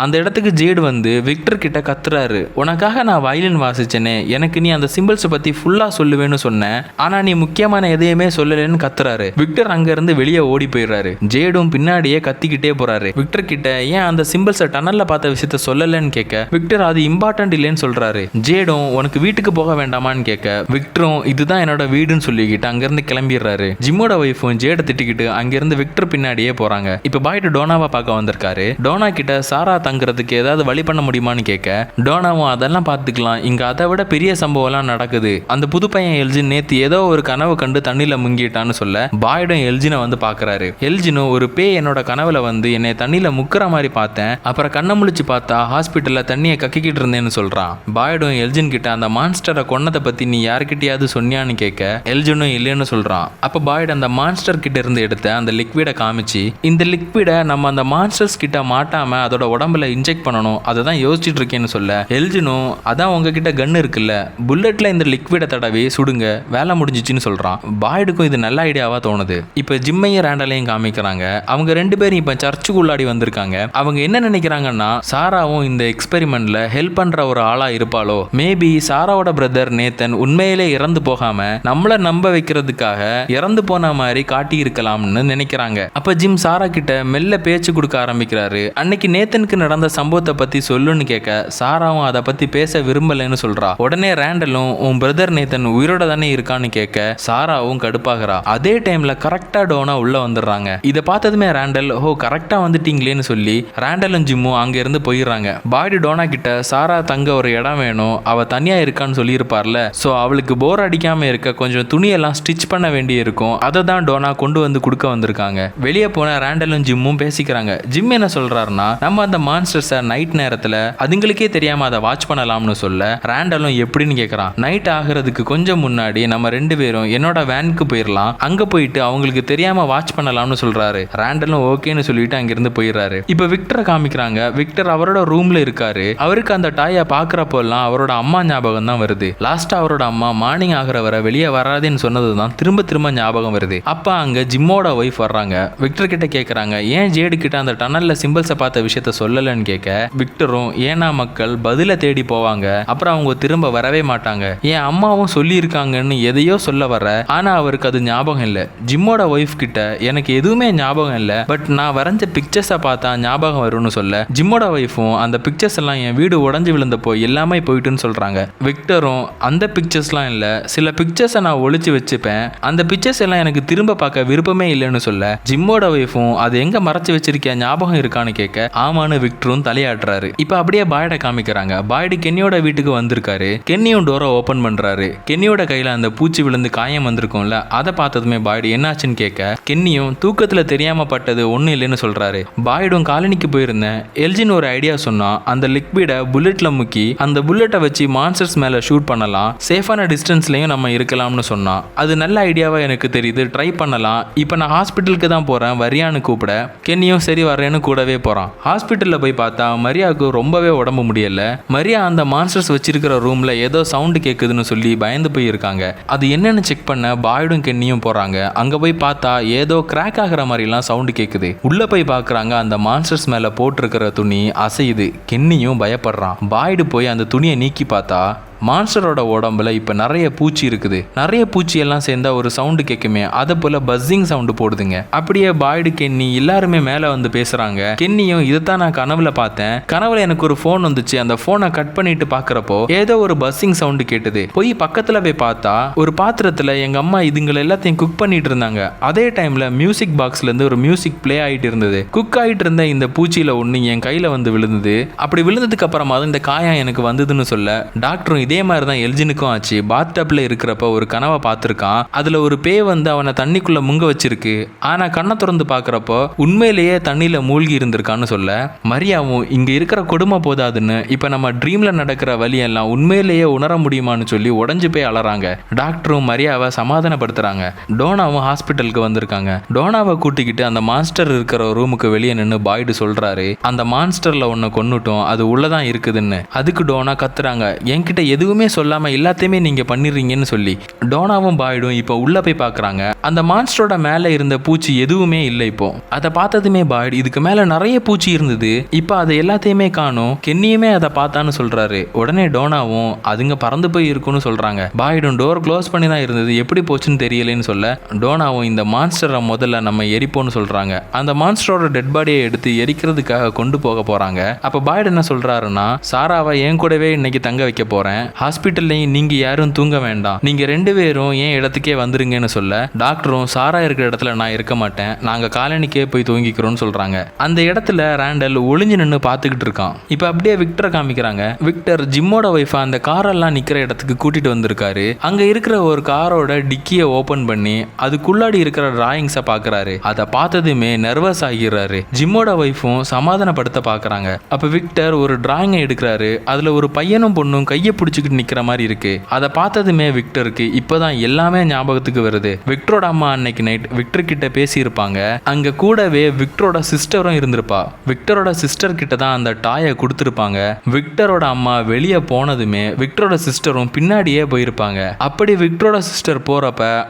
அந்த இடத்துக்கு ஜேடு வந்து விக்டர் கிட்ட கத்துறாரு, உனக்காக நான் வயலின் வாசிச்சேனே, எனக்கு நீ அந்த சிம்பிள்ஸை பத்தி ஃபுல்லா சொல்லுவேன்னு சொன்னேன், ஆனா நீ முக்கியமான எதையுமே சொல்லலன்னு கத்துறாரு. விக்டர் அங்க இருந்து வெளியே ஓடி போயிடுறாரு. ஜேடும் பின்னாடியே கத்திக்கிட்டே போறாரு. விக்டர் கிட்ட ஏன் அந்த சிம்பிள்ஸை டனல்ல பார்த்த விஷயத்த சொல்லலன்னு கேட்க, விக்டர் அது இம்பார்ட்டன்ட் இல்லைன்னு சொல்றாரு. ஜேடும் உனக்கு வீட்டுக்கு போக வேண்டாமான்னு கேட்க, விக்டரும் இதுதான் என்னோட வீடுன்னு சொல்லிக்கிட்டு அங்கிருந்து கிளம்பிடுறாரு. ஜிம்மோட ஒய்ஃபும் ஜேட திட்டிக்கிட்டு அங்கிருந்து விக்டர் பின்னாடியே போறாங்க. இப்ப பாய்ட்டு டோனாவை பார்க்க வந்திருக்காரு. டோனா கிட்ட சாரா தங்குறதுக்கு ஏதாவது வழி பண்ண முடியுமான்னு கேட்க, டோனாவும் அதெல்லாம் பார்த்துக்கலாம், இங்க அதை விட பெரிய சம்பவம் எல்லாம் நடக்குது, அந்த புது பையன் எல்ஜின் நேத்து ஏதோ ஒரு கனவு கண்டு தண்ணியில முங்கிட்டான்னு சொல்ல, பாய்டும் எல்ஜினை வந்து பாக்குறாரு. எல்ஜினும் ஒரு பேய் என்னோட கனவுல வந்து என்னை தண்ணியில முக்கிற மாதிரி பார்த்தேன், அப்புறம் கண்ணை முழிச்சு பார்த்தா ஹாஸ்பிட்டல்ல தண்ணியை கக்கிக்கிட்டு இருந்தேன்னு சொல்றான். பாய்டும் எல்ஜின் கிட்ட அந்த மான்ஸ்டரை கொன்னதை பத்தி நீ யாருக்கிட்டையாவது சொன்னியான்னு கேட்க, எல்ஜினும் இல்லைன்னு சொல்றான். அப்ப பாய்டு அந்த மான்ஸ்டர் கிட்ட இருந்து எடுத்த அந்த லிக்விடை காமிச்சு, இந்த லிக்விடை நம்ம அந்த மான்ஸ்டர்ஸ் கிட்ட மாட்டாம அதோட உடம்புல இன்ஜெக்ட் பண்ணணும், அதை தான் யோசிச்சுட்டு இருக்கேன்னு சொல்ல, எல்ஜினும் அதான் உங்ககிட்ட கன் இருக்குல்ல, புல்லட்ல இந்த லிக்விடை தடவி சுடுங்க, வேலை முடிஞ்சிச்சுன்னு சொல்றான். பாய்டுக்கும் இது நல்ல ஐடியாவா தோணுது. இப்ப ஜிம்மையும் ரேண்டலையும் காமிக்கிறாங்க. அவங்க ரெண்டு பேரும் இப்ப சர்ச்சுக்குள்ளாடி வந்திருக்காங்க. அவங்க என்ன நினைக்கிறாங்கன்னா, சாராவும் இந்த எக்ஸ்பெரிமெண்ட்ல ஹெல்ப் பண்ற ஒரு ஆளா இருப்பாளோ, மேபி சாராவோட பிரதர் நேத்தன் உண்மையிலே இறந்து போகாம நம்மள நம்ப வைக்கிறதுக்காக இறந்து போன மாதிரி காட்டி இருக்கலாம்னு நினைக்கிறாங்க. அப்ப ஜிம் சாரா கிட்ட மெல்ல பேச்சு கொடுக்க ஆரம்பிக்கிறாரு. அன்னைக்கு நேத்தனுக்கு நடந்த சம்பவத்தை பத்தி சொல்லுன்னு கேட்க, சாராவும் அதை பத்தி பேச விரும்பலன்னு சொல்றா. உடனே ரேண்டலும் உன் பிரதர் நேத்தன் உயிரோட தானே இருக்கான்னு கேட்க, சாராவும் கடுப்பாகிறா. அதே டைம்ல கரெக்டா டோனா உள்ள வந்துடுறாங்க. இதை பார்த்ததுமே ரேண்டல், ஓ கரெக்டா வந்துட்டீங்களேன்னு சொல்லி ரேண்டலும் ஜிம்மும் அங்க இருந்து போயிடுறாங்க. பாய்டு டோனா கிட்ட சாரா தங்க ஒரு இடம் வேணும், அவ தனியா இருக்கான்னு சொல்லி இருப்பார்ல, சோ அவளுக்கு போர் அடிக்காம இருக்க கொஞ்சம் துணியெல்லாம் ஸ்டிச் பண்ண வேண்டி இருக்கும், அதை தான் டோனா கொண்டு வந்து கொடுக்க வந்திருக்காங்க. வெளியே போன ரேண்டலும் ஜிம்மும் பேசிக்கிறாங்க. ஜிம் என்ன சொல்றாருன்னா, நம்ம அந்த மான்ஸ்டர்ஸை நைட் நேரத்துல அதுங்களுக்கே தெரியாம அதை வாட்ச் பண்ணலாம்னு சொல்ல, ரேண்டலும் எப்படின்னு கேட்கறான். நைட் ஆகிறதுக்கு கொஞ்சம் முன்னாடி நம்ம ரெண்டு பேரும் என்னோட வேனுக்கு போயிடலாம், அங்க போயிட்டு அவங்களுக்கு தெரியாம வாட்ச் பண்ணலாம்னு சொல்றாரு. ரேண்டலும் ஓகேன்னு சொல்லிட்டு அங்கிருந்து போயிடுறாரு. இப்ப விக்டரை காமிக்கிறாங்க. விக்டர் அவரோட ரூம்ல இருக்காரு. அவருக்கு அந்த டாயை பாக்குறப்பெல்லாம் அவரோட அம்மா ஞாபகம் தான் வருது. லாஸ்டா அவரோட அம்மா மார்னிங் ஆகிற வரை வெளியே வராதுன்னு சொன்னதுதான் திரும்ப திரும்ப ஞாபகம் வருது. அப்ப அங்க ஜிம்மோட ஒய்ஃப் வர்றாங்க. விக்டர் கிட்ட கேக்குறாங்க, ஏன் ஜேடு கிட்ட அந்த டனல்ல சிம்பிள்ஸை பார்த்த விஷயத்த சொல்லலன்னு கேட்க, விக்டரும் ஏன்னா மக்கள் பதில தேடி போவாங்க, அப்புறம் அவங்க திரும்ப வரவே மாட்டாங்க, என் அம்மாவும் சொல்லி இருக்காங்கன்னு எதையோ சொல்ல வர, ஆனா அவருக்கு அது ஞாபகம் இல்ல. ஜிம்மோட ஒய்ஃப் கிட்ட எனக்கு எதுவுமே ஞாபகம் இல்ல, பட் நான் வரைஞ்ச பிக்சர்ஸை பார்த்தா ஞாபகம் வரும்னு சொல்ல, ஜிம்மோட ஒய்ஃபும் அந்த பிக்சர்ஸ் எல்லாம் என் வீடு உடஞ்சு விழுந்தப்போ எல்லாமே போயிட்டுன்னு சொல்றாங்க. விக்டரும் அந்த பிக்சர்ஸ்லாம் இல்ல, சில பிக்சர்ஸை நான் ஒளிச்சு வச்சுப்பேன், அந்த பிக்சர்ஸ் எல்லாம் எனக்கு திரும்ப பார்க்க விருப்பமே இல்லைன்னு சொல்ல, ஜிம்மோட ஒய்ஃபும் அது எங்க மறைச்சு வச்சிருக்க ஞாபகம் இருக்கான்னு கேட்க, ஆமான்னு விக்டரும் தலையாட்டுறாரு. இப்ப அப்படியே பாய்டை காமிக்கிறாங்க. பாய்டு கென்னியோட வீட்டுக்கு வந்திருக்காரு. கென்னியும் டோரை ஓபன் பண்றாரு. கென்னியோட கையில அந்த பூச்சி விழுந்து காயம் வந்திருக்கும்ல, அதை பார்த்ததுமே பாய்டு என்னாச்சுன்னு கேட்க, கென்னியும் தூக்கத்துல தெரியாம பட்டது ஒண்ணு இல்லைன்னு சொல்றாரு. பாய்டும் காலனிக்கு போயிருந்தேன், எல்ஜின் ஒரு ஐடியா சொன்னா, அந்த லிக்விடை புல்லட்ல முக்கி அந்த புல்லட்டை வச்சு மான்ஸ்டர்ஸ் மேல ஷூட் பண்ணலாம், சேஃபான டிஸ்டன்ஸ்லயும் நம்ம இருக்கலாம்னு சொன்னா, அது நல்ல ஐடியாவா எனக்கு தெரியுது, ட்ரை பண்ணலாம், இப்ப நான் ஹாஸ்பிட்டலுக்கு தான் போறேன், வரியான்னு கூப்பிட, கென்னியும் சரி வரேன்னு கூடவே போறான். ஹாஸ்பிட்டல்ல போய் பார்த்தா மரியாவுக்கு ரொம்பவே உடம்பு முடியல. மரியா அந்த மான்ஸ்டர்ஸ் வச்சிருக்கிற ரூம்ல ஏதோ சவுண்ட் கேக்குதுன்னு சொல்லி பயந்து போய் இருக்காங்க. அது என்னன்னு செக் பண்ண பாய்டும் கென்னியும் போறாங்க. அங்க போய் பார்த்தா ஏதோ கிராக் ஆகிற மாதிரிலாம் சவுண்ட் கேக்குது. உள்ள போய் பார்க்கறாங்க, அந்த மான்ஸ்டர்ஸ் மேல போட்டிருக்கிற துணி அசையுது. கென்னியும் பயப்படுறான். பாய்டு போய் அந்த துணியை நீக்கி பார்த்தா மான்ஸ்டரோட உடம்புல இப்போ நிறைய பூச்சி இருக்குது. நிறைய பூச்சி எல்லாம் சேர்ந்தா ஒரு சவுண்டு கேட்குமே, அதை போல பஸ்ஸிங் சவுண்டு போடுதுங்க. அப்படியே பாய்டு கென்னி எல்லாருமே மேலே வந்து பேசுறாங்க. கென்னியும் இதைத்தான் நான் கனவுல பார்த்தேன். கனவுல எனக்கு ஒரு ஃபோன் வந்துச்சு. அந்த ஃபோனை கட் பண்ணிட்டு பார்க்குறப்போ ஏதோ ஒரு பஸ்ஸிங் சவுண்டு கேட்டது. போய் பக்கத்தில் போய் பார்த்தா ஒரு பாத்திரத்தில் எங்க அம்மா இதுங்களை எல்லாத்தையும் குக் பண்ணிட்டு இருந்தாங்க. அதே டைம்ல மியூசிக் பாக்ஸ்ல இருந்து ஒரு மியூசிக் பிளே ஆகிட்டு இருந்தது. குக் ஆகிட்டு இருந்த இந்த பூச்சியில ஒன்று என் கையில வந்து விழுந்தது. அப்படி விழுந்ததுக்கு அப்புறமா தான் இந்த காயம் எனக்கு வந்ததுன்னு சொல்ல டாக்டரும் இதே மாதிரி தான் எல்ஜினுக்கும் ஆச்சு. பாத்டப்ல இருக்கிறப்ப ஒரு கனவை பார்த்துருக்கான். அதுல ஒரு பேய் வந்து அவனை தண்ணிக்குள்ள முங்க வச்சிருக்கு. ஆனா கண்ணை திறந்து பார்க்கறப்போ உண்மையிலேயே தண்ணியில மூழ்கி இருந்திருக்கான்னு சொல்ல மரியாவும் இங்க இருக்கிற கொடுமை போதாதுன்னு இப்ப நம்ம ட்ரீம்ல நடக்கிற வழியெல்லாம் உண்மையிலேயே உணர முடியுமான்னு சொல்லி உடஞ்சு போய் அலறாங்க. டாக்டரும் மரியாவை சமாதானப்படுத்துறாங்க. டோனாவும் ஹாஸ்பிட்டலுக்கு வந்திருக்காங்க. டோனாவை கூட்டிக்கிட்டு அந்த மான்ஸ்டர் இருக்கிற ரூமுக்கு வெளியே நின்று பாய்டு சொல்றாரு, அந்த மான்ஸ்டர்ல ஒன்னு கொன்னுட்டோம், அது உள்ளதான் இருக்குதுன்னு. அதுக்கு டோனா கத்துறாங்க, என்கிட்ட எதுவுமே சொல்லாம எல்லாத்தையுமே நீங்க பண்ணிடுறீங்கன்னு சொல்லி. டோனாவும் பாய்டும் இப்போ உள்ள போய் பார்க்கறாங்க. அந்த மான்ஸ்டரோட மேல இருந்த பூச்சி எதுவுமே இல்லை. இப்போ அதை பார்த்ததுமே பாய்டு இதுக்கு மேல நிறைய பூச்சி இருந்தது, இப்போ அதை எல்லாத்தையுமே காணும். கென்னியுமே அதை பார்த்தான்னு சொல்றாரு. உடனே டோனாவும் அதுங்க பறந்து போய் இருக்குன்னு சொல்றாங்க. பாய்டும் டோர் க்ளோஸ் பண்ணி தான் இருந்தது, எப்படி போச்சுன்னு தெரியலன்னு சொல்ல டோனாவும் இந்த மான்ஸ்டரை முதல்ல நம்ம எரிப்போம்னு சொல்றாங்க. அந்த மான்ஸ்டரோட டெட் பாடியை எடுத்து எரிக்கிறதுக்காக கொண்டு போக போறாங்க. அப்ப பாய்டு என்ன சொல்றாருன்னா, சாராவை என் கூடவே இன்னைக்கு தங்க வைக்க போறேன், ஹாஸ்பிட்டல்லையும் நீங்க யாரும் தூங்க வேண்டாம், நீங்க 2 பேரும் என் இடத்துக்கே வந்துருங்கன்னு சொல்ல டாக்டரும் சாரா இருக்கிற இடத்துல நான் இருக்க மாட்டேன், நாங்க காலனிக்கே போய் தூங்கிக்கிறோம்னு சொல்றாங்க. அந்த இடத்துல ராண்டல் ஒளிஞ்சு நின்று பார்த்துக்கிட்டு இருக்கான். இப்போ அப்படியே விக்டரை காமிக்கிறாங்க. விக்டர் ஜிம்மோட ஒய்ஃபா அந்த காரெல்லாம் நிக்கிற இடத்துக்கு கூட்டிட்டு வந்திருக்காரு. அங்க இருக்கிற ஒரு காரோட டிக்கியை ஓபன் பண்ணி அதுக்குள்ளாடி இருக்கிற டிராயிங்ஸை பாக்குறாரு. அதை பார்த்ததுமே நர்வஸ் ஆகிறாரு. ஜிம்மோட ஒய்ஃபும் சமாதானப்படுத்த பாக்குறாங்க. அப்ப விக்டர் ஒரு டிராயிங்கை எடுக்கிறாரு. அதுல ஒரு பையனும் பொண்ணும் கையை பிடிச்சிக்கிட்டு நிக்கிற மாதிரி இருக்கு. அதை பார்த்ததுமே விக்டருக்கு இப்பதான் எல்லாமே ஞாபகத்துக்கு வருது. விக்டரோட அம்மா அன்னைக்கு நைட் விக்டர் கிட்ட பேசி இருப்பாங்க. அங்க கூடவே விக்டரோட சிஸ்டரும் இருந்திருப்பா. விக்டரோட சிஸ்டர் கிட்ட தான் அந்த டாயை கொடுத்திருப்பாங்க. விக்டரோட அம்மா வெளியே போனதுமே விக்டரோட சிஸ்டரும் பின்னாடியே போயிருப்பாங்க. அப்படி விக்டரோட சிஸ்டர் போறப்ப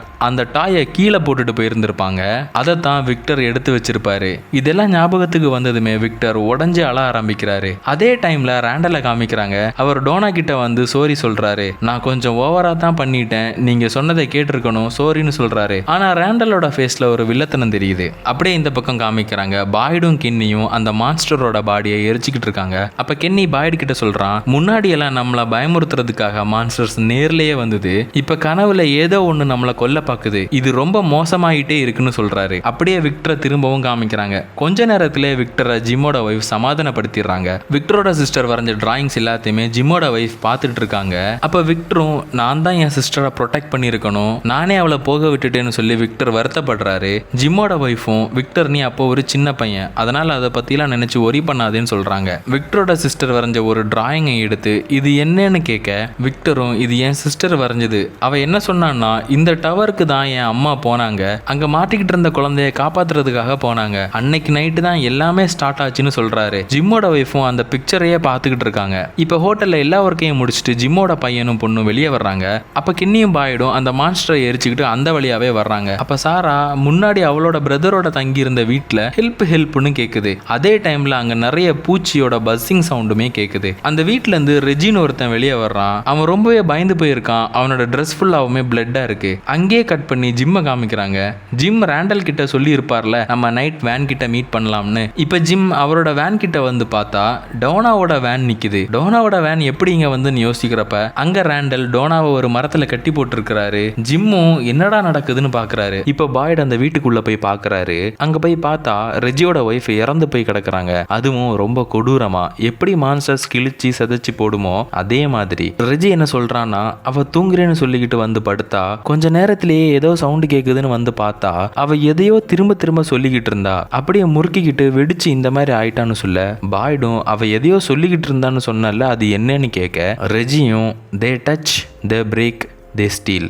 அந்த டாயை கீழே போட்டுட்டு போயிருந்திருப்பாங்க. அதை தான் விக்டர் எடுத்து வச்சிருப்பாரு. இதெல்லாம் ஞாபகத்துக்கு வந்ததுமே விக்டர் உடஞ்சு அழ ஆரம்பிக்கிறாரு. அதே டைம்ல ராண்டலை காமிக்கிறாங்க. அவர் டோனா கிட்ட வந்து சோரி சொல்றாரு, நான் கொஞ்சம் ஓவரா தான் பண்ணிட்டேன், நீங்க சொன்னதை கேட்டிருக்கணும், சோரின்னு சொல்றாரு. ஆனா ராண்டலோட ஃபேஸ்ல ஒரு வில்லத்தனம் தெரியுது. அப்படியே இந்த பக்கம் காமிக்கிறாங்க. பாய்டும் கென்னியும் அந்த மான்ஸ்டரோட பாடியை எரிச்சுக்கிட்டு இருக்காங்க. அப்ப கென்னி பாய்டு கிட்ட சொல்றான், முன்னாடி எல்லாம் நம்மள பயமுறுத்துறதுக்காக மான்ஸ்டர்ஸ் நேர்லயே வந்தது, இப்ப கனவுல ஏதோ ஒண்ணு நம்மள கொல்ல பாக்குது, இது ரொம்ப மோசமாயிட்டே இருக்குன்னு சொல்றாரு. அப்படியே விக்டரை திரும்பவும் காமிக்கிறாங்க. கொஞ்ச நேரத்திலே விக்டரை ஜிம்மோட ஒய்ஃப் சமாதானப்படுத்திடுறாங்க. விக்டரோட சிஸ்டர் வரைஞ்ச டிராயிங்ஸ் எல்லாத்தையுமே ஜிம்மோட ஒய்ஃப் பார்த்துட்டு இருக்காங்க. அப்ப விக்டரும் நான் தான் என் சிஸ்டரை ப்ரொடெக்ட் பண்ணியிருக்கணும், நானே அவளை போக விட்டுட்டேன்னு சொல்லி விக்டர் வருத்தப்படுறாரு. ஜிம்மோட ஒய்ஃபும் விக்டர் நீ அப்போ ஒரு சின்ன பையன், அதனால அதை பத்திலாம் நினைச்சு ஒரி பண்ணாதேன்னு சொல்றாங்க. விக்டரோட சிஸ்டர் வரைஞ்ச ஒரு டிராயிங்கை எடுத்து இது என்னன்னு கேட்க விக்டரும் இது என் சிஸ்டர் வரைஞ்சது, அவ என்ன சொன்னான்னா இந்த டவருக்கு தான் என் அம்மா போனாங்க, அங்க மாட்டிக்கிட்டு இருந்த குழந்தைய காப்பாத்துறதுக்காக போனாங்க, அன்னைக்கு நைட்டு தான் எல்லாமே ஸ்டார்ட் ஆச்சுன்னு சொல்றாரு. ஜிம்மோட ஒய்ஃபும் அந்த பிக்சரையே பார்த்துக்கிட்டு இருக்காங்க. இப்ப ஹோட்டல்ல எல்லா ஒர்க்கையும் முடிச்சுட்டு ஜிம்மோட பையனும் பொண்ணும் வெளியே வர்றாங்க. அப்ப கின்னியும் பாய்டும் அந்த மான்ஸ்டரை எரிச்சுக்கிட்டு அந்த வழியாவே வர்றாங்க. அப்ப சாரா முன்னாடி அவளோட பிரதரோட தங்கி இருந்த வீட்டுல ஹெல்ப்னு கேக்குது. அதே டைம்ல அங்க நிறைய பூச்சியோட பஸ்ஸிங் சவுண்டுமே கேக்குது. அந்த வீட்டுல இருந்து ரெஜின்னு ஒருத்தன் வெளியே வர்றான். அவன் ரொம்பவே பயந்து போயிருக்கான். அவனோட ட்ரெஸ் ஃபுல்லாவுமே பிளட்டா இருக்கு. அங்கேயே கட் பண்ணி ஜிம்ம காமிக்கிறாங்க. ஜிம் ராண்டல் கிட்ட சொல்லி இருப்பார்ல நம்ம நைட் வேன் கிட்ட மீட் பண்ணலாம்னு. இப்ப ஜிம் அவரோட வேன் கிட்ட வந்து பார்த்தா டோனாவோட வேன் நிக்குது. டோனாவோட வேன் எப்படி இங்க வந்து யோசிக்கிறப்ப அங்க ராண்டல் டோனாவை ஒரு மரத்துல கட்டி போட்டு இருக்கிறாரு. ஜிம்மும் என்னடா நடக்குதுன்னு பாக்குறாரு. இப்ப பாய்டு அந்த வீட்டுக்குள்ள போய் பாக்குறாரு. அங்க போய் பார்த்தா ரெஜியோட ஒய்ஃப் இறந்து போய் கிடக்குறாங்க. அதுவும் ரொம்ப கொடூரமா, எப்படி மான்ஸ்டர்ஸ் கிழிச்சு செதைச்சு போடுமோ அதே மாதிரி. ரெஜி என்ன சொல்றான்னா அவ தூங்குறேன்னு சொல்லிக்கிட்டு வந்து படுத்தா கொஞ்ச நேரத்திலேயே ஏதோ சவுண்டு கேக்குதுன்னு வந்து பார்த்தா அவ எதையோ திரும்ப திரும்ப சொல்லிக்கிட்டு இருந்தா. அப்படியே முறுக்கிக்கிட்டு வெடிச்சு இந்த மாதிரி ஆயிட்டான்னு சொல்ல பாய்டும் அவ எதையோ சொல்லிக்கிட்டு இருந்தான்னு சொன்னல அது என்னன்னு கேட்க ரெஜியும் they touch, they break, they steal.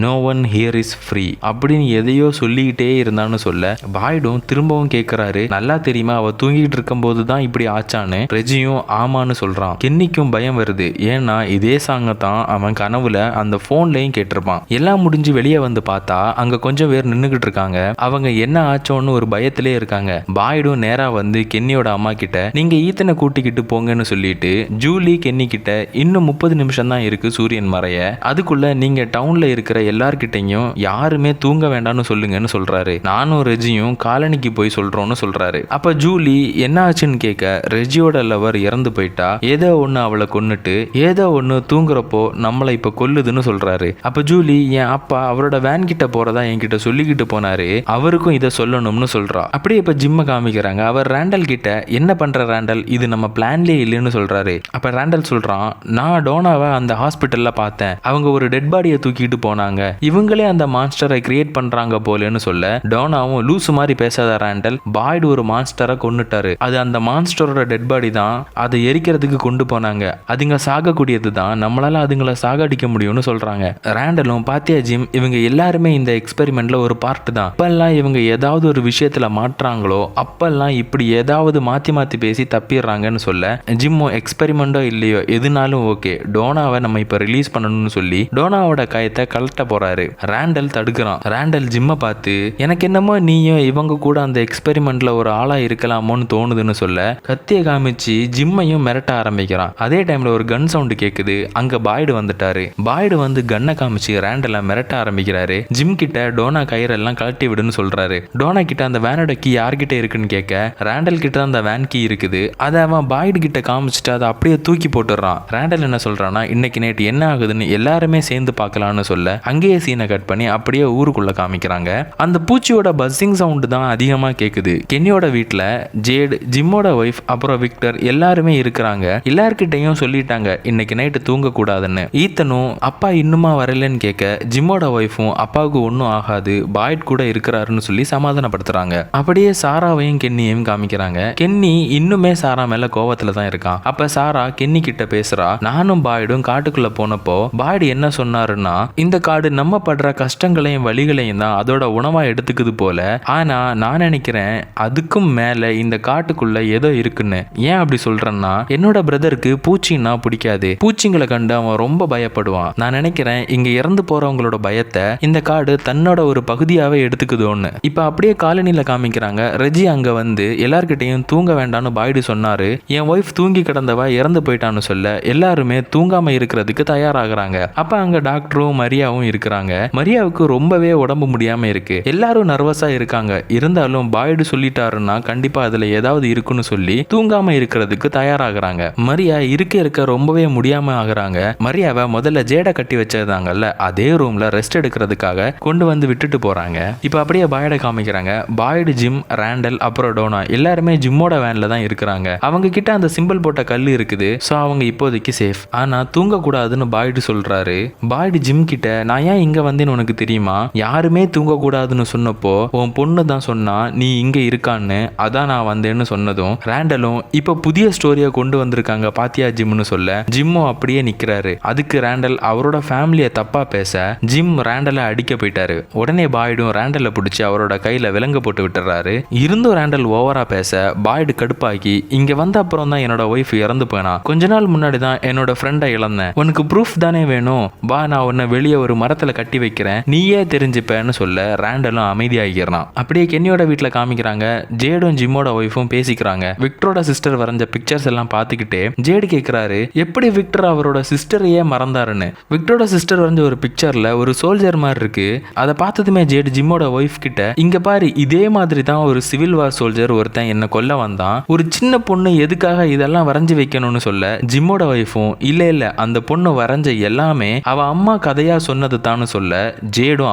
No one here is free அப்படின்னு எதையோ சொல்லிக்கிட்டே இருந்தான்னு சொல்ல பாய்டும் திரும்பவும் கேட்கிறாரு, நல்லா தெரியுமா அவ தூங்கிட்டு இருக்கும் போது தான் இப்படி ஆச்சான்னு. ரெஜியும் ஆமான்னு சொல்றான். கென்னிக்கும் பயம் வருது. ஏன்னா இதே சாங்க தான் அவன் கனவுல அந்த போன்லயும் கேட்டிருப்பான். எல்லாம் முடிஞ்சு வெளியே வந்து பார்த்தா அங்க கொஞ்சம் பேர் நின்னுகிட்டு இருக்காங்க. அவங்க என்ன ஆச்சோன்னு ஒரு பயத்திலே இருக்காங்க. பாய்டும் நேரா வந்து கென்னியோட அம்மா கிட்ட நீங்க ஈத்தனை கூட்டிக்கிட்டு போங்கன்னு சொல்லிட்டு ஜூலி கென்னி கிட்ட இன்னும் 30 நிமிஷம் தான் இருக்கு சூரியன் மறைய, அதுக்குள்ள நீங்க டவுன்ல இருக்கிற எல்லார்கிட்டையும் யாருமே தூங்க வேண்டாம்னு சொல்லுங்கன்னு சொல்றாரு. நானும் ரெஜியும் காலனிக்கு போய் சொல்றோம்னு சொல்றாரு. அப்ப ஜூலி என்ன ஆச்சுன்னு கேட்க ரெஜியோட லவர் இறந்து போயிட்டா, ஏதோ ஒண்ணு அவளை கொன்னுட்டு ஏதோ ஒண்ணு தூங்குறப்போ நம்மளை இப்ப கொல்லுதுன்னு சொல்றாரு. அப்ப ஜூலி என் அப்பா அவரோட வேன் கிட்ட போறதா என்கிட்ட சொல்லிக்கிட்டு போனாரு, அவருக்கும் இதை சொல்லணும்னு சொல்றா. அப்படியே இப்ப ஜிம்ம காமிக்கிறாங்க. அவர் ரேண்டல் கிட்ட என்ன பண்ற ரேண்டல், இது நம்ம பிளான்லயே இல்லைன்னு சொல்றாரு. அப்ப ரேண்டல் சொல்றான், நான் டோனாவை அந்த ஹாஸ்பிட்டல்ல பார்த்தேன், அவங்க ஒரு டெட் பாடியை தூக்கிட்டு போனாங்க, இவங்களே அந்த மான்ஸ்டரை கிரியேட் பண்றாங்க போலன்னு சொல்ல டோனாவும் லூசு மாதிரி பேசாத ரேண்டல், பாய்டு ஒரு மான்ஸ்டரை கொன்னுட்டாரு, அது அந்த மான்ஸ்டரோட டெட் பாடி தான், அதை எரிக்கிறதுக்கு கொண்டு போனாங்க, அதுங்க சாகக்கூடியது தான், நம்மளால அதுங்களை சாகடிக்க முடியும்னு சொல்றாங்க. ரேண்டலும் பாத்தியா ஜிம், இவங்க எல்லாருமே இந்த எக்ஸ்பெரிமெண்ட்ல ஒரு பார்ட் தான், அப்பெல்லாம் இவங்க ஏதாவது ஒரு விஷயத்துல மாற்றாங்களோ அப்பெல்லாம் இப்படி ஏதாவது மாத்தி மாத்தி பேசி தப்பிடுறாங்கன்னு சொல்ல ஜிம்மோ எக்ஸ்பெரிமெண்டோ இல்லையோ எதுனாலும் ஓகே, டோனாவை நம்ம இப்ப ரிலீஸ் பண்ணணும்னு சொல்லி டோனாவோட காயத்தை கலட்ட போறாரு. ரேண்டல் தடுக்கிறான். ரேண்டல் ஜிம்மை பார்த்து எனக்கு என்னமோ நீயும் இவங்க கூட அந்த எக்ஸ்பெரிமெண்ட்ல ஒரு ஆளா இருக்கலாமோன்னு தோணுதுன்னு சொல்ல கத்தியை காமிச்சு ஜிம்மையும் மிரட்ட ஆரம்பிக்கிறான். அதே டைம்ல ஒரு கன் சவுண்டு கேக்குது. அங்க பாய்டு வந்துட்டாரு. பாய்டு வந்து கன்னை காமிச்சு ரேண்டலை மிரட்ட ஆரம்பிக்கிறாரு. ஜிம் கிட்ட டோனா கயிறெல்லாம் கழட்டி விடுன்னு சொல்றாரு. டோனா கிட்ட அந்த வேனோட கீ யார்கிட்ட இருக்குன்னு கேட்க ரேண்டல் கிட்ட அந்த வேன் கீ இருக்குது. அதை அவன் பாய்டு கிட்ட காமிச்சிட்டு அதை அப்படியே தூக்கி போட்டுறான். ரேண்டல் என்ன சொல்றான்னா, இன்னைக்கு நேற்று என்ன ஆகுதுன்னு எல்லாருமே சேர்ந்து பார்க்கலாம்னு சொல்ல அங்கேயே சீனை கட் பண்ணி அப்படியே ஊருக்குள்ள காமிக்கிறாங்க. அந்த பூச்சியோட பஸ்ஸிங் சவுண்டு தான் அதிகமா கேக்குது. கென்னியோட வீட்டுல ஜேட், ஜிம்மோட ஒய்ஃப், அப்புறம் விக்டர் எல்லாருமே இருக்கிறாங்க. எல்லார்கிட்டையும் சொல்லிட்டாங்க இன்னைக்கு நைட்டு தூங்க கூடாதுன்னு. ஈத்தனும் அப்பா இன்னுமா வரலன்னு கேட்க ஜிம்மோட ஒய்ஃபும் அப்பாவுக்கு ஒன்றும் ஆகாது, பாய்ட் கூட இருக்கிறாருன்னு சொல்லி சமாதானப்படுத்துறாங்க. அப்படியே சாராவையும் கென்னியையும் காமிக்கிறாங்க. கென்னி இன்னுமே சாரா மேல கோவத்துல தான் இருக்கான். அப்ப சாரா கென்னி கிட்ட பேசுறா, நானும் பாய்டும் காட்டுக்குள்ள போனப்போ பாய்டு என்ன சொன்னாருன்னா, இந்த காடு நம்ம படுற கஷ்டங்களையும் வழிகளையும் தான் அதோட உணவா எடுத்துக்குது போல, ஆனா நான் நினைக்கிறேன் அதுக்கும் மேல இந்த காட்டுக்குள்ள ஏதோ இருக்குன்னு. ஏன் அப்படி சொல்றேன்னா, என்னோட பிரதருக்கு பூச்சின்னா பிடிக்காது, பூச்சிங்களை கண்டு அவன் ரொம்ப பயப்படுவான். நான் நினைக்கிறேன் இங்க இறந்து போறவங்களோட பயத்தை இந்த காடு தன்னோட ஒரு பகுதியாவே எடுத்துக்குதோன்னு. இப்ப அப்படியே காலனில காமிக்கிறாங்க. ரெஜி அங்க வந்து எல்லார்கிட்டையும் தூங்க வேண்டாம்னு பாய்டு சொன்னாரு, என் ஒய்ஃப் தூங்கி கிடந்தவ இறந்து போயிட்டான்னு சொல்ல எல்லாருமே தூங்காம இருக்கிறதுக்கு தயாராகிறாங்க. அப்ப அங்க டாக்டரும் மரியாவும் இருக்கிறாங்க. மரியாவுக்கு ரொம்பவே உடம்பு முடியாம இருக்கு. எல்லாரும் நர்வஸா இருக்காங்க. இருந்தாலும் பாய்டு சொல்லிட்டாருன்னா கண்டிப்பா அதுல ஏதாவது இருக்குன்னு சொல்லி தூங்காம இருக்கிறதுக்கு தயாராகிறாங்க. மரியா இருக்க ரொம்பவே முடியாம ஆகுறாங்க. மரியாவை முதல்ல ஜேட கட்டி வச்சிருந்தாங்கல்ல அதே ரூம்ல ரெஸ்ட் எடுக்கிறதுக்காக கொண்டு வந்து விட்டுட்டு போறாங்க. இப்ப அப்படியே பாய்டை காமிக்கிறாங்க. பாய்டு, ஜிம், ரேண்டல் அப்புறம் டோனா எல்லாருமே ஜிம்மோட வேன்ல தான் இருக்கிறாங்க. அவங்க கிட்ட அந்த சிம்பிள் போட்ட கல் இருக்குது. சோ அவங்க இப்போதைக்கு சேஃப். ஆனா தூங்க கூடாதுன்னு பாய்டு சொல்றாரு. பாய்டு ஜிம் கிட்ட, நான் ஏன் இங்க வந்தேன்னு உனக்கு தெரியுமா, யாருமே தூங்க கூடாதுன்னு சொன்னப்போ உன் பொண்ணு தான் சொன்னா நீ இங்க இருக்கான்னு, அதான் நான் வந்தேன்னு சொன்னதும் ரேண்டலும் இப்ப புதிய ஸ்டோரியை கொண்டு வந்திருக்காங்க பாத்தியா ஜிம்னு சொல்ல ஜிம்மும் அப்படியே நிக்கிறாரு. அதுக்கு ரேண்டல் அவரோட ஃபேமிலியை தப்பா பேச ஜிம் ரேண்டலை அடிக்க போயிட்டாரு. உடனே பாய்டும் ரேண்டலை பிடிச்சி அவரோட கையில விலங்கு போட்டு விட்டுறாரு. இருந்தும் ரேண்டல் ஓவரா பேச பாய்டு கடுப்பாக்கி, இங்க வந்த அப்புறம் தான் என்னோட ஒய்ஃப் இறந்து போனா, கொஞ்ச நாள் முன்னாடி தான் என்னோட ஃப்ரெண்டை இழந்தேன், உனக்கு ப்ரூஃப் தானே வேணும், வா நான் உன்னை வெளியே ஒரு மரத்துல கட்டி வைக்கிறேன், நீயே தெரிஞ்சுப்பேன்னு சொல்ல ரேண்டலும் அமைதியாகிறான். அப்படியே கென்னியோட வீட்டுல காமிக்கிறாங்க. ஜேடும் ஜிம்மோட ஒய்ஃபும் பேசிக்கிறாங்க. விக்டரோட சிஸ்டர் வரைஞ்ச பிக்சர்ஸ் எல்லாம் பார்த்துக்கிட்டே ஜேடு கேட்கிறாரு, எப்படி விக்டர் அவரோட சிஸ்டரையே மறந்தாருன்னு. விக்டரோட சிஸ்டர் வரைஞ்ச ஒரு பிக்சர்ல ஒரு சோல்ஜர் மாதிரி இருக்கு. அதை பார்த்ததுமே ஜேடு ஜிம்மோட ஒய்ஃப் கிட்ட, இங்க பாரு இதே மாதிரி தான் ஒரு சிவில் வார் சோல்ஜர் ஒருத்தன் என்ன கொல்ல வந்தான், ஒரு சின்ன பொண்ணு எதுக்காக இதெல்லாம் வரைஞ்சு வைக்கணும்னு சொல்ல ஜிம்மோட ஒய்ஃபும் இல்ல அந்த பொண்ணு வரைஞ்ச எல்லாமே அவ அம்மா கதையா சொன்னது தான்னு சொல்ல ஜேடும்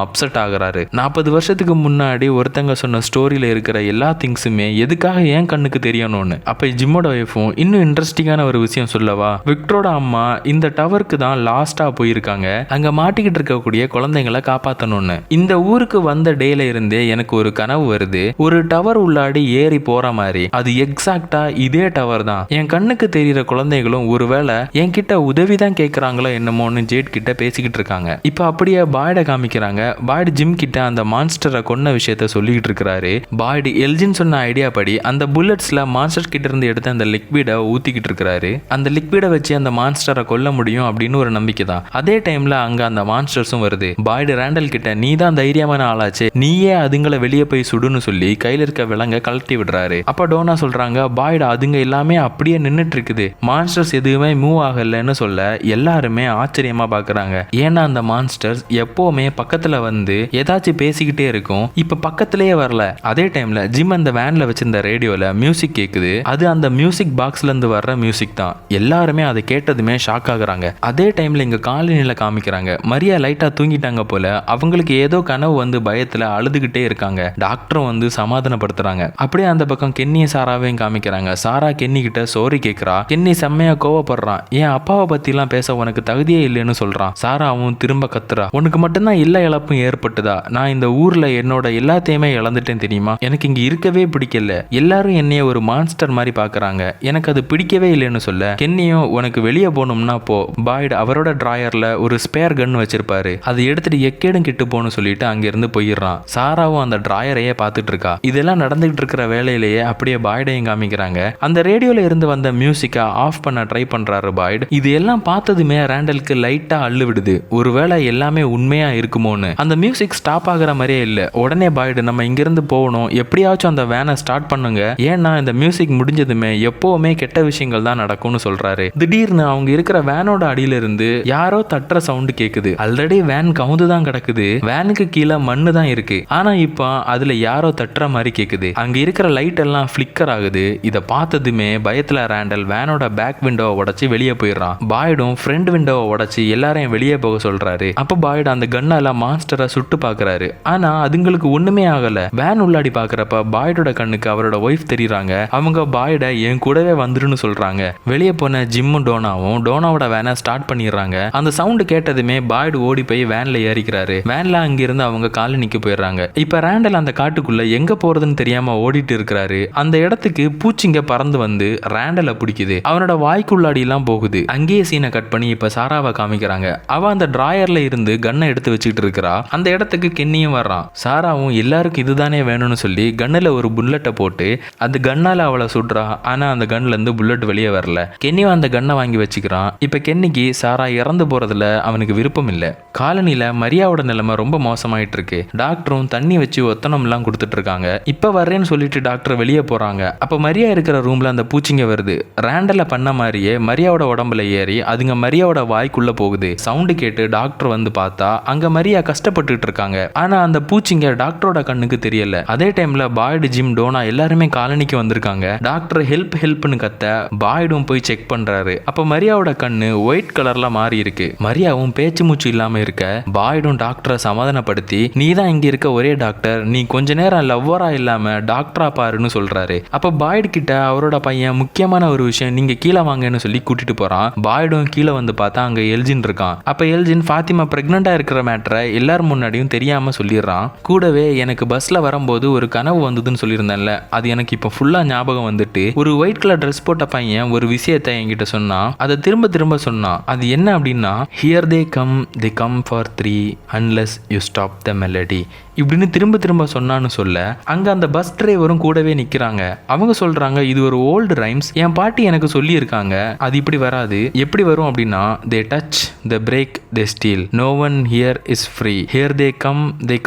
அப்செட் ஆகுறாரு. 40 வருஷத்துக்கு முன்னாடி ஒருத்தங்க சொன்ன ஸ்டோரியில இருக்கிற எல்லா திங்ஸுமே எதுக்காக ஏன் கண்ணுக்கு தெரியணும்னு. அப்ப ஜிம்மோட ஒய்ஃபும் இன்னும் இன்ட்ரெஸ்டிங்கான ஒரு விஷயம் சொல்லவா, விக்டரோட அம்மா இந்த டவருக்கு தான் லாஸ்டா போயிருக்காங்க, அங்க மாட்டிக்கிட்டு இருக்கக்கூடிய குழந்தைங்களை காப்பாத்தணும்னு. இந்த ஊருக்கு வந்த டேல இருந்தே எனக்கு ஒரு கனவு வருது, ஒரு டவர் உள்ளாடி ஏறி போற மாதிரி, அது எக்ஸாக்டா இதே டவர் தான், என் கண்ணுக்கு தெரியற குழந்தைகளும் ஒருவேளை என்கிட்ட உதவி தான் கேட்கறாங்களோ என்னமோன்னு ஜேட் கிட்ட பேசிக்கிட்டு இருக்காங்க. இப்ப அப்படியே பாய்டை காமிக்கிறாங்க. பாய்டு ஜிம் கிட்ட அந்த மான்ஸ்டரை கொன்ன விஷயத்த சொல்லிட்டு இருக்கிறாரு. பாய்டு எல்ஜின் சொன்ன ஐடியா படி அந்த புல்லட்ஸ்ல மான்ஸ்டர் கிட்ட இருந்து எடுத்து அந்த லிக்விடை ஊத்திக்கிட்டு இருக்கிறாரு. அந்த லிக்விடை வச்சு அந்த மான்ஸ்டரை கொல்ல முடியும் அப்படின்னு ஒரு நம்பிக்கை தான். அதே டைம்ல அங்க அந்த மான்ஸ்டர்ஸும் வருது. பாய்டு ரேண்டல் கிட்ட நீ தான் தைரியமான ஆளாச்சு, நீயே அதுங்களை வெளியே போய் சுடுன்னு சொல்லி கையில இருக்க விலங்க கழட்டி விடுறாரு. அப்ப டோனா சொல்றாங்க பாய்டு அதுங்க எல்லாமே அப்படியே நின்னுட்டு இருக்குது, மான்ஸ்டர்ஸ் எதுவுமே மூவ் ஆகலன்னு சொல்ல எல்லாருமே ஆச்சரியமா பாக்குறாங்க. ஏன்னா அந்த மான்ஸ்டர்ஸ் எப்பவுமே பக்கத்துல வந்து ஏதாச்சும் பேசிக்கிட்டே இருக்கும், இப்ப பக்கத்திலேயே வரல. அதே டைம்ல ஜிம் அந்த வேன்ல வச்சிருந்த ரேடியோல மியூசிக் கேக்குது. அது அந்த மியூசிக் பாக்ஸ்ல இருந்து வர்ற மியூசிக் தான். எல்லாருமே அதை கேட்டதுமே ஷாக் ஆகுறாங்க. அதே டைம்ல இங்க காலனில காமிக்கிறாங்க. மரியா லைட்டா தூங்கிட்டாங்க போல. அவங்களுக்கு ஏதோ கனவு வந்து பயத்துல அழுதுகிட்டே இருக்காங்க. டாக்டரும் வந்து சமாதானப்படுத்துறாங்க. அப்படியே அந்த பக்கம் கென்னிய சாராவையும் காமிக்கிறாங்க. சாரா கென்னி கிட்ட சோரி கேட்கிறா. கென்னி செம்மையா கோவப்படுறான். என் அப்பாவை பத்தி எல்லாம் பேச உனக்கு தகுதியே இல்லைன்னு சொல்றான். சாராவும் திரும்ப கத்துறா. உனக்கு மட்டும்தான் எல்லா இழப்பும் ஏற்பட்டுதா, நான் இந்த ஊர்ல என்னோட எல்லாத்தையுமே இழந்துட்டேன் தெரியுமா, எனக்கு இங்க இருக்கவே பிடிக்கல, எல்லாரும் என்னைய ஒரு மான்ஸ்டர் மாதிரி பாக்குறாங்க, எனக்கு அது பிடிக்கவே இல்லைன்னு சொல்ல கென்னியும் உனக்கு வெளியே போகணும்னா போ. பாய்டு அவரோட டிராயர்ல ஒரு ஸ்பேர் கன் வச்சிருப்பாரு, அதை எடுத்துட்டு எக்கேடும் கெட்டு போன்னு சொல்லிட்டு அங்கிருந்து போயிடுறான். சாராவும் அந்த டிராயரையே பார்த்துட்டு இருக்கா. இதெல்லாம் நடந்துகிட்டு இருக்கிற வேலையிலேயே அப்படியே பாய்டையும் காமிக்கிறாங்க. அந்த ரேடியோல இருந்து வந்த மியூசிக்கை ஆஃப் பண்ண ட்ரை பண்றாரு பாய்டு. இது எல்லாம் பார்த்ததுமே ரேண்டலுக்கு லைட்டா அள்ளு விடுது. ஒருவேளை எல்லாமே உண்மையா இருக்குமோன்னு. அந்த மியூசிக் ஸ்டாப் ஆகுற மாதிரியே இல்ல. உடனே பாய்டு நம்ம இங்கிருந்து போகணும், எப்படியாச்சும் அந்த வேனை ஸ்டார்ட் பண்ணுங்க, ஏன்னா இந்த மியூசிக் முடிஞ்சதுமே எப்பவுமே கெட்ட விஷயங்கள் தான் நடக்கும்னு சொல்றாரு. திடீர்னு அவங்க இருக்கிற வேனோட அடியில இருந்து யாரோ தட்டுற சவுண்ட் கேக்குது. ஆல்ரெடி வேன் கவுந்து தான் கிடக்குது, வேனுக்கு கீழே மண்ணு தான் இருக்கு, ஆனா இப்போ அதுல யாரோ தட்டுற மாதிரி கேக்குது. அங்க இருக்கிற லைட் எல்லாம் ஃபிளிக்கர் ஆகுது. இத பார்த்ததுமே பயத்துல ரேண்டல் வேனோட பேக் விண்டோவை உடைச்சு வெளியே போயிடுறான். பாய்டும் ஃப்ரண்ட் விண்டோவை உடைச்சு எல்லாரையும் வெளியே போக சொல்றாரு. அப்ப பாய்டு அந்த கண்ணால மான்ஸ்டரை சுட்டு பாக்குறாரு. ஆனா அதுங்களுக்கு ஒண்ணுமே ஆகல. வேன் உள்ளாடி பாக்குறப்ப பாய்டோட கண்ணுக்கு அவரோட ஒய்ஃப் தெரியுறாங்க. அவங்க பாய்ட என் கூடவே வந்துருன்னு சொல்றாங்க. வெளியே போன ஜிம்மும் டோனாவும் டோனாவோட வேனை ஸ்டார்ட் பண்ணிடுறாங்க. அந்த சவுண்ட் கேட்டதுமே பாய்டு ஓடி போய் வேன்ல ஏறிக்கிறாரு. வேன்ல அங்கிருந்து அவங்க காலனிக்கு போயிடுறாங்க. இப்ப ரேண்டல் அந்த காட்டுக்குள்ள எங்க போறதுன்னு தெரியாம ஓடிட்டு இருக்கிறாரு. அந்த இடத்துக்கு பூச்சிங்க பறந்து வந்து ரேண்டலை பிடிக்குது. அவனோட வாய்க்குள்ளாடி எல்லாம் போகுது. அங்கேயே சீனை கட் பண்ணி இப்ப சாராவை காமிக்கிறாங்க. அவ அந்த டிராயர்ல இருந்து கன்னை எடுத்து வச்சுக்கிட்டு இருக்கிறா. அந்த இடத்துக்கு கென்னியும் வர்றான். சாராவும் எல்லாருக்கும் இதுதானே வேணும்னு சொல்லி கன்னுல ஒரு புல்லட்டை போட்டு அந்த கன்னால அவளை சுடுறா. ஆனா அந்த கன்ல இருந்து புல்லட் வெளியே வரல. கென்னியும் அந்த கன்னை வாங்கி வச்சுக்கிறான். இப்ப கென்னிக்கு சாரா இறந்து போறதுல அவனுக்கு விருப்பம் இல்ல. காலனில மரியாவோட நிலைமை ரொம்ப மோசமாயிட்டு இருக்கு. டாக்டரும் தண்ணி வச்சு ஒத்தனம் எல்லாம் கொடுத்துட்டு இருக்காங்க. இப்ப வர்றேன்னு சொல்லிட்டு டாக்டர் வெளியே போறாங்க. அப்ப மரியா இருக்கிற ரூம்ல அந்த பூச்சிங்க வருது. ரேண்டல பண்ண மாதிரியே மரியாவோட உடம்புல ஏறி அதுங்க மரியாவோட வாய்க்குள்ள போகுது. சவுண்டு கேட்டு டாக்டர் வந்து பார்த்தா அங்க மரியா கஷ்டப்பட்டுட்டு இருக்காங்க. ஆனா அந்த பூச்சிங்க டாக்டரோட கண்ணுக்கு தெரியல. அதே டைம்ல பாய்டு ஜிம் டோனா எல்லாருமே காலனிக்கு வந்திருக்காங்க. டாக்டர் ஹெல்ப் ஹெல்ப்னு கத்த பாய்டும் போய் செக் பண்றாரு. அப்ப மரியாவோட கண்ணு ஒயிட் கலர்ல மாறி இருக்கு. மரியாவும் பேச்சு மூச்சு இல்லாம இருக்க பாய்டும் டாக்டரை சமாதானப்படுத்தி நீ தான் இங்க இருக்க ஒரே டாக்டர், நீ கொஞ்ச நேரம் லவ்வரா இல்லாம டாக்டரா பாருன்னு சொல்றாரு. அப்ப பாய்டு கிட்ட அவரோட பையன் முக்கியமான ஒரு விஷயம், நீங்க கீழே வாங்கன்னு சொல்லி கூட்டிட்டு போறான். பாய்டும் கீழே வந்து பார்த்தா அங்க எல்ஜின் இருக்கான். அப்ப எல்ஜின் ஃபாத்திமா பிரெக்னண்டா இருக்கிற மேட்டரை எல்லாரும் முன்னாடியும் தெரியாம சொல்லிடுறான். கூடவே எனக்கு பஸ்ல வரும்போது ஒரு கனவு வந்ததுன்னு சொல்லியிருந்தேன்ல, அது எனக்கு இப்ப ஃபுல்லா ஞாபகம் வந்துட்டு ஒரு ஒயிட் கலர் ட்ரெஸ் போட்ட பையன் ஒரு விஷயத்தை என்கிட்ட சொன்னான். அதை திரும்ப திரும்ப சொன்னான். அது என்ன அப்படின்னா here they come for 3 unless you stop the melody இப்படின்னு திரும்ப திரும்ப சொன்னான்னு சொல்ல அங்க அந்த பஸ் டிரைவரும் கூடவே நிக்கிறாங்க. அவங்க சொல்றாங்க இது ஒரு ஓல்டு ரைம்ஸ், என் பாட்டி எனக்கு சொல்லி இருக்காங்க, அது இப்படி வராது. எப்படி வரும் அப்படின்னா they touch, they break, they steal, no one here is free, here they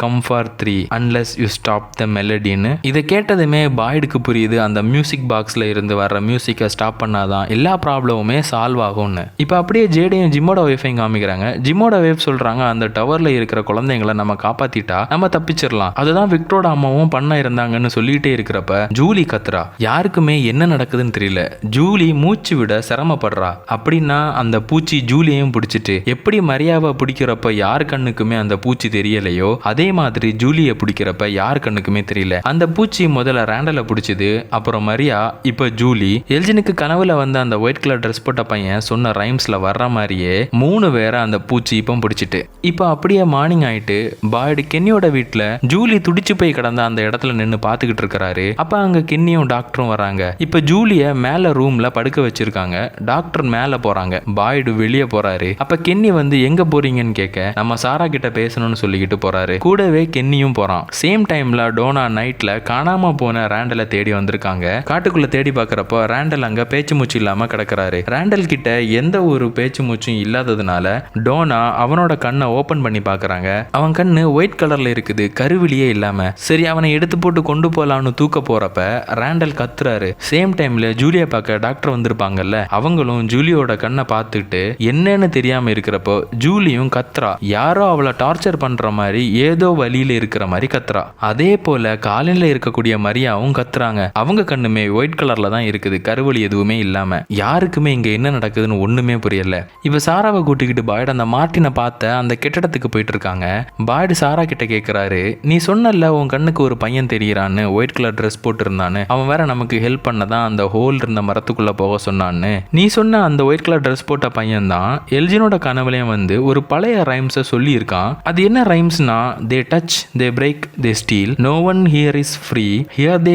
come for 3 unless you stop the melodyன்னு. இதை கேட்டதுமே பாய்டுக்கு புரியுது அந்த மியூசிக் பாக்ஸ்ல இருந்து வர்ற மியூசிக்கை ஸ்டாப் பண்ணாதான் எல்லா ப்ராப்ளமுமே சால்வ் ஆகும்னு. இப்போ அப்படியே ஜேடையும் ஜிம்மோட ஒய்ஃபையும் காமிக்கிறாங்க. ஜிம்மோட ஒய்ஃப் சொல்றாங்க அந்த டவர்ல இருக்கிற குழந்தைங்களை நம்ம காப்பாத்திட்டா நம்ம தப்பிச்சிடலாம், அதுதான் விக்டரோட அம்மாவும் பண்ண இருந்தாங்கன்னு சொல்லிட்டே இருக்கிறப்ப ஜூலி கத்துறா. யாருக்குமே என்ன நடக்குதுன்னு தெரியல. ஜூலி மூச்சு விட சிரமப்படுறா. அப்படின்னா அந்த பூச்சி ஜூலியையும் பிடிச்சிட்டு எப்படி மரியாவை பிடிக்கிறப்ப யார் கண்ணுக்குமே அந்த பூச்சி தெரியலையோ அதே மாதிரி ஜூலியை பிடிக்கிறப்ப யார் கண்ணுக்குமே தெரியல. அந்த பூச்சி முதல்ல ரேண்டலை பிடிச்சது, அப்புறம் மரியா, இப்ப ஜூலி. எல்ஜினுக்கு கனவுல வந்த அந்த ஒயிட் கலர் ட்ரெஸ் போட்ட பையன் சொன்ன ரைம்ஸ்ல வர்ற மாதிரியே 3 பேரை அந்த பூச்சி இப்போ பிடிச்சிட்டு. இப்போ அப்படியே மார்னிங் ஆயிட்டு பாய்டு கென்னியோட வீட்டுல ஜூலி துடிச்சு போய் கிடந்த அந்த இடத்துல நின்று பாத்துக்கிட்டு இருக்காரு. அப்ப அங்க கென்னியும் டாக்டரும் வராங்க. இப்ப ஜூலிய மேல ரூம்ல படுக்க வச்சிருக்காங்க. டாக்டர் மேல போறாங்க. பாய்டு வெளியே போறாரு. அப்ப கென்னி வந்து எங்க போறீங்கன்னு கேட்க நம்ம சாரா கிட்ட பேசணும்னு சொல்லிக்கிட்டு போறாரு. கூடவே கென்னியும் போறான். சேம் டைம்ல டோனா நைட்ல காணாம போன ரேண்டலை தேடி வந்திருக்காங்க. காட்டுக்குள்ள தேடி பார்க்கறப்போ ரேண்டல் அங்க பேச்சு மூச்சு இல்லாம கிடக்குறாரு. ரேண்டல் கிட்ட எந்த ஒரு பேச்சு மூச்சும் இல்லாததுனால டோனா அவனோட கண்ணை ஓபன் பண்ணி பாக்குறாங்க. அவன் கண்ணு ஒயிட் கலர்ல இருக்குது, கருவிலியே இல்லாம. சரி அவனை எடுத்து போட்டு கொண்டு போலான்னு தூக்க போறப்ப ரேண்டல் கத்துறாரு. சேம் டைம்ல ஜூலியா பார்க்க டாக்டர் வந்திருப்பாங்கல்ல, அவங்களும் ஜூலியோட கண்ணை பார்த்துட்டு என்னன்னு தெரியாம இருக்கிறப்போ ஜூலியும் கத்துறா. யாரோ அவளை டார்ச்சர் பண்ற மாதிரி ஏதோ வழியில இருக்கிற மாதிரி கத்துறா. அதே போல காலையில இருக்கக்கூடிய மரியாவும் கத்துறாங்க. அவங்க கண்ணுமே ஒயிட் கலர்ல தான் இருக்குது, கருவழி எதுவுமே இல்லாம. யாருக்குமே இங்க என்ன நடக்குதுன்னு ஒண்ணுமே புரியல. இப்ப சாராவை கூட்டிக்கிட்டு பாய்டு அந்த மார்ட்டினை பார்த்த அந்த கெட்டடத்துக்கு போயிட்டு இருக்காங்க. பாய்டு சாரா கிட்ட கேட்கிறாரு, நீ சொன்னல உன் கண்ணுக்கு ஒரு பையன் தெரியறான்னு, ஒயிட் கலர் ட்ரெஸ் போட்டு இருந்தான்னு, அவன் வேற நமக்கு ஹெல்ப் பண்ணதான் அந்த ஹோல் இருந்த மரத்துக்குள்ள போக சொன்னான்னு. நீ சொன்ன அந்த ஒயிட் கலர் ட்ரெஸ் போட்ட பையன் தான் எல்ஜினோட கனவுலையும் வந்து ஒரு பழைய ரைம்ஸை சொல்லி இருக்கான். அது என்ன ரைம்ஸ்னா, they touch, they break, they steal, no one here is free, here they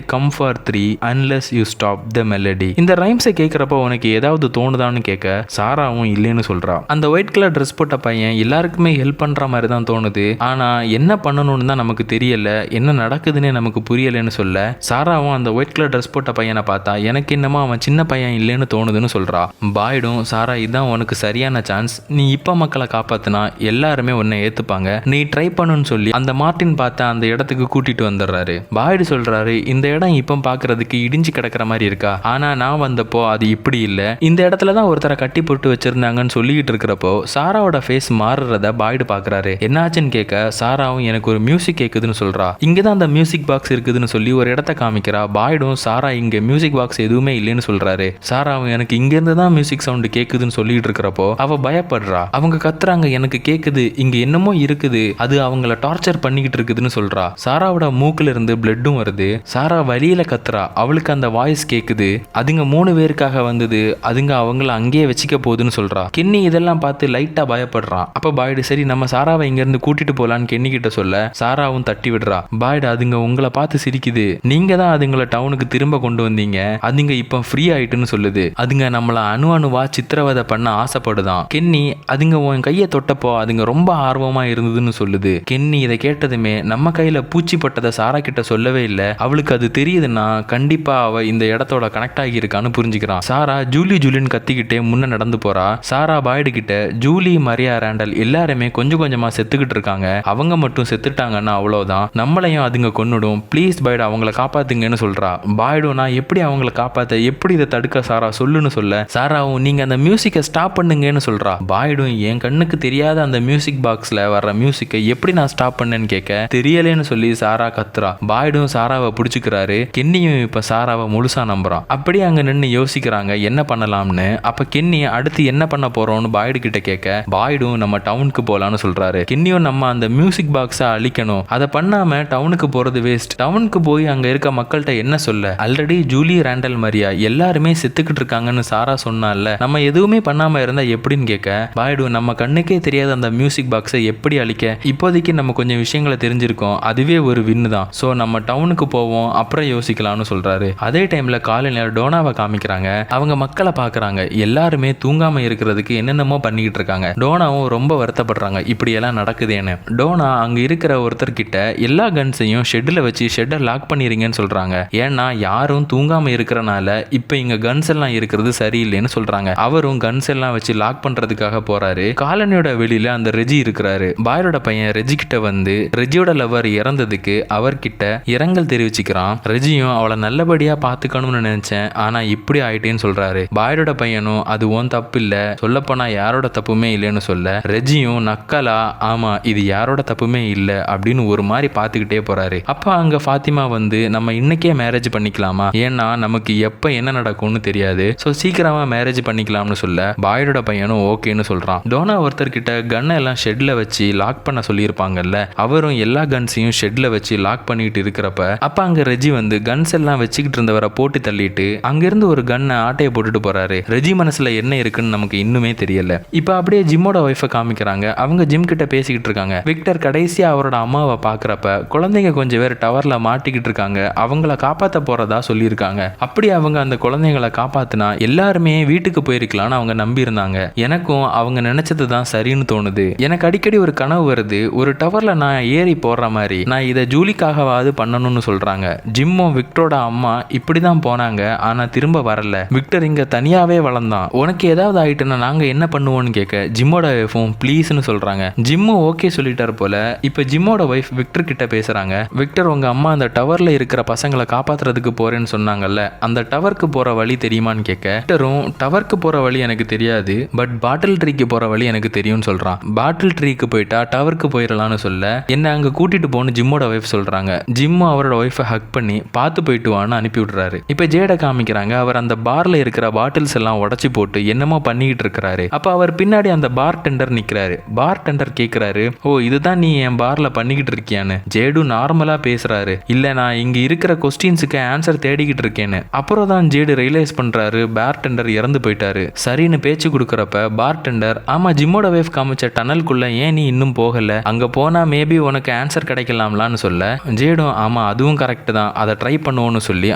come for three, unless you stop the melody. இந்த ரைம்ஸை கேட்கிறப்ப உனக்கு ஏதாவது தோணுதான்னு கேட்க சாராவும் இல்லைன்னு சொல்றா. அந்த ஒயிட் கலர் ட்ரெஸ் போட்ட பையன் எல்லாருக்குமே ஹெல்ப் பண்ற மாதிரி தான் தோணுது, ஆனா என்ன பண்ணணும்னு தான் நமக்கு தெரியல, என்ன நடக்குதுன்னே நமக்கு புரியலன்னு சொல்ல சாராவும் அந்த ஒயிட் கலர் ட்ரெஸ் போட்ட பையனை பார்த்தா எனக்கு என்னமோ அவன் சின்ன பையன் இல்லைன்னு தோணுதுன்னு சொல்றா. பாய்டும், சாரா இதான் உனக்கு சரியான சான்ஸ், நீ இப்ப மக்களை காப்பாத்தினா எல்லாருமே உன்னை ஏத்துப்பாங்க, நீ ட்ரை பண்ணுன்னு சொல்லி அந்த மார்ட்டின் பார்த்த அந்த இடத்துக்கு கூட்டிட்டு வந்துடுறாரு. பாய்டு சொல்றாரு, இந்த இடம் இப்ப பாக்குறதுக்கு இடிஞ்சு கிடக்கிற மாதிரி இருக்கா, ஆனா நான் வந்தப்போ அது இப்படி இல்ல, இந்த இடத்துல தான் ஒருத்தரை கட்டி போட்டு வச்சிருந்தாங்கன்னு சொல்லிட்டு இருக்கிறப்போ சாராவோட ஃபேஸ் மாறுறத பாய்டு பாக்குறாரு. என்னாச்சுன்னு கேட்க சாராவும் எனக்கு ஒரு மியூசிக் கேக்குதுன்னு சொல்றா. இங்கதான் அந்த மியூசிக் பாக்ஸ் இருக்குதுன்னு சொல்லி ஒரு இடத்த காமிக்கிறா. பாய்டும், சாரா இங்க மியூசிக் பாக்ஸ் எதுவுமே இல்லைன்னு சொல்றாரு. சாராவும் எனக்கு இங்க இருந்து தான் மியூசிக் சவுண்ட் கேக்குதுன்னு சொல்லிட்டு இருக்கிறப்போ அவ பயப்படுறா. அவங்க கத்துறாங்க, எனக்கு கேக்குது, இங்க என்னமோ இருக்குது, அது அவங்கள டார்ச்சர் பண்ணிக்கிட்டு இருக்குதுன்னு சொல்றா. சாராவோட மூக்குல இருந்து பிளட்டும் வருது. சாரா வழியில கத்துறா. அவளுக்கு அந்த வாய்ஸ் கேக்குது, அதுங்க 3 பேருக்காக வந்தது, அதுங்க அவங்கள அங்கேயே வச்சுக்க போகுதுன்னு சொல்றா. கென்னி இதெல்லாம் பார்த்து லைட்டா பயப்படுறான். அப்ப பாய்டு, சரி நம்ம சாராவை இங்க இருந்து கூட்டிட்டு போலான்னு கென்னி கிட்ட சொல்ல சாராவும் தட்டி விடுறா. பாய்டு, அதுங்க உங்களை பார்த்து சிரிக்குது, நீங்க தான் அதுங்களை டவுனுக்கு திரும்ப கொண்டு வந்தீங்க, அதுங்க இப்ப ஃப்ரீ ஆயிட்டுன்னு சொல்லுது, அதுங்க நம்மள அணுவா சித்திரவதை பண்ண ஆசைப்படுதான். கென்னி, அதுங்க உன் கையை தொட்டப்போ அதுங்க ரொம்ப ஆர்வமா இருந்ததுன்னு சொல்லுது. கென்னி இதை கேட்டதுமே நம்ம கையில பூச்சி பட்டதை சாரா கிட்ட சொல்லவே இல்லை, அவளுக்கு அது தெரியுதுன்னா கண்டிப்பா அவ இந்த இடத்தோட கனெக்ட் ஆகி இருக்கான்னு புரிஞ்சுக்கிறான். சாரா ஜூலின்னு கத்திக்கிட்டே முன்ன நடந்து போறா. சாரா பாய்டு கிட்ட, ஜூலி, மரியா, ரேண்டல் எல்லாருமே கொஞ்சம் கொஞ்சமா செத்துக்கிட்டு இருக்காங்க, அவங்க மட்டும் செத்துட்டாங்கன்னா அவ்வளவுதான், நம்மளையும் அதுங்க கொன்னுடும், ப்ளீஸ் பாய்டு அவங்கள காப்பாத்துங்கன்னு சொல்றா. பாய்டு, நான் எப்படி அவங்கள காப்பாத்த, எப்படி இதை தடுக்க சாரா சொல்லுன்னு சொல்ல சாராவும் நீங்க அந்த மியூசிக்கை ஸ்டாப் பண்ணுங்கன்னு சொல்றா. பாய்டும், என் கண்ணுக்கு தெரியாத அந்த மியூசிக் பாக்ஸ்ல வர்ற மியூசிக்கை எப்படி நான் ஸ்டாப் பண்ணேன்னு கேட்க தெரியலேன்னு சொல்லி சாரா கத்துறா. பாய்டும் சாராவை பிடிச்சிக்கிறாரு. கென்னியும் இப்ப சாராவை முழுசா நம்புறான். அப்படியே அங்க நின்று யோசிக்கிறாங்க என்ன பண்ணலாம்னு. அப்ப கென்னி அடுத்து என்ன பண்ண போறோம்னு பாய்டு கிட்ட கேட்க பாய்டும் நம்ம டவுனுக்கு போலான்னு சொல்றாரு. கென்னியும் நம்ம அந்த மியூசிக் பாக்ஸை அழிக்கணும், அதை பண்ணாம டவுனுக்கு போறது வேஸ்ட், டவுனுக்கு போய் அங்க இருக்க மக்கள்கிட்ட என்ன சொல்ல, ஆல்ரெடி ஜூலி, ரேண்டல், மரியா எல்லாருமே செத்துக்கிட்டு இருக்காங்கன்னு சாரா சொன்னால, நம்ம எதுவுமே பண்ணாம இருந்தா எப்படின்னு கேட்க பாய்டு, நம்ம கண்ணுக்கே தெரியாத அந்த மியூசிக் பாக்ஸை எப்படி அழிக்க, இப்போதைக்கு நம்ம கொஞ்சம் விஷயங்களை தெரிஞ்சிருக்கோம், அதுவே ஒரு வின்னு தான், சோ நம்ம டவுனுக்கு போவோம், அப்புறம் யோசிக்கலாம்னு சொல்றாரு. அதே டைம்ல காலையில டோனாவை காமிக்கிறாங்க. அவங்க மக்களை பாக்குறாங்க, எல்லாருமே தூங்காம இருக்கிறதுக்கு என்னென்னமோ பண்ணிக்கிட்டு இருக்காங்க. டோனாவும் ரொம்ப வருத்தப்படுறாங்க, இப்படி எல்லாம் நடக்குதேன்னு. டோனா அங்க இருக்கிற ஒருத்தர் கிட்ட எல்லா கன்ஸையும் ஷெட்ல வச்சு ஷெட்டை லாக் பண்ணிருங்கன்னு சொல்றாங்க. ஏன்னா யாரும் தூங்காம இருக்கிறனால இப்ப இங்க கன்ஸ் எல்லாம் இருக்கிறது சரியில்லைன்னு சொல்றாங்க. அவரும் கன்ஸ் எல்லாம் வச்சு லாக் பண்றதுக்காக போறாரு. காலனியோட வெளியில அந்த ரெஜி இருக்கிறாரு. பாயரோட பையன் ரெஜி கிட்ட வந்து ரெஜியோட லவர் இறந்ததுக்கு அவர்கிட்ட இரங்கல் தெரிவிச்சுக்கிறான். ரெஜியும் அவளை நல்லபடியா பாத்துக்கணும்னு நினைச்சேன், ஆனா இப்படி ஆயிட்டேன்னு சொல்றாரு. பாயரோட பையனும் அது உன் தப்பு இல்ல, சொல்லப்போனா யாரோட தப்புமே இல்லைன்னு சொல்ல ரெஜியும் நக்கலா ஆமா இது யாரோட தப்புமே இல்ல அப்படின்னு ஒரு மாதிரி பாத்துக்கிட்டே போறாரு. அப்ப அங்க ஃபாத்திமா வந்து நம்ம இன்னைக்கே மேரேஜ் பண்ணிக்கலாமா, ஏன்னா நமக்கு எப்ப என்ன நடக்கும்னு தெரியாது, சோ சீக்கிரமா மேரேஜ் பண்ணிக்கலாம்னு சொல்ல பாயரோட பையனும் ஓகேன்னு சொல்றான். டோனா ஒருத்தர் கிட்ட கன்னை எல்லாம் ஷெட்ல வச்சு லாக் பண்ண சொல்லியிருப்பாங்கல்ல, அவரும் எல்லா கன்ஸையும் ஷெட்ல வச்சு லாக் பண்ணிட்டு இருக்கிறப்ப அப்ப அங்க ரெஜி வந்து கன்ஸ் எல்லாம் வச்சுக்கிட்டு இருந்தவரை போட்டு தள்ளிட்டு அங்கிருந்து ஒரு கன்னை ஆட்டையை போட்டுட்டு போறாரு. ரெஜி மனசுல என்ன இருக்குன்னு நமக்கு இன்னுமே தெரியல. இப்ப அப்படியே ஜிம்மோட ஒய்ஃபை காமிக்கிறாங்க. அவங்க ஜிம் கிட்ட பேசிக்கிட்டு இருக்காங்க. விக்டர் கடைசியா அவரோட அம்மாவை பாக்குறப்ப குழந்தைங்க கொஞ்சம் பேர் டவர்ல மாட்டிக்கிட்டு இருக்காங்க, அவங்கள காப்பாத்த போறதா சொல்லியிருக்காங்க. அப்படி அவங்க அந்த குழந்தைங்களை காப்பாத்தினா எல்லாருமே வீட்டுக்கு போயிருக்கலாம்னு அவங்க நம்பி இருந்தாங்க. எனக்கும் அவங்க நினைச்சதை சொன்னது தான் சரின்னு தோணுது. எனக்கு அடிக்கடி ஒரு கனவு வருது, ஒரு டவர்ல நான் ஏறி போடுற மாதிரி. நான் இதை ஜூலிக்காகவாது பண்ணணும்னு சொல்றாங்க. ஜிம்மும் விக்டரோட அம்மா இப்படிதான் போனாங்க, ஆனா திரும்ப வரல. விக்டர் இங்க தனியாவே வளர்ந்தான். உனக்கு ஏதாவது ஆயிட்டுன்னா நாங்க என்ன பண்ணுவோம்னு கேட்க ஜிம்மோட வைஃபும் ப்ளீஸ்னு சொல்றாங்க. ஜிம்மும் ஓகே சொல்லிட்டாரு போல. இப்ப ஜிம்மோட வைஃப் விக்டர் கிட்ட பேசுறாங்க. விக்டர், உங்க அம்மா அந்த டவர்ல இருக்கிற பசங்களை காப்பாத்துறதுக்கு போறேன்னு சொன்னாங்கல்ல, அந்த டவருக்கு போற வழி தெரியுமான்னு கேட்க விக்டரும் டவருக்கு போற வழி எனக்கு தெரியாது, பட் பாட்டில் ட்ரீக்கு போற வழி எனக்கு தெரியும்னு சொல்றான். பாட்டில் ட்ரீக்கு போயிட்டா டவருக்கு போயிடலாம்னு சொல்ல என்ன அங்க கூட்டிட்டு போன்னு ஜிம்மோட வைஃப் சொல்றாங்க. ஜிம்மு அவரோட வைஃபை ஹக் பண்ணி பார்த்து போயிட்டு வான்னு அனுப்பி விடுறாரு. இப்ப ஜேட காமிக்கிறாங்க. அவர் அந்த பார்ல இருக்கிற பாட்டில்ஸ் எல்லாம் உடைச்சு போட்டு என்னமோ பண்ணிக்கிட்டு இருக்கிறாரு. அப்ப அவர் பின்னாடி அந்த பார் டெண்டர் நிக்கிறாரு. பார் டெண்டர் கேக்குறாரு, ஓ இதுதான் நீ என் பார்ல பண்ணிக்கிட்டு இருக்கியான்னு. ஜேடு நார்மலா பேசுறாரு, இல்ல நான் இங்க இருக்கிற கொஸ்டின்ஸுக்கு ஆன்சர் தேடிக்கிட்டு இருக்கேன்னு. அப்புறம் தான் ஜேடு ரியலைஸ் பண்றாரு பார் டெண்டர் இறந்து போயிட்டாரு. சரின்னு பேச்சு கொடுக்கறப்ப பார் டெண்டர், ஆமா ஜிம்மோட வைஃப் காமிச்ச டனல்குள்ள ஏன் நீ இன்னும் போகல, அங்க போனா மேபி உனக்கு ஆன்சர் கிடைக்கலாம்லான்னு சொல்ல ஜேடும் ஆமா அதுவும் கரெக்ட் தான், அதை ட்ரை பண்ணுவோம்னு சொல்லி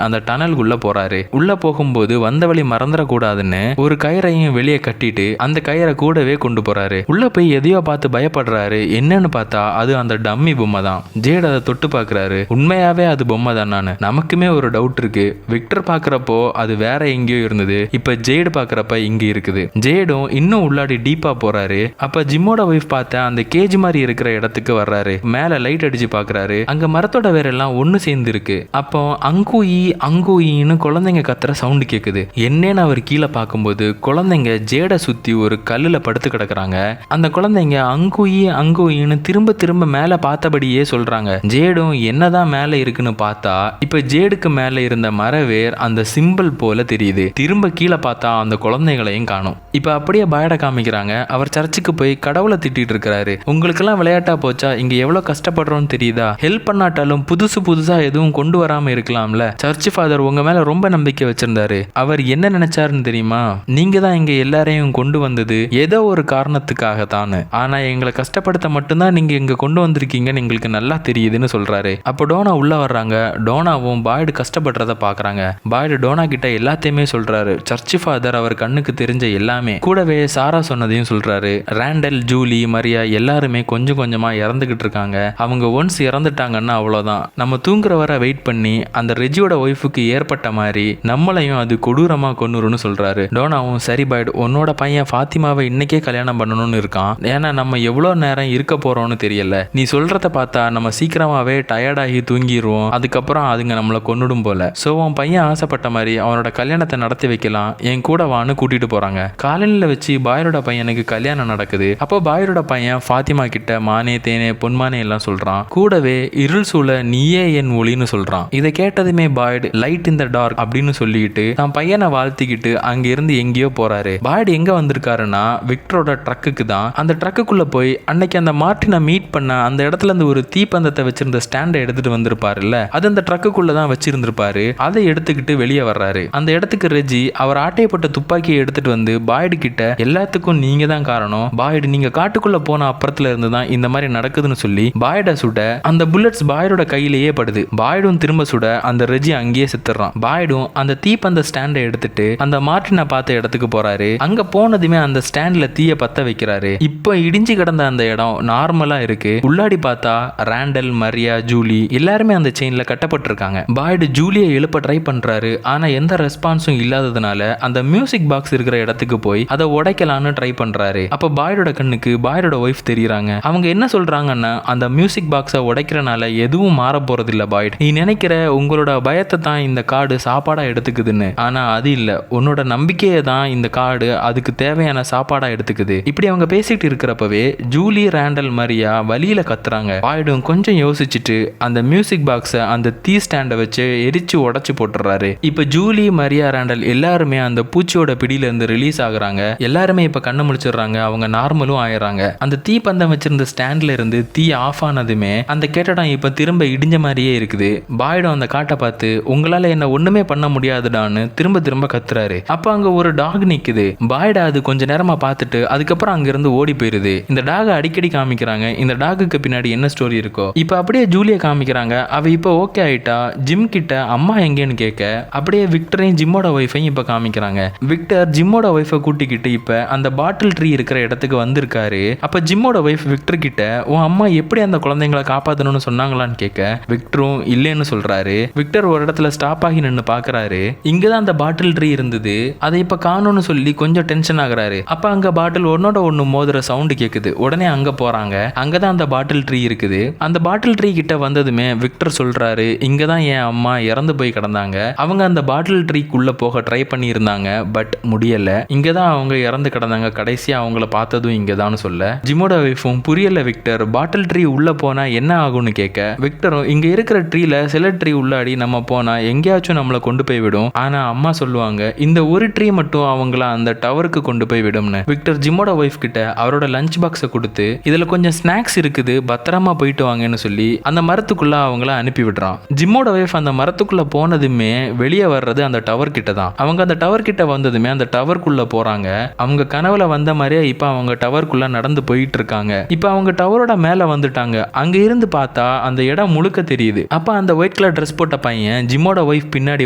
அந்த டனல்குள்ள போறாரு. உள்ள போகும்போது வந்த வழி மறந்துடக்கூடாதுன்னு ஒரு கயிறையும் வெளியே கட்டிட்டு அந்த கயிறை கூடவே கொண்டு போறாரு. உள்ள போய் எதையோ பார்த்து பயப்படுறாரு. என்னன்னு பார்த்தா அது அந்த டம்மி பொம்மை தான். ஜேட் அதை தொட்டு பாக்குறாரு. உண்மையாவே அது பொம்மை தான். நமக்குமே ஒரு டவுட் இருக்கு. விக்டர் பாக்குறப்போ அது வேற எங்கேயோ இருந்தது, இப்ப ஜேடு பாக்குறப்ப இங்க இருக்குது. ஜேடும் இன்னும் உள்ளாடி டீப்பா போறாரு. அப்ப ஜிம்மோட வைஃப் பார்த்த அந்த கேஜ் மாதிரி இருக்கிற இடத்துக்கு வர்றாரு. மேல லைட் அடிச்சு பாக்குறாரு. அங்க மரத்தோட வேற எல்லாம் ஒண்ணு சேர்ந்து இருக்கு. அப்போ அங்கூயி அங்கூயின்னு குழந்தைங்க கத்துற சவுண்ட் கேக்குது. என்னன்னு அவர் கீழே பார்க்கும்போது குழந்தைங்க ஜேட சுத்தி ஒரு கல்லுல படுத்து கிடக்குறாங்க. அந்த குழந்தைங்க அங்கூயி அங்கூயின்னு திரும்ப திரும்ப மேல பார்த்தபடியே சொல்றாங்க. ஜேடும் என்னதான் மேல இருக்குன்னு பார்த்தா இப்ப ஜேடுக்கு மேல இருந்த மரவேர் அந்த சிம்பிள் போல தெரியுது. திரும்ப கீழே பார்த்தா அந்த குழந்தைகளையும் காணும். இப்ப அப்படியே பயட காமிக்கிறாங்க. அவர் சர்ச்சுக்கு போய் கடவுளை திட்டிட்டு இருக்கிறாரு. உங்களுக்கெல்லாம் விளையாட்டா போச்சா, இங்க எவ்வளவு கஷ்டப்படுறோம்னு தெரியுதா, ஹெல்ப் பண்ணாட்டாலும் புதுசா எதுவும் கொண்டு வராம இருக்கலாம்ல. சர்ச் ஃபாதர் உங்க மேல ரொம்ப நம்பிக்கை வச்சிருந்தாரு. அவர் என்ன நினைச்சாருன்னு தெரியுமா, நீங்க தான் இங்க எல்லாரையும் கொண்டு வந்தது ஏதோ ஒரு காரணத்துக்காக தான், ஆனா எங்களை கஷ்டப்படுத்த மட்டும்தான் நீங்க இங்க கொண்டு வந்திருக்கீங்கன்னு எங்களுக்கு நல்லா தெரியுதுன்னு சொல்றாரு. அப்போ டோனா உள்ள வர்றாங்க. டோனாவும் பாய்டு கஷ்டப்படுறத பாக்குறாங்க. பாய்டு டோனா கிட்ட எல்லாத்தையுமே சொல்றாரு. சர்ச் ஃபாதர் அவர் கண்ணுக்கு தெரிஞ்ச எல்லாமே, கூடவே சாரா சொன்னதையும் சொல்றாரு. ரேண்டல், ஜூலி, மரியா எல்லாருமே கொஞ்சம் கொஞ்சமா இறந்துகிட்டு இருக்காங்க. அவங்க ஒன்ஸ் இறந்துட்டாங்கன்னா அவ்வளவுதான். நம்ம தூங்குற வர வெயிட் பண்ணி அந்த ரெஜியோட ஒய்ஃபுக்கு ஏற்பட்ட மாதிரி நம்மளையும் அது கொடூரமா கொன்னுருன்னு சொல்றாரு. டோனாவும் சரி பாய்டு, உன்னோட பையன் ஃபாத்திமாவை இன்னைக்கே கல்யாணம் பண்ணணும்னு இருக்கான். ஏன்னா நம்ம எவ்வளவு நேரம் இருக்க போறோம்னு தெரியல. நீ சொல்றத பார்த்தா நம்ம சீக்கிரமாவே டயர்டாகி தூங்கிடுவோம். அதுக்கப்புறம் அதுங்க நம்மளை கொன்னுடும் போல. சோ உன் பையன் ஆசைப்பட்ட மாதிரி அவனோட கல்யாணத்தை நடத்தி வைக்கலாம், என் கூட வான்னு கூட்டிட்டு போறாங்க. காலையில வச்சு பாயரோட பையனுக்கு கல்யாணம் நடக்குது. அப்போ பாயரோட பையன் ஃபாத்திமா கிட்ட மானே தேனே பொன்மானே எல்லாம் சொல்றான். கூடவே இருள் சூழ நீயே என் ஒளின்னு சொல்றான். இதை கேட்டதுமே பாய்டு லைட் இன் த டார்க் அப்படின்னு சொல்லிட்டு தான் பையனை வாழ்த்திக்கிட்டு அங்க இருந்து எங்கேயோ போறாரு. பாய்டு எங்க வந்திருக்காருன்னா விக்டரோட ட்ரக்குக்கு தான். அந்த ட்ரக்குக்குள்ள போய் அன்னைக்கு அந்த மார்ட்டினை மீட் பண்ண அந்த இடத்துல இருந்து ஒரு தீப்பந்தத்தை வச்சிருந்த ஸ்டாண்டை எடுத்துட்டு வந்திருப்பாருல்ல, அது அந்த ட்ரக்குக்குள்ள தான் வச்சிருந்திருப்பாரு. அதை எடுத்துக்கிட்டு வெளியே வர்றாரு. அந்த இடத்துக்கு ரெஜி அவர் ஆட்டையப்பட்ட துப்பாக்கியை எடுத்துட்டு வந்து பாய்டு கிட்ட எல்லாத்துக்கும் நீங்க தான் காரணம், பாய்டு நீங்க காட்டுக்குள்ள போன அப்புறத்துல இருந்து தான் இந்த மாதிரி நடக்குதுன்னு சொல்லி பாய்ட சுட அந்த புல்லட்ஸ் பாய்டோட கையிலேயே படுது. பாய்டும் திரும்ப சுட அந்த ரெஜி அங்கேயே செத்துறான். பாய்டும் அந்த தீப்பந்த ஸ்டாண்டை எடுத்துட்டு அந்த மார்ட்டினை பார்த்த இடத்துக்கு போறாரு. அங்க போனதுமே அந்த ஸ்டாண்ட்ல தீய பத்த வைக்கிறாரு. இப்ப இடிஞ்சு கிடந்த அந்த இடம் நார்மலா இருக்கு. உள்ளாடி பார்த்தா ரேண்டல், மரியா, ஜூலி எல்லாருமே அந்த செயின்ல கட்டப்பட்டிருக்காங்க. பாய்டு ஜூலியை எழுப்ப ட்ரை பண்றாரு. ஆனா எந்த ரெஸ்பான்ஸும் இல்லாததுனால அந்த மியூசிக் பாக்ஸ் இருக்கிற இடத்துக்கு போய் அதை உடைக்கலான்னு ட்ரை பண்றாரு. அப்ப பாய்டோட கண்ணுக்கு பாய்டோட ஒய்ஃப் தெரியுறாங்க. அவங்க என்ன சொல்றாங்கன்னா, அந்த மியூசிக் பாக்ஸை உடைக்கிறனால எதுவும் மாற போறது இல்ல பாய்டு, நீ நினைக்கிற உங்களோட பயத்தை தான் இந்த காடு சாப்பாடா எடுத்துக்குதுன்னு, ஆனா அது இல்ல, உன்னோட நம்பிக்கையை தான் இந்த காடு அதுக்கு தேவையான சாப்பாடா எடுத்துக்குது. இப்படி அவங்க பேசிட்டு இருக்கிறப்பவே ஜூலி, ரேண்டல், மரியா வழியில கத்துறாங்க. பாய்டும் கொஞ்சம் யோசிச்சுட்டு அந்த மியூசிக் பாக்ஸை அந்த தீ ஸ்டாண்டை வச்சு எரிச்சு உடைச்சு போட்டுறாரு. இப்ப ஜூலி, மரியா, ரேண்டல் எல்லாருமே அந்த பூச்சியோட பிடியில இருந்து ரிலீஸ் ஆகுறாங்க. எல்லாருமே இப்ப கண்ணு முடிச்சிடுறாங்க. அவங்க நார்மலும் ஆயிடுறாங்க. அந்த தீ பந்தம் வச்சிருந்த ஸ்டாண்ட்ல இருந்து தீ ஆஃப் ஆனதுமே அந்த கட்டடம் இப்ப திரும்ப இடிஞ்ச மாதிரியே இருக்குது. பாய்டும் அந்த காட்டை பார்த்து உங்களால என்ன ஒண்ணுமே பண்ண முடியாதுடான்னு திரும்ப திரும்ப கத்துறாரு. அப்ப அங்க ஒரு டாக் நிக்குது. பாய்டா அது கொஞ்ச நேரமா பார்த்துட்டு அதுக்கப்புறம் அங்க இருந்து ஓடி போயிருது. இந்த டாக அடிக்கடி காமிக்கிறாங்க. இந்த டாகுக்கு பின்னாடி என்ன ஸ்டோரி இருக்கோ. இப்ப அப்படியே ஜூலிய காமிக்கிறாங்க. அவ இப்ப ஓகே ஆயிட்டா. ஜிம் கிட்ட அம்மா எங்கேன்னு கேட்க அப்படியே விக்டரையும் ஜிம்மோட ஒய்ஃபையும் இப்ப காமிக்கிறாங்க. விக்டர் ஜிம்மோட ஒய்ஃபை கூட்டிக்கிட்டு இப்ப அந்த பாட்டில் ட்ரீ ட்ரீ இருக்கிற இடத்துக்கு வந்திருக்காரு. அப்ப ஜிம்மோட வைஃப் விக்டர் கிட்ட உன் அம்மா எப்படி அந்த குழந்தைங்களை காப்பாத்தணும்னு சொன்னாங்களான்னு கேட்க விக்டரும் இல்லைன்னு சொல்றாரு. விக்டர் ஒரு இடத்துல ஸ்டாப் ஆகி நின்று பாக்குறாரு. இங்கதான் அந்த பாட்டில் ட்ரீ இருந்தது, அதை இப்ப காணோம்னு சொல்லி கொஞ்சம் டென்ஷன் ஆகுறாரு. அப்ப அங்க பாட்டில் ஒன்னோட ஒன்னு மோதுற சவுண்ட் கேக்குது. உடனே அங்க போறாங்க. அங்கதான் அந்த பாட்டில் ட்ரீ இருக்குது. அந்த பாட்டில் ட்ரீ கிட்ட வந்ததுமே விக்டர் சொல்றாரு, இங்கதான் என் அம்மா இறந்து போய் கிடந்தாங்க. அவங்க அந்த பாட்டில் ட்ரீக்குள்ள போக ட்ரை பண்ணி இருந்தாங்க, பட் முடியல. இங்கதான் அவங்க இறந்து கிடந்தாங்க. கடைசியா அவங்கள பார்த்ததும் இங்கதான் சொல்ல ஜிம்மோட வைஃபும் புரியல விக்டர், பாட்டில் ட்ரீ உள்ள போனா என்ன ஆகும்னு கேட்க விக்டரும் இங்க இருக்கிற ட்ரீல சில ட்ரீ உள்ளாடி நம்ம போனா எங்கேயாச்சும் நம்மளை கொண்டு போய் விடும். ஆனா அம்மா சொல்லுவாங்க இந்த ஒரு ட்ரீ மட்டும் அவங்கள அந்த டவருக்கு கொண்டு போய் விடும்னு. விக்டர் ஜிம்மோட வைஃப் கிட்ட அவரோட லஞ்ச் பாக்ஸை கொடுத்து இதுல கொஞ்சம் ஸ்நாக்ஸ் இருக்குது, பத்திரமா போயிட்டு வாங்கன்னு சொல்லி அந்த மரத்துக்குள்ள அவங்கள அனுப்பி விடுறான். ஜிம்மோட வைஃப் அந்த மரத்துக்குள்ள போனதுமே வெளியே வர்றது அந்த டவர் கிட்ட தான். அவங்க அந்த டவர் கிட்ட வந்ததுமே அந்த டவருக்குள்ள போறாங்க. அவங்க கனவுல வந்த மாதிரியே இப்ப அவங்க டவருக்குள்ள நடந்து போயிட்டு இருக்காங்க. இப்ப அவங்க டவரோட மேல வந்துட்டாங்க. அங்க இருந்து பார்த்தா அந்த இடம் முழுக்க தெரியுது. அப்ப அந்த ஒயிட் கலர் ட்ரெஸ் போட்ட பையன் ஜிம்மோட வைஃப் பின்னாடி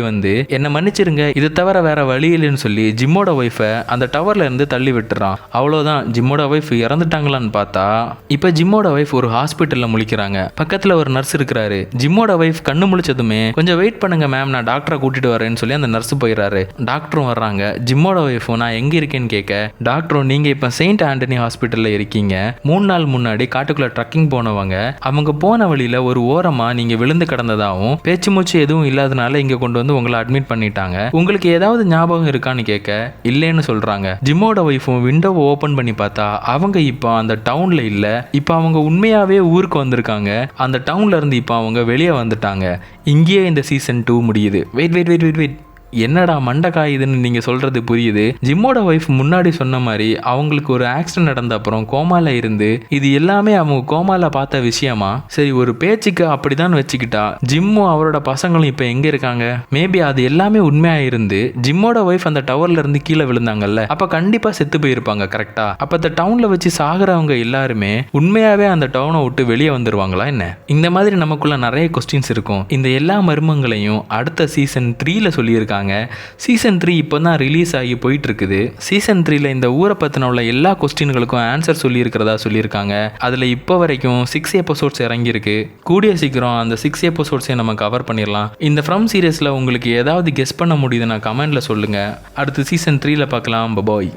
வந்து என்ன மன்னிச்சிருங்க, இது தவிர வேற வழி இல்லைன்னு சொல்லி ஜிம்மோட வைஃபை அந்த டவர்ல இருந்து தள்ளி விட்டுறான். அவ்வளவுதான், ஜிம்மோட வைஃப் இறந்துட்டாங்களான்னு பார்த்தா இப்ப ஜிம்மோட வைஃப் ஒரு ஹாஸ்பிட்டல்ல முழிக்கிறாங்க. பக்கத்துல ஒரு நர்ஸ் இருக்கிறாரு. ஜிம்மோட வைஃப் கண்ணு முழிச்சதுமே கொஞ்சம் வெயிட் பண்ணுங்க மேம், நான் டாக்டரை கூட்டிட்டு வரேன்னு சொல்லி அந்த நர்ஸ் போயிடறாரு. டாக்டரும் வர்றாங்க. ஜிம்மோட வைஃபும் நான் எங்க இருக்கேன்னு கேட்க டாக்டரும் நீங்க இப்ப செயின்ட் ஆண்டனி ஹாஸ்பிட்டல்ல இருக்கீங்க. 3 நாள் முன்னாடி காட்டுக்குள்ள ட்ரக்கிங் போனவங்க அவங்க போன வழியில ஒரு ஓரமா நீங்க விழுந்து கிடந்ததாகவும் பேச்சு மூச்சு எதுவும் இல்லாதனால இங்க கொண்டு வந்து உங்களை அட்மிட் பண்ணிட்டாங்க. உங்களுக்கு ஏதாவது ஞாபகம் இருக்கான்னு கேட்க இல்லைன்னு சொல்றாங்க. ஜிம்மோட வைஃபும் விண்டோவை ஓபன் பண்ணி பார்த்தா அவங்க இப்போ அந்த டவுன்ல இல்ல. இப்போ அவங்க உண்மையாவே ஊருக்கு வந்திருக்காங்க. அந்த டவுன்ல இருந்து இப்போ அவங்க வெளியே வந்துட்டாங்க. இங்கேயே இந்த சீசன் 2 முடியுது. வெயிட் என்னடா மண்டக்காயுதுன்னு நீங்க சொல்றது புரியுது. ஜிம்மோட வைஃப் முன்னாடி சொன்ன மாதிரி அவங்களுக்கு ஒரு ஆக்சிடென்ட் நடந்த அப்புறம் கோமால இருந்து இது எல்லாமே அவங்க கோமால பார்த்த விஷயமா? சரி, ஒரு பேச்சுக்கு அப்படிதான் வச்சுக்கிட்டா ஜிம்மும் அவரோட பசங்களும் இப்ப எங்க இருக்காங்க? மேபி அது எல்லாமே உண்மையா இருந்து ஜிம்மோட வைஃப் அந்த டவர்ல இருந்து கீழே விழுந்தாங்கல்ல, அப்ப கண்டிப்பா செத்து போயிருப்பாங்க. கரெக்டா? அப்ப அந்த டவுன்ல வச்சு சாகுறவங்க எல்லாருமே உண்மையாவே அந்த டவுனை விட்டு வெளியே வந்துருவாங்களா என்ன? இந்த மாதிரி நமக்குள்ள நிறைய கொஸ்டின்ஸ் இருக்கும். இந்த எல்லா மர்மங்களையும் அடுத்த சீசன் 3ல சொல்லியிருக்காங்க. சீசன் 3 இப்போ தான் ரிலீஸ் ஆகி போயிட்டு இருக்குது. சீசன் 3ல இந்த ஊரை பத்தின உள்ள எல்லா கொஸ்டின்களுக்கும் ஆன்சர் சொல்லியிருக்கிறதா சொல்லியிருக்காங்க. அதுல இப்போ வரைக்கும் 6 எபிசோட்ஸ் இறங்கியிருக்கு. கூடிய சீக்கிரம் அந்த 6 எபிசோட்ஸையும் நம்ம கவர் பண்ணிடலாம். இந்த ஃப்ரம் சீரியஸ்ல உங்களுக்கு ஏதாவது கெஸ் பண்ண முடியுதுன்னா கமெண்ட்ல சொல்லுங்க. அடுத்து சீசன் 3ல பார்க்கலாம். பாய்.